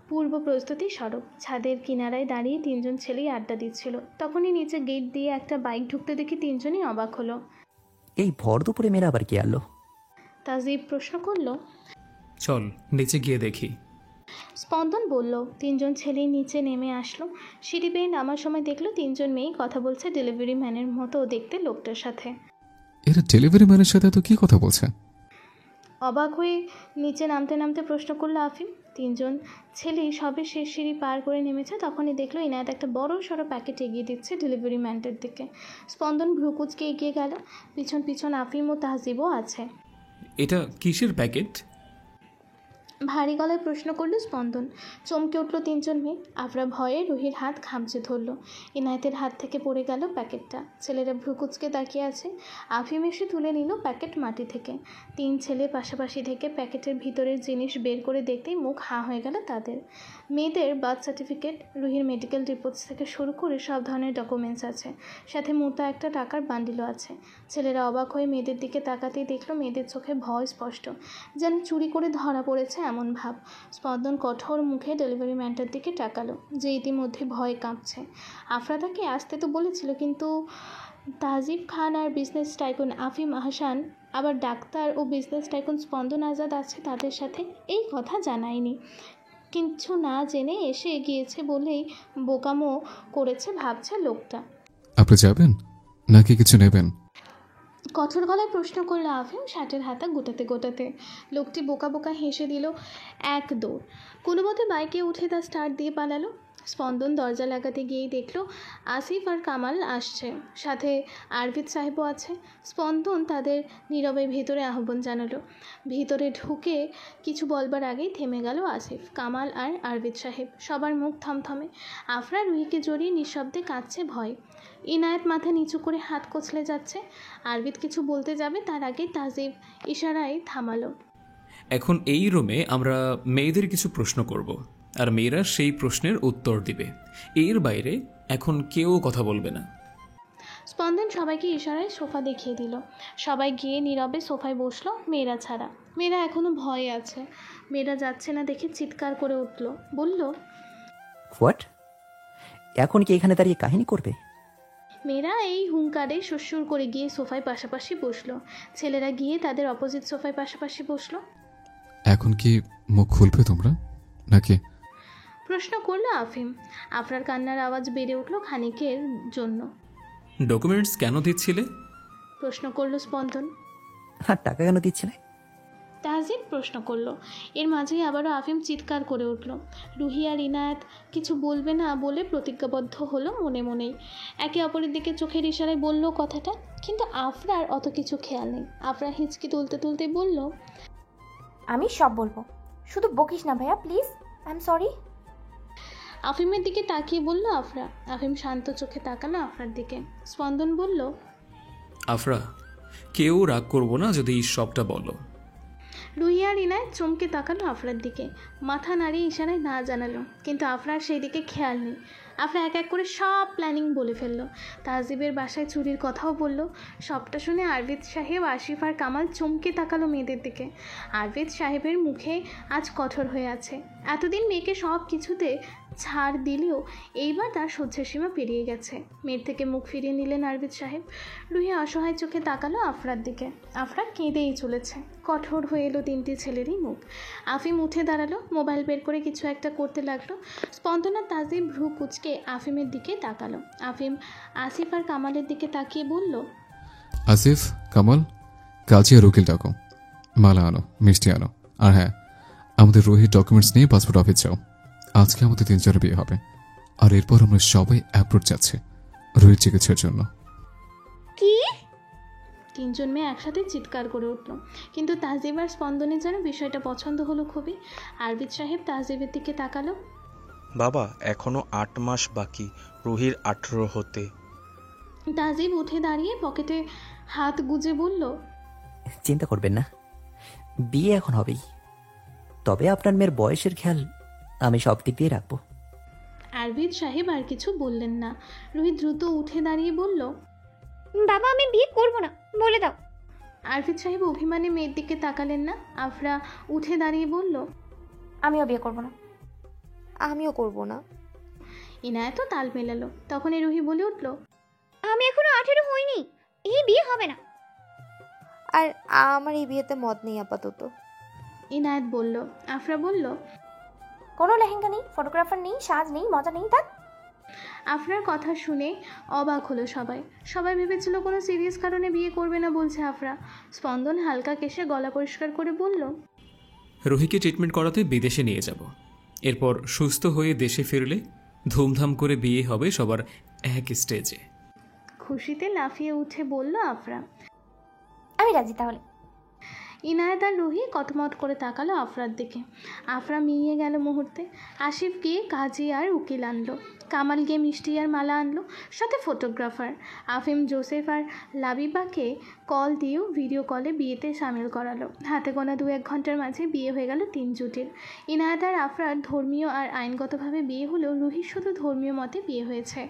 পূর্ব প্রস্তুতি স্বরূপ। ছাদের কিনারায় দাঁড়িয়ে তিনজন ছেলেই আড্ডা দিচ্ছিল। তখনই নিচে গেট দিয়ে একটা বাইক ঢুকতে দেখি তিনজনই অবাক হলো। এই ভর দুপুরে মেয়েরা আবার কি আনলো? তাজিব প্রশ্ন করলো। চল নিচে গিয়ে দেখি। স্পন্দন বলল। তিনজন ছেলেই নিচে নেমে আসলো। সিঁড়ি বেয়ে নামার সময় দেখলো তিনজন মেয়েই কথা বলছে ডেলিভারি ম্যানের মতো দেখতে লোকটার সাথে। এরা ডেলিভারি ম্যানের সাথে তো কি কথা বলছে? অবাক হয়ে নিচে নামতে নামতে প্রশ্ন করলো আফিম। তিনজন ছেলেই সবে শেষ সিঁড়ি পার করে নেমেছে। তখনই দেখলো ইনায়াত একটা বড় সড়ো প্যাকেট এগিয়ে দিচ্ছে ডেলিভারি ম্যানটার দিকে। স্পন্দন ভ্রুকুচকে এগিয়ে গেল। পিছন পিছন আফিম ও তাহজিবও আছে। এটা কিসের প্যাকেট? ভারী গলায় প্রশ্ন করলো স্পন্দন। চমকে উঠল তিনজন মেয়ে। আফরা ভয়ে রুহির হাত খামচে ধরল। ইনায়েতের হাত থেকে পড়ে গেল প্যাকেটটা। ছেলেরা ভ্রুকুচকে তাকিয়ে আছে। আফিম এসে তুলে নিল প্যাকেট মাটি থেকে। তিন ছেলে পাশাপাশি থেকে প্যাকেটের ভিতরের জিনিস বের করে দেখতেই মুখ হাঁ হয়ে গেল তাদের। মেয়েদের বার্থ সার্টিফিকেট, রুহির মেডিকেল রিপোর্টস থেকে শুরু করে সব ধরনের ডকুমেন্টস আছে। সাথে মোটা একটা টাকার বান্ডিলও আছে। ছেলেরা অবাক হয়ে মেয়েদের দিকে তাকাতেই দেখলো মেয়েদের চোখে ভয় স্পষ্ট, যেন চুরি করে ধরা পড়েছে এমন ভাব। স্পন্দন কঠোর মুখে ডেলিভারি ম্যানটার দিকে তাকালো, যে ইতিমধ্যে ভয়ে কাঁপছে। আফরা তাকে আসতে তো বলেছিল, কিন্তু তাজিব খান আর বিজনেস টাইকুন আফিম আহসান, আবার ডাক্তার ও বিজনেস টাইকুন স্পন্দন আজাদ আছে তাদের সাথে, এই কথা জানায়নি। কিছু না জেনে এসে গিয়েছে বলেই বোকামো করেছে ভাবছে লোকটা। আপনি যাবেন নাকি কিছু নেবেন? কঠোর গলায় প্রশ্ন করলো আফিম শার্টের হাতা গোটাতে গোটাতে। লোকটি বোকা বোকা হেসে দিল এক দৌড়। কোনো মতে বাইকে উঠে তার স্টার্ট দিয়ে পালালো। স্পন্দন দরজা লাগাতে গিয়েই দেখলো আসিফ আর কামাল আসছে, সাথে আরভিদ সাহেবও আছে। স্পন্দন তাদের নীরবে ভেতরে আহ্বান জানালো। ভিতরে ঢুকে কিছু বলবার আগেই থেমে গেল আসিফ, কামাল আর আরভিদ সাহেব। সবার মুখ থমথমে। আফরা রুহিকে জড়িয়ে নিঃশব্দে কাঁদছে ভয়। ইনায়েত মাথা নিচু করে হাত কচলে যাচ্ছে। আরভিদ কিছু বলতে যাবে, তার আগেই তাজিব ইশারায় থামালো। এখন এই রুমে আমরা মেয়েদের কিছু প্রশ্ন করব, আর মেয়েরা সেই প্রশ্নের উত্তর দিবে। এর বাইরে এখন কেউ কথা বলবে না। স্পন্দন সবাইকে ইশারায় সোফা দেখিয়ে দিল। সবাই গিয়ে নীরবে সোফায় বসলো, মেয়েরা ছাড়া। মেয়েরা এখনো ভয়ে আছে। মেয়েরা যাচ্ছে না দেখে চিৎকার করে উঠল, বলল, হোয়াট? এখন কি এখানে দাঁড়িয়ে কাহিনী করবে? মেয়েরা এই হুঙ্কারে সুরসুর করে গিয়ে সোফায় পাশাপাশি বসলো। ছেলেরা গিয়ে তাদের অপোজিট সোফায় পাশাপাশি বসলো। এখন কি মুখ খুলবে তোমরা নাকি? প্রশ্ন করলো আফিম। আফরার কান্নার আওয়াজ বেড়ে উঠল খানিকের জন্য। ডকুমেন্টস কেন দিচ্ছিলে? প্রশ্ন করলো স্পন্দন। আর টাকা কেন দিচ্ছে না? তাহজিব প্রশ্ন করলো। এর মাঝেই আবারও আফিম চিৎকার করে উঠল। রুহি আর ইনায়েত কিছু বলবে না বলে প্রতিজ্ঞাবদ্ধ হলো মনে মনেই। একে অপরের দিকে চোখের ইশারায় বলল কথাটা, কিন্তু আফরার অত কিছু খেয়াল নেই। আফরা হিচকি তুলতে তুলতে বলল, আমি সব বলবো, শুধু বকিস না ভাইয়া প্লিজ, আই এম সরি। আফিমের দিকে তাকিয়ে বলল আফরা। আফিম শান্ত চোখে তাকালো আফরার দিকে। স্পন্দন বলল, আফরা, কেউ রাগ করবো না যদি সবটা বলো। রুহি আর ইনায়েত চমকে তাকালো আফরার দিকে। মাথা নাড়িয়ে ইশারায় না জানালো, কিন্তু আফরার সেই দিকে খেয়াল নেই। আফরা এক এক করে সব প্ল্যানিং বলে ফেললো। তাহজিবের বাসায় চুরির কথাও বলল। সবটা শুনে আরবিদ সাহেব, আসিফ আর কামাল চমকে তাকালো মেয়েদের দিকে। আরবিদ সাহেবের মুখে আজ কঠোর হয়ে আছে। এতদিন মেয়েকে সব কিছুতে ছাড় দিলেও এইবার তার সহ্যের সীমা পেরিয়ে গেছে। মেয়ের থেকে মুখ ফিরিয়ে নিলেন আরবিদ সাহেব। রুহি অসহায় চোখে তাকালো আফরার দিকে। আফরা কেঁদেই চলেছে। কঠোর হয়ে এলো তিনটি ছেলেরই মুখ। আফিম উঠে দাঁড়ালো, মোবাইল বের করে কিছু একটা করতে লাগলো। স্পন্দনা তাজিব ভ্রু কুচকে আফিমের দিকে তাকালো। আফিম আসিফ আর কামালের দিকে তাকিয়ে বলল, আসিফ, কামাল, কাজী আর উকিল ডাকো, মালা আনো, মিষ্টি আনো, আর হ্যাঁ, আমাদের রোহিত ডকুমেন্টস নিয়ে পাসপোর্ট অফিস যাও। আজকে আমাদের 3-4 বিয়ে হবে, আর এরপর আমরা সবাই অ্যাপ্রোচ যাচ্ছে রোহিত চিকিৎসার জন্য। কি? তিনজন মেয়ে একসাথে চিৎকার করে উঠল। কিন্তু তাহজিব আর স্পন্দনের যেন বিষয়টা পছন্দ হলো খুবই। আরবিদ সাহেব তাহজিবের দিকে তাকালো। বাবা, এখনো 8 মাস বাকি রুহির 18 হতে। তাহজিব উঠে দাঁড়িয়ে পকেটে হাত গুজে বলল, চিন্তা করবেন না, বিয়ে এখন হবেই। তবে আপনার মেয়ের বয়সের খেয়াল আমি সব দিক দিয়ে রাখবো। আরবিদ সাহেব আর কিছু বললেন না। রুহি দ্রুত উঠে দাঁড়িয়ে বলল, বাবা আমি বিয়ে করব না, বলে দাও। আরবিদ সাহেব অভিমানে মেয়ের দিকে তাকালেন না। আফরা উঠে দাঁড়িয়ে বলল, আমিও বিয়ে করব না। আমিও করব না। ইনায়েতও তাল মেলালো। তখনই রুহি বলে উঠল, আমি এখনো 18 হইনি, এই বিয়ে হবে না। আর আমার এই বিয়েতে মত নেই আপাতত। ইনায়েত বলল। আফরা বলল, কোনো লেহেঙ্গা নেই, ফটোগ্রাফার নেই, সাজ নেই, মজা নেই। থাক। আফরার কথা শুনে অবাক হলো সবাই। সবাই ভেবেছিল কোনো সিরিয়াস কারণে বিয়ে করবে না বলছে আফরা। স্পন্দন হালকা কেশে গলা পরিষ্কার করে বলল, রুহিকে ট্রিটমেন্ট করাতে বিদেশে নিয়ে যাব। এরপর সুস্থ হয়ে দেশে ফিরলে ধুমধাম করে বিয়ে হবে সবার এক স্টেজে। খুশিতে লাফিয়ে উঠে বলল আফরা। আমি রাজি তাহলে। ইনায়েত আর রুহি কটমট করে তাকালো আফরার দিকে। আফরা মিইয়ে গেল মুহূর্তে। আসিফ গিয়ে কাজী আর উকিল আনলো। কামাল গিয়ে মিষ্টি আর মালা আনলো, সাথে ফটোগ্রাফার। আফিম জোসেফ আর লাবিবাকে কল দিয়েও ভিডিও কলে বিয়েতে সামিল করালো। হাতে গোনা 2-1 ঘন্টার মাঝে বিয়ে হয়ে গেল 3 জুটির। ইনায়েত আর আফরার ধর্মীয় আর আইনগতভাবে বিয়ে হলেও রুহির শুধু ধর্মীয় মতে বিয়ে হয়েছে।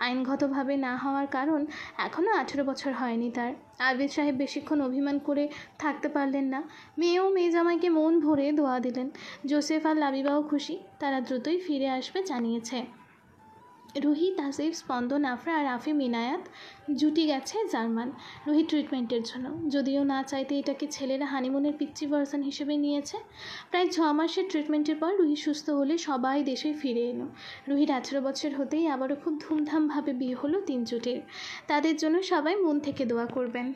আইনগতভাবে না হওয়ার কারণ এখনও 18 বছর হয়নি তার। আরবিদ সাহেব বেশিক্ষণ অভিমান করে থাকতে পারলেন না। মেয়েও মেয়ে জামাইকে মন ভরে দোয়া দিলেন। জোসেফ আর লাবিবাও খুশি, তারা দ্রুতই ফিরে আসবে জানিয়েছে। রুহি, তাসিফ, স্পন্দন, আফরা আর আফিম, ইনায়াত জুটি গেছে জার্মান রুহি ট্রিটমেন্টের জন্য। যদিও না চাইতে এটাকে ছেলেরা হানিমুনের পিচ্চি ভার্সন হিসেবে নিয়েছে। প্রায় 6 মাসের ট্রিটমেন্টের পর রুহি সুস্থ হলে সবাই দেশে ফিরে এলো। রুহির 18 বছর হতেই আবারও খুব ধুমধামভাবে বিয়ে হলো 3 জুটির। তাদের জন্য সবাই মন থেকে দোয়া করবেন।